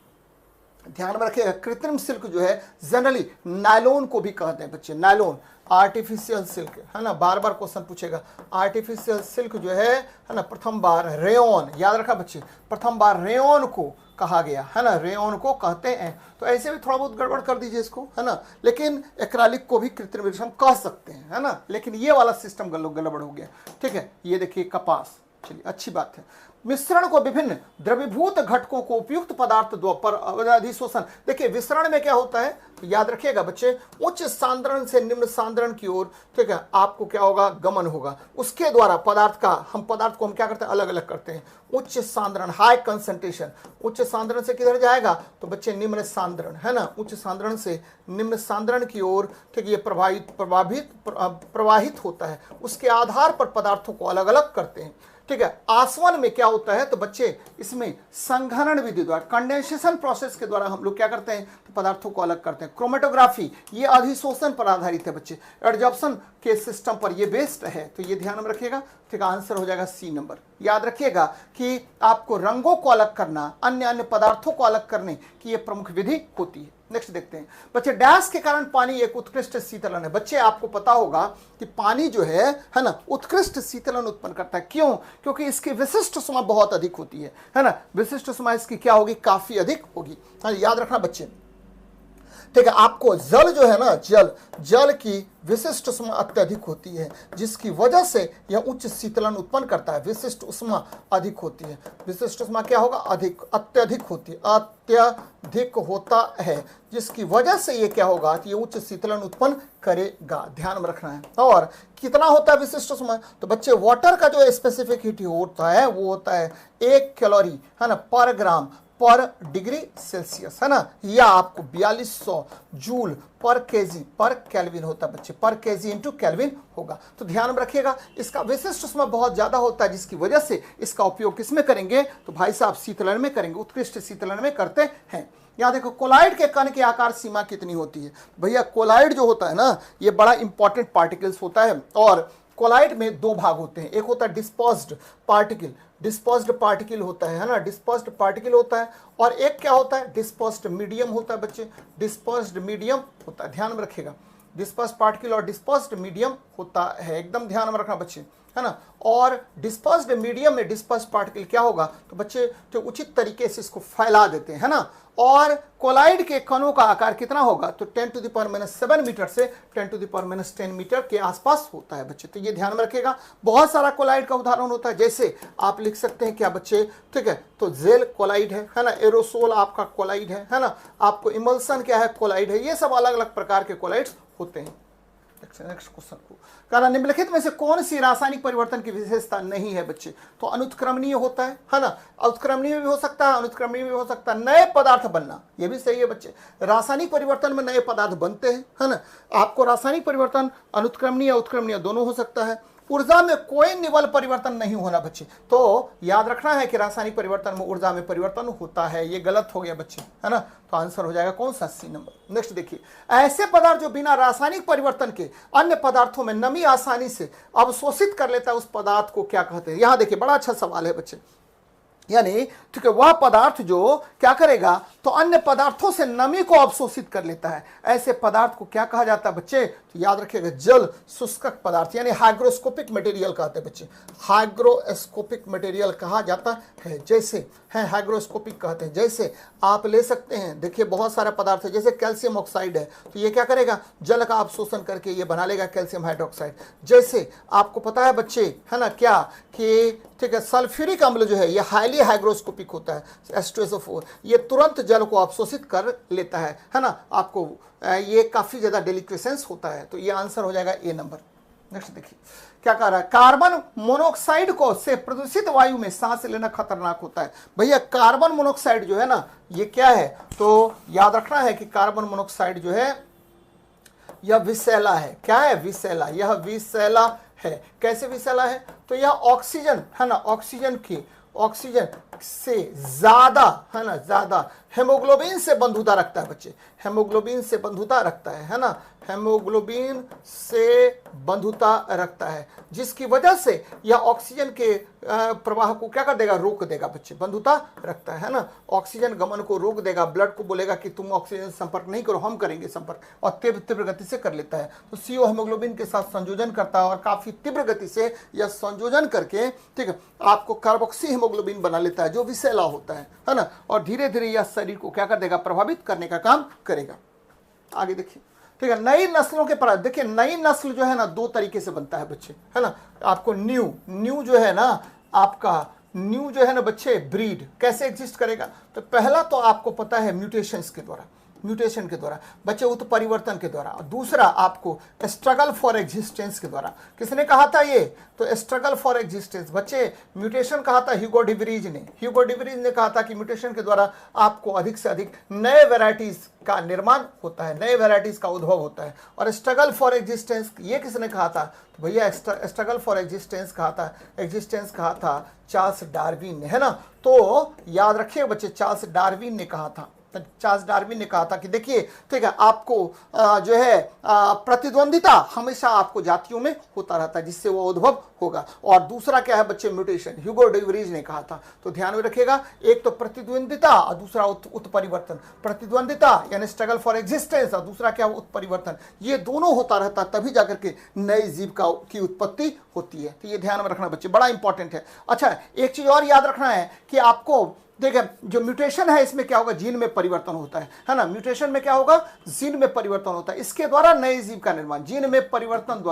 ध्यान में रखिएगा, कृत्रिम सिल्क जो है जनरली नायलॉन को भी कहते हैं बच्चे, नायलॉन आर्टिफिशियल सिल्क है ना। बार बार क्वेश्चन पूछेगा, आर्टिफिशियल सिल्क जो है ना, प्रथम बार रेयन, याद रखा बच्चे, प्रथम बार रेयन को कहा गया है ना, रेयन को कहते हैं। तो ऐसे भी थोड़ा बहुत गड़बड़ कर दीजिए इसको, है ना। लेकिन एक्राइलिक को भी कृत्रिम रेशम कह सकते हैं, है ना। लेकिन ये वाला सिस्टम गड़बड़ हो गया, ठीक है। ये देखिए कपास, चलिए अच्छी बात है। मिश्रण को विभिन्न द्रवीभूत घटकों को उपयुक्त पदार्थ पर अधिशोषण। देखिए विसरण में क्या होता है, याद रखिएगा बच्चे, उच्च सांद्रण से निम्न सांद्रण की ओर, ठीक है, आपको क्या होगा, गमन होगा। उसके द्वारा पदार्थ को हम क्या करते हैं, अलग अलग करते हैं। उच्च सांद्रण, हाई कंसंट्रेशन, उच्च सांद्रण से किधर जाएगा, तो बच्चे निम्न सांद्रण, है ना। उच्च सांद्रण से निम्न सांद्रण की ओर, ठीक है, ये प्रवाहित होता है। उसके आधार पर पदार्थों को अलग अलग करते हैं, ठीक है। आसवन में क्या होता है, तो बच्चे इसमें संघनन विधि द्वारा, कंडेंसेशन प्रोसेस के द्वारा हम लोग क्या करते हैं, तो पदार्थों को अलग करते हैं। क्रोमेटोग्राफी ये अधिशोषण पर आधारित है बच्चे, एडजॉर्प्शन के सिस्टम पर ये बेस्ड है, तो ये ध्यान में रखिएगा, ठीक है। आंसर हो जाएगा सी नंबर। याद रखिएगा कि आपको रंगों को अलग करना, अन्य पदार्थों को अलग करने की ये प्रमुख विधि होती है। नेक्स्ट देखते हैं बच्चे, डैश के कारण पानी एक उत्कृष्ट शीतलन है। बच्चे आपको पता होगा कि पानी जो है ना, उत्कृष्ट शीतलन उत्पन्न करता है। क्यों? क्योंकि इसकी विशिष्ट ऊष्मा बहुत अधिक होती है ना। विशिष्ट ऊष्मा इसकी क्या होगी, काफी अधिक होगी, याद रखना बच्चे, ठीक है। आपको जल जो है ना, जल की विशिष्ट ऊष्मा अत्यधिक होती है, जिसकी वजह से यह उच्च शीतलन उत्पन्न करता है। विशिष्ट ऊष्मा अधिक होती है, विशिष्ट ऊष्मा क्या होगा, अत्यधिक होती है, अत्यधिक होता है, जिसकी वजह से ये क्या होगा, कि ये उच्च शीतलन उत्पन्न करेगा। ध्यान में रखना है। और कितना होता है विशिष्ट ऊष्मा, तो बच्चे वाटर का जो स्पेसिफिक हीट होता है वो होता है 1 कैलोरी, है ना, पर ग्राम पर डिग्री सेल्सियस, है ना, या आपको 4200 जूल पर केजी पर केल्विन होता है बच्चे, पर केजी इंटू केल्विन होगा। तो ध्यान में रखिएगा, इसका विशिष्ट ऊष्मा बहुत ज्यादा होता है, जिसकी वजह से इसका उपयोग किसमें करेंगे, तो भाई साहब शीतलन में करेंगे, उत्कृष्ट शीतलन में करते हैं। यहाँ देखो कोलाइड के कण की आकार सीमा कितनी होती है। भैया कोलाइड जो होता है ना, ये बड़ा इंपॉर्टेंट पार्टिकल्स होता है, और कोलाइड में 2 भाग होते हैं। एक होता है डिस्पर्स्ड पार्टिकल होता है ना, डिस्पर्स्ड पार्टिकल होता है, और एक क्या होता है, डिस्पर्स्ड मीडियम होता है बच्चे, डिस्पर्स्ड मीडियम होता है। ध्यान में रखिएगा, डिस्पर्स्ड पार्टिकल और डिस्पर्स्ड मीडियम होता है, एकदम ध्यान में रखना बच्चे, है ना। और डिस्पर्स्ड मीडियम में डिस्पर्स्ड पार्टिकल क्या होगा, तो बच्चे तो उचित तरीके से इसको फैला देते हैं, है ना। और कोलाइड के कणों का आकार कितना होगा, तो 10⁻⁷ मीटर से 10⁻⁻10 मीटर के आसपास होता है बच्चे। तो ये ध्यान में रखिएगा। बहुत सारा कोलाइड का उदाहरण होता है, जैसे आप लिख सकते हैं क्या बच्चे, ठीक है, तो जेल कोलाइड है ना, एरोसोल आपका कोलाइड है ना, आपको इमल्सन क्या है, कोलाइड है। ये सब अलग अलग प्रकार के कोलाइड्स होते हैं। नेक्स्ट क्वेश्चन को कहना, निम्नलिखित में से कौन सी रासायनिक परिवर्तन की विशेषता नहीं है बच्चे, तो अनुत्क्रमणीय होता है ना। उत्क्रमणीय भी हो सकता है, अनुत्क्रमणीय भी हो सकता है। नए पदार्थ बनना, ये भी सही है बच्चे, रासायनिक परिवर्तन में नए पदार्थ बनते हैं, है ना। आपको रासायनिक परिवर्तन अनुत्क्रमणीय उत्क्रमणीय दोनों हो सकता है। ऊर्जा में कोई निवल परिवर्तन नहीं होना बच्चे, तो याद रखना है कि रासायनिक परिवर्तन में ऊर्जा में परिवर्तन होता है, ये गलत हो गया बच्चे, है ना। तो आंसर हो जाएगा कौन सा, सी नंबर। नेक्स्ट देखिए, ऐसे पदार्थ जो बिना रासायनिक परिवर्तन के अन्य पदार्थों में नमी आसानी से अवशोषित कर लेता है, उस पदार्थ को क्या कहते हैं। यहां देखिए बड़ा अच्छा सवाल है बच्चे, यानी ठीक है, वह पदार्थ जो क्या करेगा, तो अन्य पदार्थों से नमी को अवशोषित कर लेता है, ऐसे पदार्थ को क्या कहा जाता है बच्चे, तो याद रखिएगा जल शुष्कक पदार्थ, यानी हाइग्रोस्कोपिक मटेरियल कहते हैं बच्चे, हाइग्रोस्कोपिक मटेरियल कहा जाता है। जैसे है हाइग्रोस्कोपिक कहते हैं, जैसे आप ले सकते हैं, देखिए बहुत सारा पदार्थ है, जैसे कैल्शियम ऑक्साइड है, तो ये क्या करेगा, जल का अवशोषण करके ये बना लेगा कैल्शियम हाइड्रोक्साइड। जैसे आपको पता है बच्चे, है ना, क्या कि ठीक है, सल्फ्यूरिक अम्ल जो है ये हाईली हाइग्रोस्कोपिक होता है, H2SO4, ये तुरंत जल को अवशोषित कर लेता है ना। आपको ये काफी ज्यादा डेलिक्वेसेंस होता है, तो ये आंसर हो जाएगा ए नंबर। नेक्स्ट देखिए, क्या कह रहा है, कार्बन मोनोऑक्साइड को से प्रदूषित वायु में सांस लेना खतरनाक होता है। भैया कार्बन मोनोऑक्साइड जो है ना, ये क्या है, तो याद रखना है कि कार्बन मोनोऑक्साइड जो है यह विषैला है। क्या है, विषैला, यह विषैला है। कैसे विषैला है, तो यह ऑक्सीजन है ना, ऑक्सीजन से ज्यादा है ना, ज्यादा हेमोग्लोबिन से बंधुता रखता है बच्चे, हेमोग्लोबिन से बंधुता रखता है ना, हेमोग्लोबिन से बंधुता रखता है, जिसकी वजह से यह ऑक्सीजन के प्रवाह को क्या कर देगा, रोक देगा बच्चे, बंधुता रखता है ना, ऑक्सीजन गमन को रोक देगा, ब्लड को बोलेगा कि तुम ऑक्सीजन संपर्क नहीं करो, हम करेंगे संपर्क, और तीव्र गति से कर लेता है। तो CO हेमोग्लोबिन के साथ संयोजन करता है और काफी तीव्र गति से यह संयोजन करके, ठीक है, आपको कार्बोक्सी हेमोग्लोबिन बना लेता है जो विषैला होता है ना, और धीरे धीरे यह शरीर को क्या कर देगा, प्रभावित करने का काम करेगा। आगे देखिए, ठीक है, नई नस्लों के पर देखिए, नई नस्ल जो है ना दो तरीके से बनता है बच्चे, है ना, आपको न्यू जो है ना, आपका न्यू जो है ना बच्चे, ब्रीड कैसे एग्जिस्ट करेगा, तो पहला तो आपको पता है म्यूटेशंस के द्वारा, म्यूटेशन के द्वारा बच्चे, उत्परिवर्तन के द्वारा, दूसरा आपको स्ट्रगल फॉर एग्जिस्टेंस के द्वारा। किसने कहा था ये, तो स्ट्रगल फॉर एग्जिस्टेंस बच्चे, म्यूटेशन कहा था ह्यूगो डिवरीज ने कहा था कि म्यूटेशन के द्वारा आपको अधिक से अधिक नए वेराइटीज का निर्माण होता है, नए वेराइटीज का उद्भव होता है। और स्ट्रगल फॉर एग्जिस्टेंस ये किसने कहा था, तो भैया स्ट्रगल फॉर एग्जिस्टेंस कहा था चार्ल्स डार्विन ने, है ना। तो याद रखिए बच्चे, चार्ल्स डार्विन ने कहा था कि देखिए, ठीक है, आपको जो है प्रतिद्वंदिता हमेशा आपको जातियों में होता रहता है, जिससे वो उद्भव होगा। और दूसरा क्या है बच्चे, म्यूटेशन, ह्यूगो डिवरीज ने कहा था। तो ध्यान में रखिएगा, एक तो प्रतिद्वंदिता और दूसरा उत्परिवर्तन। प्रतिद्वंदिता यानी स्ट्रगल फॉर एग्जिस्टेंस, और दूसरा क्या, उत्परिवर्तन। ये दोनों होता रहता है, तभी जाकर के नए जीव की उत्पत्ति होती है। तो ये ध्यान में रखना बच्चे, बड़ा इंपॉर्टेंट है। अच्छा, एक चीज और याद रखना है कि आपको देखिए, जो म्यूटेशन है इसमें क्या होगा, जीन में परिवर्तन होता है ना, म्यूटेशन में क्या होगा, जीन में परिवर्तन होता है, इसके द्वारा नए जीव का निर्माण, जीन में परिवर्तन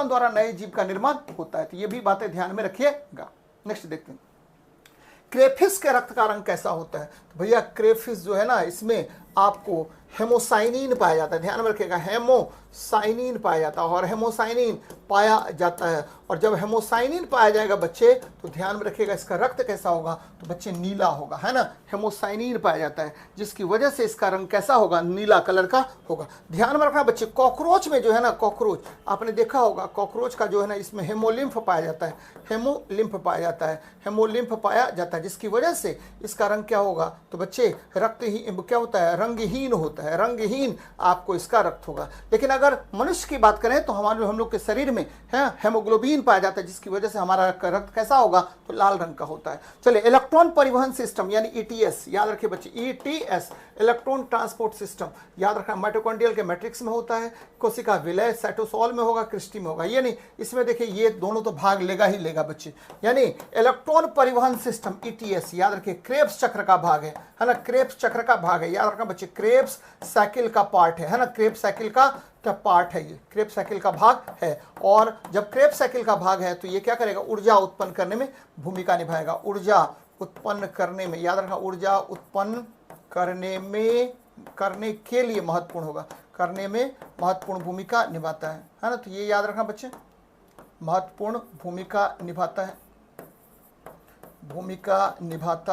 द्वारा नए जीव का निर्माण होता है। तो ये भी बातें ध्यान में रखिएगा। नेक्स्ट देखते हैं, क्रेफिश के रक्त का रंग कैसा होता है, तो भैया क्रेफिश जो है ना, इसमें आपको हेमोसाइनिन पाया जाता है, ध्यान में रखिएगा, हेमोसाइनिन पाया जाता है, और हेमोसाइनिन पाया जाता है। और जब हेमोसाइनिन पाया जाएगा बच्चे, तो ध्यान में रखिएगा इसका रक्त कैसा होगा, तो बच्चे नीला होगा, है ना, हेमोसाइनिन पाया जाता है, जिसकी वजह से इसका रंग कैसा होगा, नीला कलर का होगा। ध्यान में रखना बच्चे, कॉकरोच में जो है ना, कॉकरोच आपने देखा होगा, कॉकरोच का जो है ना, इसमें हेमोलिम्फ पाया जाता है, हेमोलिम्फ पाया जाता है, जिसकी वजह से इसका रंग क्या होगा, तो बच्चे रक्तहीन क्या होता है, रंगहीन होता है, रंगहीन आपको इसका रक्त होगा। लेकिन अगर मनुष्य की बात करें तो हम लोग के शरीर में है हेमोग्लोबिन पाया जाता है, जिसकी वजह से हमारा रक्त कैसा होगा, तो लाल रंग का होता है। चलिए, इलेक्ट्रॉन परिवहन सिस्टम यानी ETS, याद रखिए बच्चे, ETS इलेक्ट्रॉन ट्रांसपोर्ट सिस्टम, याद रखना, माइटोकॉन्ड्रियल के मैट्रिक्स में होता है, कोशिका विलय साइटोसोल में होगा, क्रिस्टी में होगा। यानी इसमें देखिए, ये दोनों तो भाग लेगा ही लेगा बच्चे। यानी इलेक्ट्रॉन परिवहन सिस्टम ETS, याद रखिए, क्रेब्स चक्र का भाग है ना, क्रेब्स चक्र का भाग है, याद रखना बच्चे, क्रेब्स साइकिल का पार्ट है ना, क्रेब्स साइकिल का पार्ट है, ये क्रेब्स साइकिल का भाग है। और जब क्रेब्स साइकिल का भाग है तो ये क्या करेगा, ऊर्जा उत्पन्न करने में भूमिका निभाएगा, ऊर्जा उत्पन्न करने में, याद रखना, ऊर्जा उत्पन्न करने के लिए महत्वपूर्ण होगा, करने में महत्वपूर्ण भूमिका निभाता है ना। तो ये याद रखना बच्चे, महत्वपूर्ण भूमिका निभाता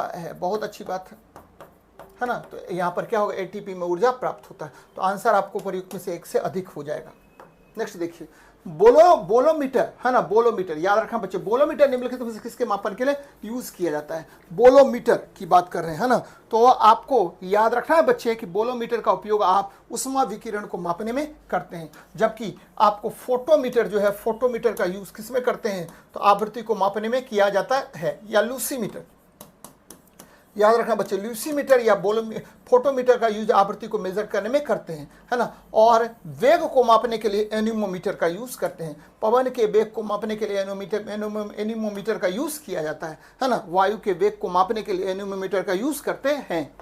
है, बहुत अच्छी बात है ना। तो यहाँ पर क्या होगा, ATP में ऊर्जा प्राप्त होता है। तो आंसर आपको प्रयुक्त में से एक से अधिक हो जाएगा। नेक्स्ट देखिए, बोलोमीटर है ना, बोलोमीटर याद रखना बच्चे, बोलोमीटर निम्नलिखित में से किसके मापन के लिए यूज किया जाता है, बोलोमीटर की बात कर रहे हैं, है ना। तो आपको याद रखना है बच्चे कि बोलोमीटर का उपयोग आप उष्मा विकिरण को मापने में करते हैं, जबकि आपको फोटोमीटर जो है, फोटोमीटर का यूज किसमें करते हैं, तो आवृत्ति को मापने में किया जाता है, या लूसीमीटर, याद रखना बच्चे, ल्यूसीमीटर या फोटोमीटर का यूज आवृत्ति को मेजर करने में करते हैं, है ना। और वेग को मापने के लिए एनीमोमीटर का यूज करते हैं, पवन के वेग को मापने के लिए एनीमोमीटर का यूज किया जाता है ना। वायु के वेग को मापने के लिए एनीमोमीटर का यूज करते हैं।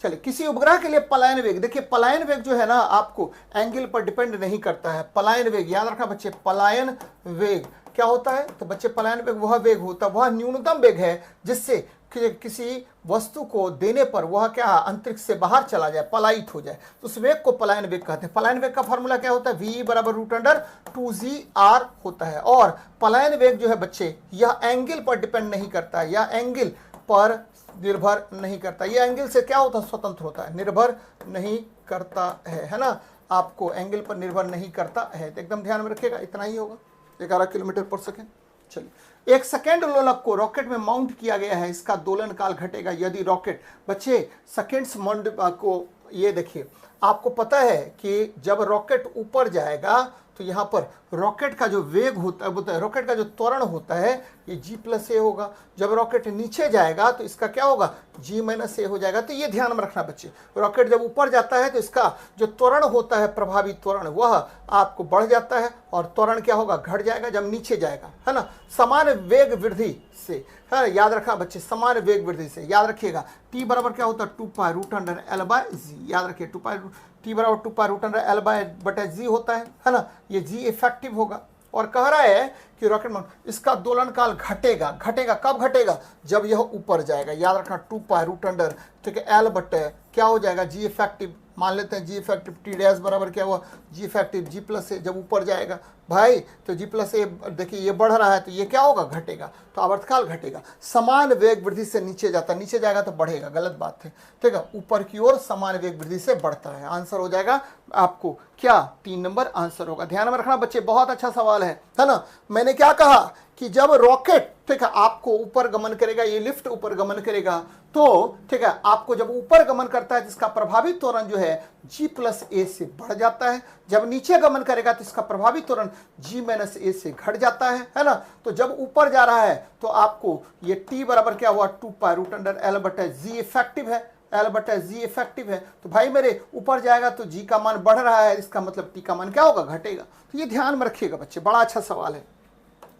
चलिए, किसी उपग्रह के लिए पलायन वेग, देखिए पलायन वेग जो है ना, आपको एंगल पर डिपेंड नहीं करता है। पलायन वेग याद रखना बच्चे, पलायन वेग क्या होता है, तो बच्चे पलायन वेग वह वेग होता है, वह न्यूनतम वेग है जिससे किसी वस्तु को देने पर वह क्या अंतरिक्ष से बाहर चला जाए, पलायित हो जाए, तो उस वेग को पलायन वेग कहते हैं। पलायन वेग का फॉर्मूला क्या होता है, v बराबर √2gr होता है। और पलायन वेग जो है बच्चे, यह एंगल पर डिपेंड नहीं करता है, यह एंगल पर निर्भर नहीं करता, यह एंगल से क्या होता है, स्वतंत्र होता है, निर्भर नहीं करता है ना, आपको एंगल पर निर्भर नहीं करता है। तो एकदम ध्यान में रखिएगा, इतना ही होगा, 11 किलोमीटर पर सेकेंड। चलिए, 1 सेकेंड लोलक को रॉकेट में माउंट किया गया है, इसका दोलन काल घटेगा यदि रॉकेट, बच्चे सेकेंड्स को ये देखिए, आपको पता है कि जब रॉकेट ऊपर जाएगा तो यहाँ पर रॉकेट का जो वेग होता है, रॉकेट का जो त्वरण होता है ये g+a होगा। जब रॉकेट नीचे जाएगा तो इसका क्या होगा, g-a हो जाएगा। तो ये ध्यान में रखना बच्चे, रॉकेट जब ऊपर जाता है तो इसका जो त्वरण होता है, प्रभावी त्वरण, वह आपको बढ़ जाता है, और त्वरण क्या होगा, घट जाएगा जब नीचे जाएगा, है ना, समान वेग वृद्धि से, है, याद रखना बच्चे, समान वेग वृद्धि से, याद रखिएगा। t बराबर क्या होता है, 2π√L/g, याद रखिए, t बराबर 2π√L/g होता है ना, ये g इफेक्टिव होगा। और कह रहा है कि रॉकेट में इसका दोलन काल घटेगा, घटेगा कब घटेगा, जब यह ऊपर जाएगा, याद रखना 2π√, ठीक है, L बटे क्या हो जाएगा, g इफेक्टिव, मान लेते हैं g इफेक्टिव, t डैश बराबर क्या हुआ, g इफेक्टिव g+a, जब ऊपर जाएगा भाई तो g+a, देखिए ये बढ़ रहा है तो ये क्या होगा, घटेगा, तो आवर्तकाल घटेगा। समान वेग वृद्धि से नीचे जाता, नीचे जाएगा तो बढ़ेगा, गलत बात है, ठीक है, ऊपर की ओर समान वेग वृद्धि से बढ़ता है। आंसर हो जाएगा आपको क्या, 3 नंबर आंसर होगा। ध्यान में रखना बच्चे, बहुत अच्छा सवाल है ना। मैंने क्या कहा कि जब रॉकेट, ठीक है, आपको ऊपर गमन करेगा, ये लिफ्ट ऊपर गमन करेगा, तो ठीक है, आपको जब ऊपर गमन करता है जिसका प्रभावी त्वरण जो है g+a से बढ़ जाता है, जब नीचे गमन करेगा तो इसका प्रभावी त्वरण g-a से घट जाता है ना। तो जब ऊपर जा रहा है तो आपको ये t बराबर क्या हुआ, 2π√L/g इफेक्टिव है, L/g इफेक्टिव है। तो भाई मेरे ऊपर जाएगा तो g का मान बढ़ रहा है, इसका मतलब t का मान क्या होगा, घटेगा। तो ये ध्यान में रखिएगा बच्चे, बड़ा अच्छा सवाल है।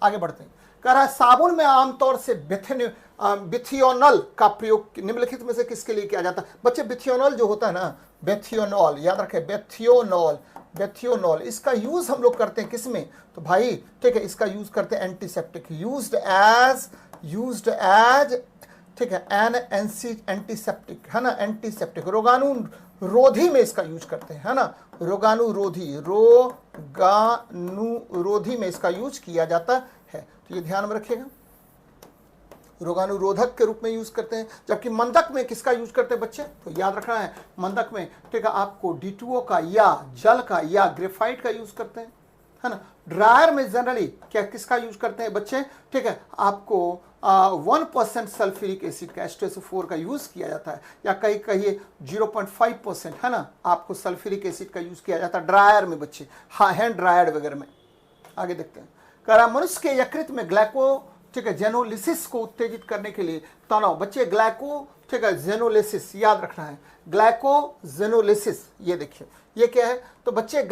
आगे बढ़ते हैं, कह रहा है साबुन में आमतौर से बिथियोनॉल का प्रयोग निम्नलिखित में से किसके लिए किया जाता है। बच्चे बिथियोनॉल जो होता है ना, बेथियोनॉल, याद रखें, बेथियोनॉल, बेथियोनॉल, इसका यूज हम लोग करते हैं किसमें, तो भाई ठीक है, इसका यूज करते हैं एंटीसेप्टिक, यूज्ड एज ठीक है, एंटीसेप्टिक, है ना, एंटीसेप्टिक, रोगाणुरोधी में इसका यूज करते हैं, है ना, रोगाणुरोधी में इसका यूज किया जाता है। तो ये ध्यान में रखिएगा, रोगाणुरोधक के रूप में यूज करते हैं। जबकि मंदक में किसका यूज करते हैं बच्चे, तो याद रखना है, मंदक में ठीक है, आपको D2O का या जल का या ग्रेफाइट का यूज करते हैं, है ना। ड्रायर में जनरली क्या किसका यूज करते हैं बच्चे, ठीक है, आपको 1% सल्फ्यूरिक एसिड का, H2SO4 का यूज किया जाता है, या कहीं कहिए 0.5%, है ना, आपको सल्फ्यूरिक एसिड का यूज किया जाता है ड्रायर में बच्चे, हाँ, हैंड ड्रायर वगैरह में। आगे देखते हैं, कह रहा मनुष्य के यकृत में ग्लाइको, ठीक है, जेनोलिसिस को उत्तेजित करने के लिए तनाव, बच्चे ग्लाइको, ठीक है, जेनोलिसिस, याद रखना है, ग्लाइकोजेनोलिसिस, ये देखिए ये क्या है, तो बच्चे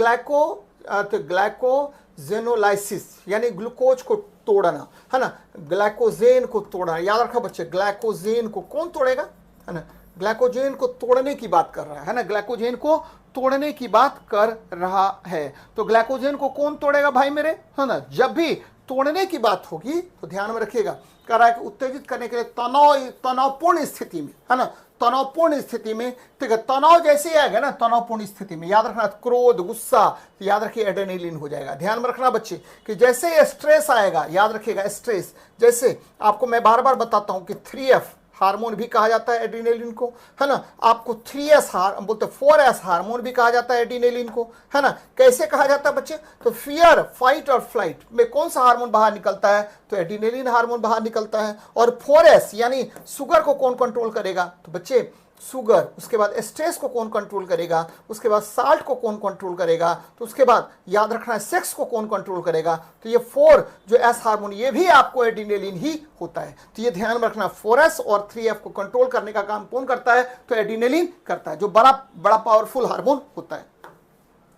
ग्लाइकोजेनोलाइसिस यानी ग्लूकोज को तोड़ना, है ना, ग्लाइकोजेन को तोड़ना, याद रखा बच्चे, ग्लाइकोजेन को कौन तोड़ेगा, है ना, ग्लाइकोजेन को तोड़ने की बात कर रहा है ना, ग्लाइकोजेन को तोड़ने की बात कर रहा है। तो ग्लाइकोजेन को कौन तोड़ेगा भाई मेरे, है ना, जब भी तोड़ने की बात होगी तो ध्यान में रखिएगा, कह रहा है कि उत्तेजित करने के लिए तनावपूर्ण स्थिति में, है ना, तनावपूर्ण स्थिति में, ठीक है, तनाव जैसे आएगा ना, तनावपूर्ण स्थिति में याद रखना, क्रोध, गुस्सा, तो याद रखिए एड्रेनलिन हो जाएगा। ध्यान में रखना बच्चे कि जैसे स्ट्रेस आएगा, याद रखिएगा स्ट्रेस, जैसे आपको मैं बार बार बताता हूं कि 3F हार्मोन भी कहा जाता है एड्रेनलिन को, है ना, आपको 3S बोलते 4S हार्मोन भी कहा जाता है एड्रेनलिन को, है ना। कैसे कहा जाता है बच्चे, तो फियर, फाइट और फ्लाइट में कौन सा हार्मोन बाहर निकलता है, तो एड्रेनलिन हार्मोन बाहर निकलता है। और 4S यानी शुगर को कौन कंट्रोल करेगा, तो बच्चे शुगर, उसके बाद स्ट्रेस को कौन कंट्रोल करेगा, उसके बाद साल्ट को कौन कंट्रोल करेगा, तो उसके बाद याद रखना है सेक्स को कौन कंट्रोल करेगा, तो ये 4 जो एस हार्मोन ये भी आपको एड्रेनलिन ही होता है। तो ये ध्यान में रखना, 4S और 3F को कंट्रोल करने का काम कौन करता है, तो एड्रेनलिन करता है, जो बड़ा पावरफुल हार्मोन होता है।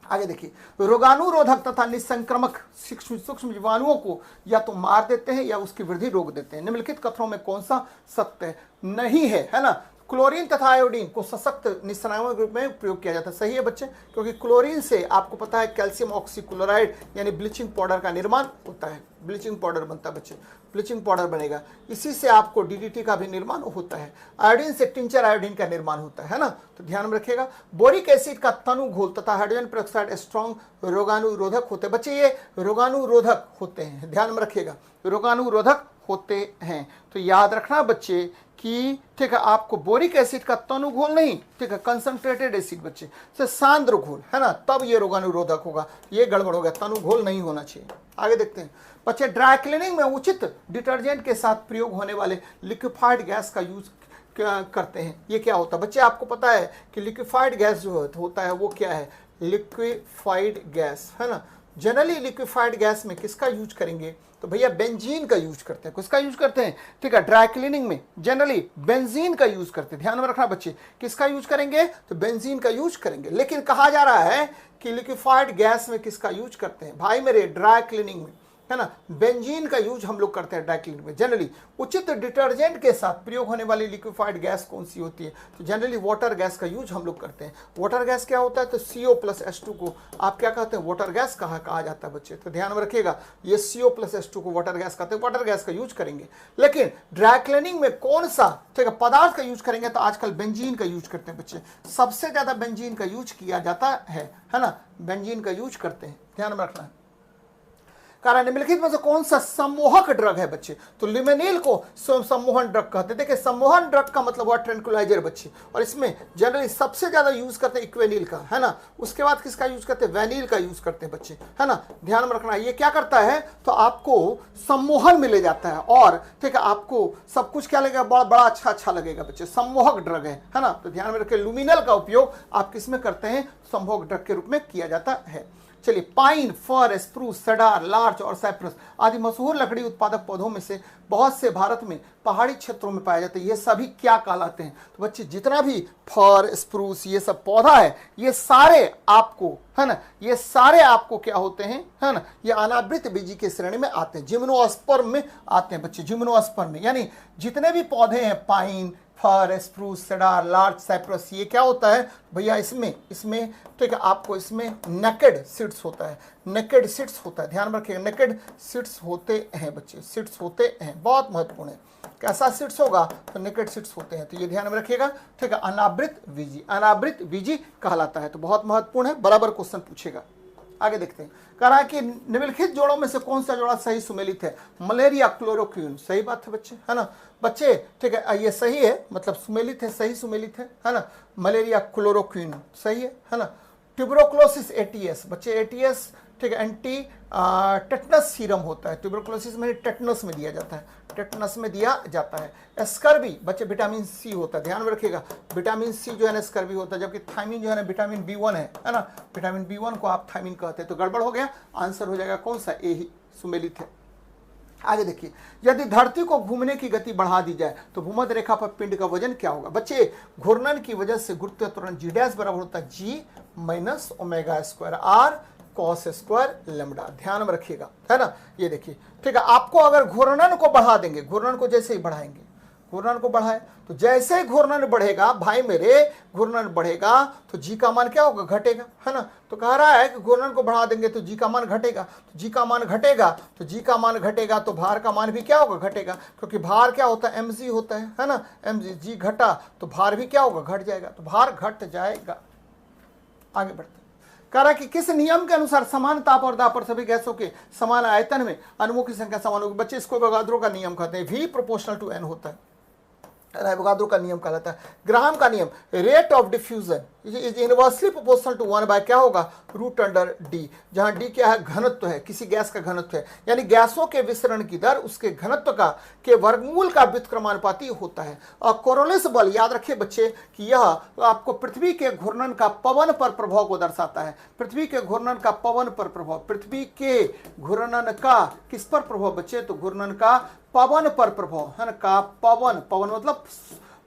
आगे देखिए, रोगाणुरोधक तथा निसंक्रमक सूक्ष्म जीवाणुओं को या तो मार देते हैं या उसकी वृद्धि रोक देते हैं। निम्नलिखित कथनों में कौन सा सत्य नहीं है, है ना, क्लोरीन तथा आयोडीन को सशक्त निशानाओं के रूप में प्रयोग किया जाता है। सही है बच्चे, क्योंकि क्लोरीन से आपको पता है कैल्शियम ऑक्सीक्लोराइड यानी ब्लीचिंग पाउडर का निर्माण होता है, ब्लीचिंग पाउडर बनता है बच्चे, ब्लीचिंग पाउडर बनेगा। इसी से आपको डीडीटी का भी निर्माण होता है। आयोडीन से टिंचर आयोडीन का निर्माण होता है ना, तो ध्यान में रखिएगा। बोरिक एसिड का तनु घोल तथा हाइड्रोजन पेरोक्साइड स्ट्रॉन्ग रोगाणुरोधक होते हैं बच्चे, ये रोगाणुरोधक होते हैं, ध्यान में रखिएगा, रोगाणुरोधक होते हैं। तो याद रखना बच्चे कि ठीक है, आपको बोरिक एसिड का तनु घोल नहीं, ठीक है, कंसंट्रेटेड एसिड बच्चे से सांद्र घोल है ना, तब ये रोगाणुरोधक होगा। ये गड़बड़ हो गया, तनु घोल नहीं होना चाहिए। आगे देखते हैं बच्चे, ड्राई क्लीनिंग में उचित डिटर्जेंट के साथ प्रयोग होने वाले लिक्विफाइड गैस का यूज करते हैं। ये क्या होता है बच्चे, आपको पता है कि लिक्विफाइड गैस जो होता है वो क्या है, लिक्विफाइड गैस है ना। जनरली लिक्विफाइड गैस में किसका यूज करेंगे, तो भैया बेंजीन का यूज करते हैं। किसका यूज करते हैं, ठीक है, ड्राई क्लीनिंग में जनरली बेंजीन का यूज करते हैं। ध्यान में रखना बच्चे, किसका यूज करेंगे, तो बेंजीन का यूज करेंगे। लेकिन कहा जा रहा है कि लिक्विफाइड गैस में किसका यूज करते हैं भाई मेरे, ड्राई क्लीनिंग में है ना, बेंजीन का यूज हम लोग करते हैं ड्राई क्लीनिंग में। जनरली उचित डिटर्जेंट के साथ प्रयोग होने वाली लिक्विफाइड गैस कौन सी होती है, तो जनरली वाटर गैस का यूज हम लोग करते हैं। वाटर गैस क्या होता है, तो CO+H2 को आप क्या कहते हैं, वाटर गैस कहा जाता है बच्चे, तो ध्यान में रखिएगा, ये CO+H2 को वाटर गैस कहते हैं, वाटर गैस का यूज करेंगे। लेकिन ड्राई क्लीनिंग में कौन सा ठीक है पदार्थ का यूज करेंगे, तो आजकल बेंजीन का यूज करते हैं बच्चे, सबसे ज्यादा बेंजीन का यूज किया जाता है ना, बेंजीन का यूज करते हैं, ध्यान में रखना है। कारण निम्नलिखित में से कौन सा सम्मोहक ड्रग है बच्चे, तो लिमेनिल को सम्मोहन ड्रग कहते हैं। देखिए सम्मोहन ड्रग का मतलब हुआ ट्रैंक्विलाइजर बच्चे, और इसमें जनरली सबसे ज्यादा यूज करते हैं इक्वेनिल का है ना, उसके बाद किसका यूज करते हैं, वैनिल का यूज करते हैं बच्चे है ना। ध्यान में रखना, ये क्या करता है, तो आपको सम्मोहन मिले जाता है और ठीक है आपको सब कुछ क्या लगेगा, बड़ा अच्छा लगेगा बच्चे, सम्मोहक ड्रग है ना। तो ध्यान में रखिए, लुमिनल का उपयोग आप किसमें करते हैं, सम्मोहक ड्रग के रूप में किया जाता है। चलिए, पाइन, फर, स्प्रूस, सेडार, लार्च और साइप्रस आदि मशहूर लकड़ी उत्पादक पौधों में से बहुत से भारत में पहाड़ी क्षेत्रों में पाए जाते हैं। ये सभी क्या कहलाते हैं, तो बच्चे जितना भी फर, स्प्रूस ये सब पौधा है, ये सारे आपको है ना, ये सारे आपको क्या होते हैं है ना, ये अनावृत बीजी के श्रेणी में आते हैं, जिम्नोस्पर्म में आते हैं बच्चे, जिम्नोस्पर्म में। यानी जितने भी पौधे हैं, पाइन, फर, स्प्रूस, सेडार, लार्च, साइप्रस, ये क्या होता है भैया, इसमें ठीक है आपको इसमें नेकेड सीड्स होता है, नेकेड सीड्स होता है, ध्यान में रखिएगा, नेकेड सीड्स होते हैं बच्चे, सीड्स होते हैं, बहुत महत्वपूर्ण है। कैसा सीड्स होगा, तो नेकेड सीड्स होते हैं, तो ये ध्यान में रखिएगा, ठीक है। अनावृत बीजी, अनावृत बीजी कहलाता है, तो बहुत महत्वपूर्ण है, बराबर क्वेश्चन पूछेगा। आगे देखते हैं, कह रहा है कि निम्नलिखित जोड़ों में से कौन सा जोड़ा सही सुमेलित है, मलेरिया क्लोरोक्विन, सही बात है बच्चे है ना, बच्चे ठीक है, ये सही है, मतलब सुमेलित है, सही सुमेलित है ना, मलेरिया क्लोरोक्विन सही है ना। ट्यूबरकुलोसिस ATS बच्चे, ATS ठीक है एंटी टेटनस सीरम होता है, ट्यूबरकुलोसिस में टेटनस में दिया जाता है, टेटनस में दिया जाता है। स्कर्वी बच्चे विटामिन C होता है, ध्यान में रखिएगा, विटामिन C जो है ना स्कर्वी होता है, जबकि थायमिन जो है ना विटामिन B1 है ना, विटामिन B1 को आप थायमिन कहते हैं। तो गड़बड़ हो गया, आंसर हो जाएगा कौन सा, ए ही सुमेलित है। आगे देखिए, यदि धरती को घूमने की गति बढ़ा दी जाए तो भूमध्य रेखा पर पिंड का वजन क्या होगा बच्चे, घूर्णन की वजह से गुरुत्व त्वरण G डैश बराबर होता है G minus omega square R cos square lambda, ध्यान में रखिएगा है ना। ये देखिए ठीक है, आपको अगर घूर्णन को बढ़ा देंगे, घूर्णन को जैसे ही बढ़ाएंगे, घूर्णन को बढ़ाए तो जैसे ही घूर्णन बढ़ेगा भाई मेरे, घूर्णन बढ़ेगा तो जी का मान क्या होगा, घटेगा है ना। तो कह रहा है कि घूर्णन को बढ़ा देंगे तो जी का मान घटेगा, तो जी का मान घटेगा, तो जी का मान घटेगा तो भार का मान भी क्या होगा, घटेगा, क्योंकि भार क्या होता है, mg होता है ना, mg, जी घटा तो भार भी क्या होगा, घट जाएगा, तो भार घट जाएगा। आगे बढ़ते कह रहा है कि किस नियम के अनुसार समान ताप और दाब पर सभी गैसों के समान आयतन में अणुओं की संख्या समान होगी बच्चे, इसको एवोगाद्रो का नियम कहते हैं, V प्रोपोर्शनल टू N होता है, एवोगाद्रो का नियम कहलाता है। ग्राहम का नियम, rate of diffusion is inversely proportional to 1 by क्या होगा, रूट अंडर डी, जहां डी क्या है, घनत्व है, किसी गैस का घनत्व है, यानी गैसों के विसरण की दर उसके घनत्व का के वर्गमूल का व्युत्क्रमानुपाती होता है। और कोरोलिस बल, याद रखिए बच्चे कि यह आपको पृथ्वी के घूर्णन का पवन पर प्रभाव को दर्शाता है, पृथ्वी के घूर्णन का पवन पर प्रभाव, पृथ्वी के घूर्णन का किस पर प्रभाव बच्चे, तो घूर्णन का पवन पर प्रभाव है ना, का पवन, पवन मतलब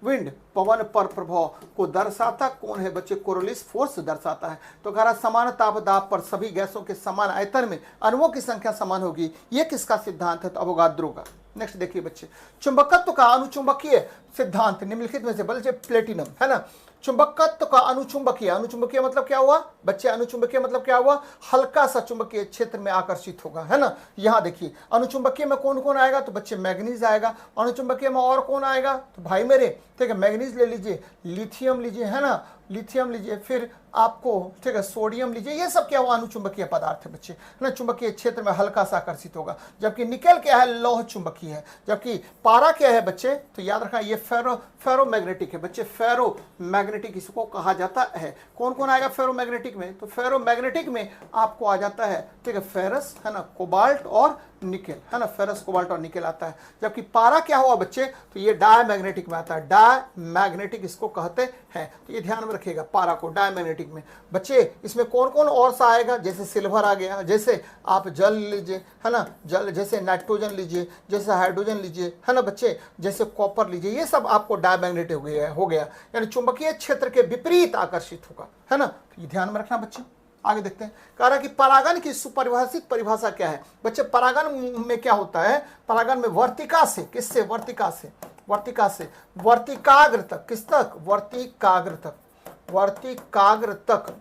विंड, पवन पर प्रभाव को दर्शाता कौन है बच्चे? कोरोलिस फोर्स दर्शाता है। तो कह रहा समान ताप दाब पर सभी गैसों के समान आयतन में अणुओं की संख्या समान होगी, ये किसका सिद्धांत है? तो अवोगाद्रो का। नेक्स्ट देखिए बच्चे, चुंबकत्व का अनुचुंबकीय सिद्धांत निम्नलिखित में से बल्कि प्लेटिनम है ना। चुंबकत्व का अनुचुंबकीय, अनुचुंबकीय मतलब क्या हुआ बच्चे? अनुचुंबकीय मतलब क्या हुआ? हल्का सा चुंबकीय क्षेत्र में आकर्षित होगा, है ना। यहाँ देखिए अनुचुंबकीय में कौन कौन आएगा? तो बच्चे मैग्नीज आएगा। अनुचुंबकीय में और कौन आएगा? तो भाई मेरे ठीक है, मैग्नीज ले लीजिए, लिथियम लीजिए, है ना, लिथियम लीजिए, फिर आपको ठीक है सोडियम लीजिए। ये सब क्या हुआ? अनुचुंबकीय पदार्थ है बच्चे, है ना। चुंबकीय क्षेत्र में हल्का सा आकर्षित होगा। जबकि निकेल क्या है? लौह चुंबकीय है। जबकि पारा क्या है बच्चे? तो याद रखना ये फेरोमैग्नेटिक है बच्चे, फेरोमैग्नेटिक इसको कहा जाता है। कौन कौन आएगा फेरोमैग्नेटिक में? तो फेरोमैग्नेटिक में आपको आ जाता है ठीक है फेरस, है ना, कोबाल्ट और निकेल, है ना, फेरस कोबाल्ट और निकेल आता है। जबकि पारा क्या हुआ बच्चे? तो ये डायमैग्नेटिक में आता है, डायमैग्नेटिक इसको कहते हैं। तो ये ध्यान में रखिएगा पारा को, डायमैग्नेटिक में। बच्चे इसमें कौन कौन और सा आएगा? जैसे सिल्वर आ गया, जैसे आप जल लीजिए, है ना, जल, जैसे नाइट्रोजन लीजिए, जैसे हाइड्रोजन लीजिए, है ना बच्चे, जैसे कॉपर लीजिए, ये सब आपको डायमैग्नेटिक हो गया, यानी चुंबकीय क्षेत्र के विपरीत आकर्षित होगा, है ना। तो ये ध्यान में रखना बच्चे। आगे देखते हैं, कह रहा कि परागन की सुपरिभाषित परिभाषा क्या है बच्चे? परागन में क्या होता है? परागन में वर्तिका से, किससे? वर्तिका से, वर्तिका से वर्तिकाग्र तक, किस तक? वर्तिकाग्र तक, वर्तिकाग्र तक,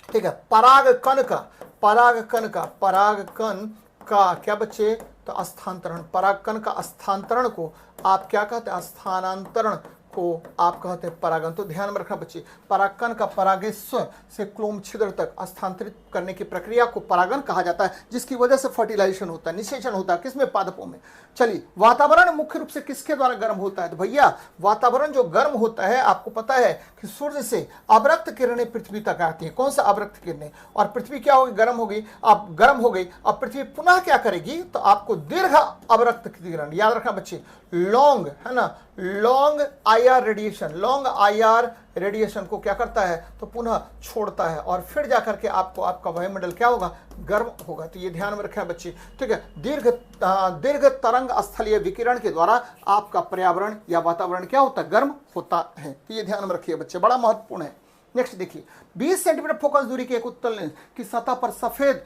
ठीक है। परागकण का, परागकण का, परागकण का क्या बच्चे? तो स्थानांतरण, परागकण का स्थानांतरण को आप क्या कहते हैं? स्थानांतरण को आप कहते हैं परागन। तो ध्यान में रखना बच्चे, परागकण का परागेश्वर से क्लोम छिद्र तक स्थानांतरित करने की प्रक्रिया को परागन कहा जाता है, जिसकी वजह से फर्टिलाइजेशन होता है, निषेचन होता है, किसमें? पादपों में। चलिए, वातावरण मुख्य रूप से किसके द्वारा गर्म होता है? तो भैया वातावरण जो गर्म होता है, आपको पता है कि सूर्य से अवरक्त किरणें पृथ्वी तक आती है। कौन सा? अवरक्त किरणें। और पृथ्वी क्या होगी? गर्म हो गई। अब गर्म हो गई, अब पृथ्वी पुनः क्या करेगी? तो आपको दीर्घ अवरक्त किरण, याद रखना बच्चे, लॉन्ग, है ना, long IR radiation, long IR radiation को क्या करता है? तो पुनः छोड़ता है और फिर जाकर के आपको आपका वायुमंडल क्या होगा? गर्म होगा। तो ये ध्यान में रखें बच्चे, ठीक है। दीर्घ तरंग स्थलीय विकिरण के द्वारा आपका पर्यावरण या वातावरण क्या होता है? गर्म होता है। तो ये ध्यान में रखिए बच्चे, बड़ा महत्वपूर्ण है। नेक्स्ट देखिए, 20 सेंटीमीटर फोकस दूरी के एक उत्तल लेंस की सतह पर सफेद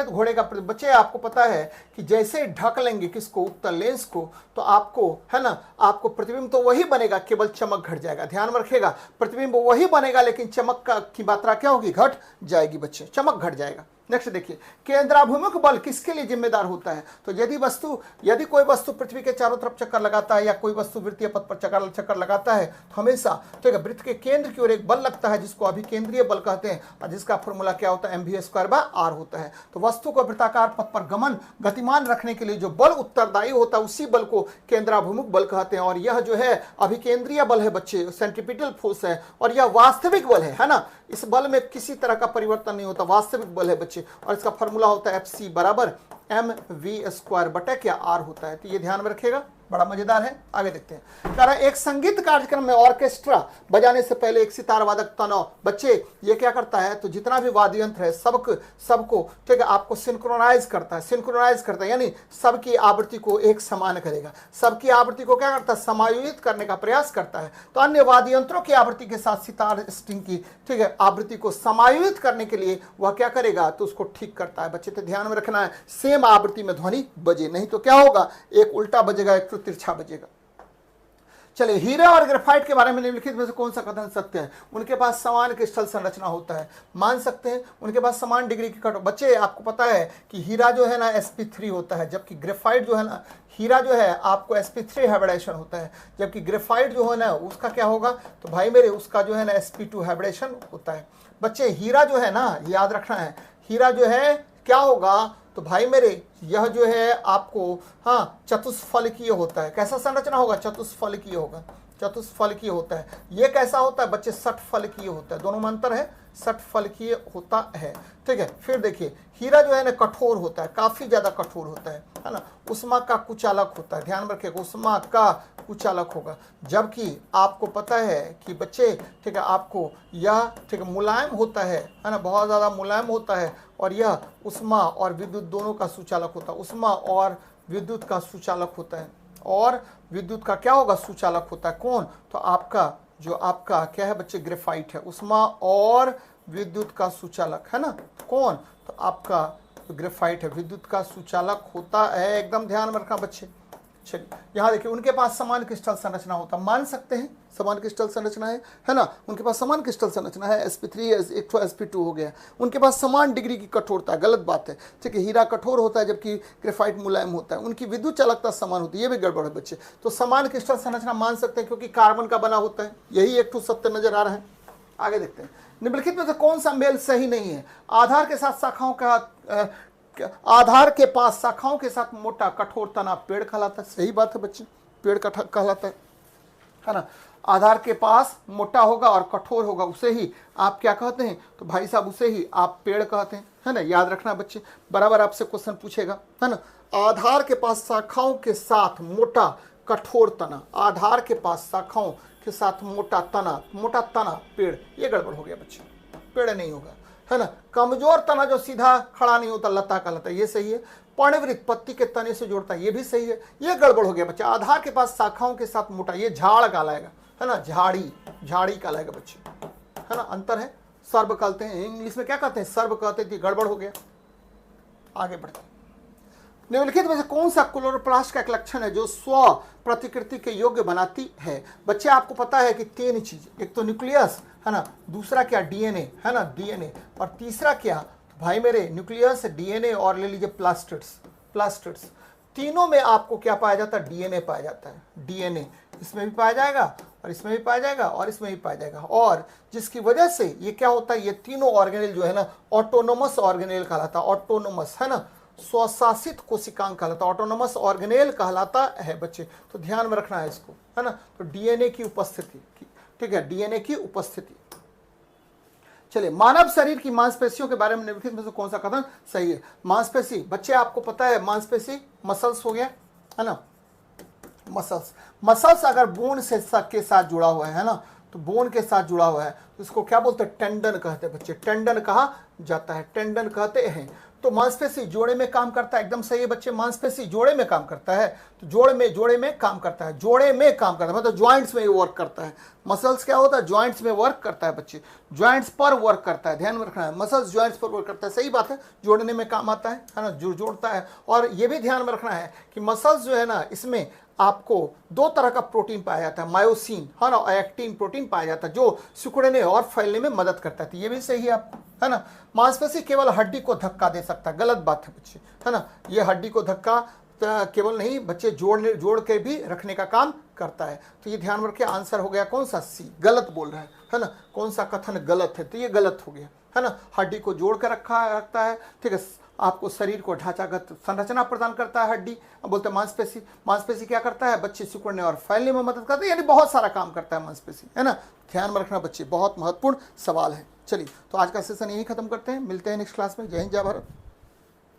घोड़े का बच्चे आपको पता है कि जैसे ढक लेंगे किसको? उत्तल लेंस को, तो आपको, है ना, आपको प्रतिबिंब तो वही बनेगा, केवल चमक घट जाएगा। ध्यान में रखिएगा, प्रतिबिंब वही बनेगा लेकिन चमक की मात्रा क्या होगी? घट जाएगी बच्चे, चमक घट जाएगा। नेक्स्ट देखिए, केंद्राभिमुख बल किसके लिए जिम्मेदार होता है? तो यदि कोई वस्तु पृथ्वी के चारों तरफ चक्कर लगाता है या कोई वस्तु वृत्तीय पथ पर चक्कर लगाता है, तो हमेशा ठीक है वृत्त के केंद्र की ओर एक बल लगता है, जिसको अभिकेंद्रीय बल कहते हैं, और जिसका फॉर्मूला क्या होता है? mv²/r होता है। तो वस्तु को वृत्ताकार पथ पर गतिमान रखने के लिए जो बल उत्तरदायी होता है, उसी बल को केंद्राभिमुख बल कहते हैं। और यह जो है अभिकेंद्रीय बल है बच्चे, सेंट्रीपिटल फोर्स है, और यह वास्तविक बल है ना। इस बल में किसी तरह का परिवर्तन नहीं होता, वास्तविक बल है बच्चे। और इसका फॉर्मूला होता है Fc बराबर mv² बटा क्या? r होता है। तो ये ध्यान में रखिएगा, बड़ा मजेदार है। आगे देखते हैं, कह रहा है एक संगीत कार्यक्रम में ऑर्केस्ट्रा बजाने से पहले एक सितार वादक तनाव बच्चे ये क्या करता है? तो जितना भी वाद्य यंत्र है सबको ठीक है आपको सिंक्रोनाइज करता है, यानी सबकी आवृत्ति को एक समान करेगा, सबकी आवृत्ति को क्या करता है? समायोजित करने का प्रयास करता है। तो अन्य वाद्य यंत्रों की आवृत्ति के साथ सितार स्ट्रिंग की ठीक है आवृत्ति को समायोजित करने के लिए वह क्या करेगा? तो उसको ठीक करता है बच्चे। तो ध्यान में रखना है, सेम आवृत्ति में ध्वनि बजे, नहीं तो क्या होगा? एक उल्टा बजेगा, एक तिरछा बजेगा। चलिए, हीरे और ग्रेफाइट के बारे में निम्नलिखित में से कौन सा कथन सत्य है? उनके पास समान क्रिस्टल संरचना होता है, मान सकते हैं। उनके पास समान डिग्री की कट। बच्चे आपको पता है कि हीरा जो है ना sp3 होता है, जबकि ग्रेफाइट जो है ना, हीरा जो है आपको sp3 हाइब्रिडेशन होता है, जबकि ग्रेफाइट जो है ना उसका क्या होगा? तो भाई मेरे उसका जो है ना sp2 हाइब्रिडेशन होता है। बच्चे हीरा जो है ना, याद रखना है, हीरा जो है क्या होगा? तो भाई मेरे यह जो है आपको चतुष्फलकीय होता है। कैसा संरचना होगा? चतुष्फलकीय होगा, चतुष्फलकीय होता है। ये कैसा होता है बच्चे? षटफलकीय होता है। दोनों में अंतर है, षटफलकीय होता है, ठीक है। फिर देखिए, हीरा जो है ना कठोर होता है, काफी ज्यादा कठोर होता है ना। उष्मा का कुचालक होता है, ध्यान रखिएगा, उष्मा का कुचालक होगा। जबकि आपको पता है कि बच्चे ठीक है आपको यह ठीक है मुलायम होता है ना, बहुत ज्यादा मुलायम होता है, और यह उष्मा और विद्युत दोनों का सुचालक होता है, उष्मा और विद्युत का सुचालक होता है। और विद्युत का क्या होगा, सुचालक होता है कौन, तो आपका जो आपका क्या है बच्चे, ग्रेफाइट है, उष्मा और विद्युत का सुचालक है ना, कौन, तो आपका ग्रेफाइट है, विद्युत का सुचालक होता है, एकदम ध्यान में रखना बच्चे। चलिए यहाँ देखिए, उनके पास समान क्रिस्टल संरचना होता, मान सकते हैं समान क्रिस्टल संरचना है ना, उनके पास समान क्रिस्टल संरचना है, sp3 एक तो sp2 हो गया, उनके पास समान डिग्री की कठोरता है, गलत बात है, ठीक है, हीरा कठोर होता है जबकि ग्रेफाइट मुलायम होता है, उनकी विद्युत चालकता समान होती है, ये भी गड़बड़ है बच्चे। तो समान क्रिस्टल संरचना मान सकते हैं क्योंकि कार्बन का बना होता है, यही एक तो सत्य नजर आ रहा है। आगे देखते हैं, निम्नलिखित में से कौन सा मेल सही नहीं है, आधार के साथ शाखाओं का आधार के पास शाखाओं के साथ मोटा कठोर तना पेड़ कहलाता है, सही बात है बच्चे, पेड़ का कहलाता है ना, आधार के पास मोटा होगा और कठोर होगा उसे ही आप क्या कहते हैं, तो भाई साहब उसे ही आप पेड़ कहते हैं, है ना, याद रखना बच्चे, बराबर आपसे क्वेश्चन पूछेगा, है ना। आधार के पास शाखाओं के साथ मोटा कठोर तना, आधार के पास शाखाओं के साथ मोटा तना पेड़, ये गड़बड़ हो गया बच्चे, पेड़ नहीं होगा, है ना। कमजोर तना जो सीधा खड़ा नहीं होता, लता कहलाता है, ये सही है। पर्णवृत्त पत्ती के तने से जोड़ता है, ये भी सही है, ये गड़बड़ हो गया बच्चे। आधार के पास शाखाओं के साथ मोटा, ये झाड़ कहलाएगा, है ना, झाड़ी कहलाएगा बच्चे, है ना, अंतर है। सर्ब कहते हैं, इंग्लिश में क्या कहते हैं, सर्ब कहते हैं, गड़बड़ हो गया। आगे बढ़ते हैं, निम्नलिखित में से कौन सा क्लोरोप्लास्ट का एक लक्षण है जो स्व प्रतिकृति के योग्य बनाती है। बच्चे आपको पता है कि 3 चीज, एक तो न्यूक्लियस, है ना, दूसरा क्या डीएनए, है ना, डीएनए, और तीसरा क्या, तो भाई मेरे न्यूक्लियस, डीएनए और ले लीजिए प्लास्टिड्स, तीनों में आपको क्या पाया जाता है, डीएनए पाया जाता है, डीएनए इसमें भी पाया जाएगा और इसमें भी पाया जाएगा और इसमें भी पाया जाएगा, और जिसकी वजह से ये क्या होता है, ये तीनों ऑर्गेनेल जो है ना ऑटोनोमस ऑर्गेनेल कहलाता है, ऑटोनोमस, है ना, स्वशासित कोशिकांग कहलाता है, ऑटोनोमस ऑर्गेनेल कहलाता है बच्चे, तो ध्यान में रखना है इसको, है ना। तो डीएनए की उपस्थिति, ठीक है, डीएनए की उपस्थिति। चलिए, मानव शरीर की मांसपेशियों के बारे में निम्नलिखित में से कौन सा कथन सही है। मांसपेशी बच्चे आपको पता है, मांसपेशी मसल्स हो गया, है ना, मसल्स अगर बोन से के साथ जुड़ा हुआ है ना, तो बोन के साथ जुड़ा हुआ है तो इसको क्या बोलते हैं, टेंडन कहते हैं बच्चे, टेंडन कहा जाता है, टेंडन कहते हैं। तो मांसपेशी जोड़े में काम करता है, एकदम सही है बच्चे, मांसपेशी जोड़े में काम करता है, तो जोड़े में काम करता है, मतलब ज्वाइंट्स में वर्क करता है। मसल्स क्या होता है, ज्वाइंट्स में वर्क करता है बच्चे, ज्वाइंट्स पर वर्क करता है, ध्यान में रखना है, मसल्स ज्वाइंट्स पर वर्क करता है, सही बात है, जोड़ने में काम आता है ना, जोड़ता है। और ये भी ध्यान में रखना है कि मसल्स जो है ना, इसमें आपको 2 तरह का प्रोटीन पाया जाता है, मायोसिन, है ना, एक्टिन प्रोटीन पाया जाता है जो सिकुड़ने और फैलने में मदद करता है, तो ये भी सही है आपको, है ना। मांसपेशी केवल हड्डी को धक्का दे सकता है, गलत बात है बच्चे, है ना, ये हड्डी को धक्का केवल नहीं बच्चे जोड़ के भी रखने का काम करता है, तो ये ध्यान रखिए। आंसर हो गया कौन सा, सी, गलत बोल रहा है ना, कौन सा कथन गलत है, तो ये गलत हो गया, है ना। हड्डी को जोड़ कर रखता है, ठीक है, आपको शरीर को ढांचागत संरचना प्रदान करता है हड्डी, अब बोलते हैं मांसपेशी क्या करता है बच्चे, सिकुड़ने और फैलने में मदद करता है, यानी बहुत सारा काम करता है मांसपेशी, है ना, ध्यान में रखना बच्चे, बहुत महत्वपूर्ण सवाल है। चलिए, तो आज का सेशन यही खत्म करते हैं, मिलते हैं नेक्स्ट क्लास में। जय हिंद, जय भारत।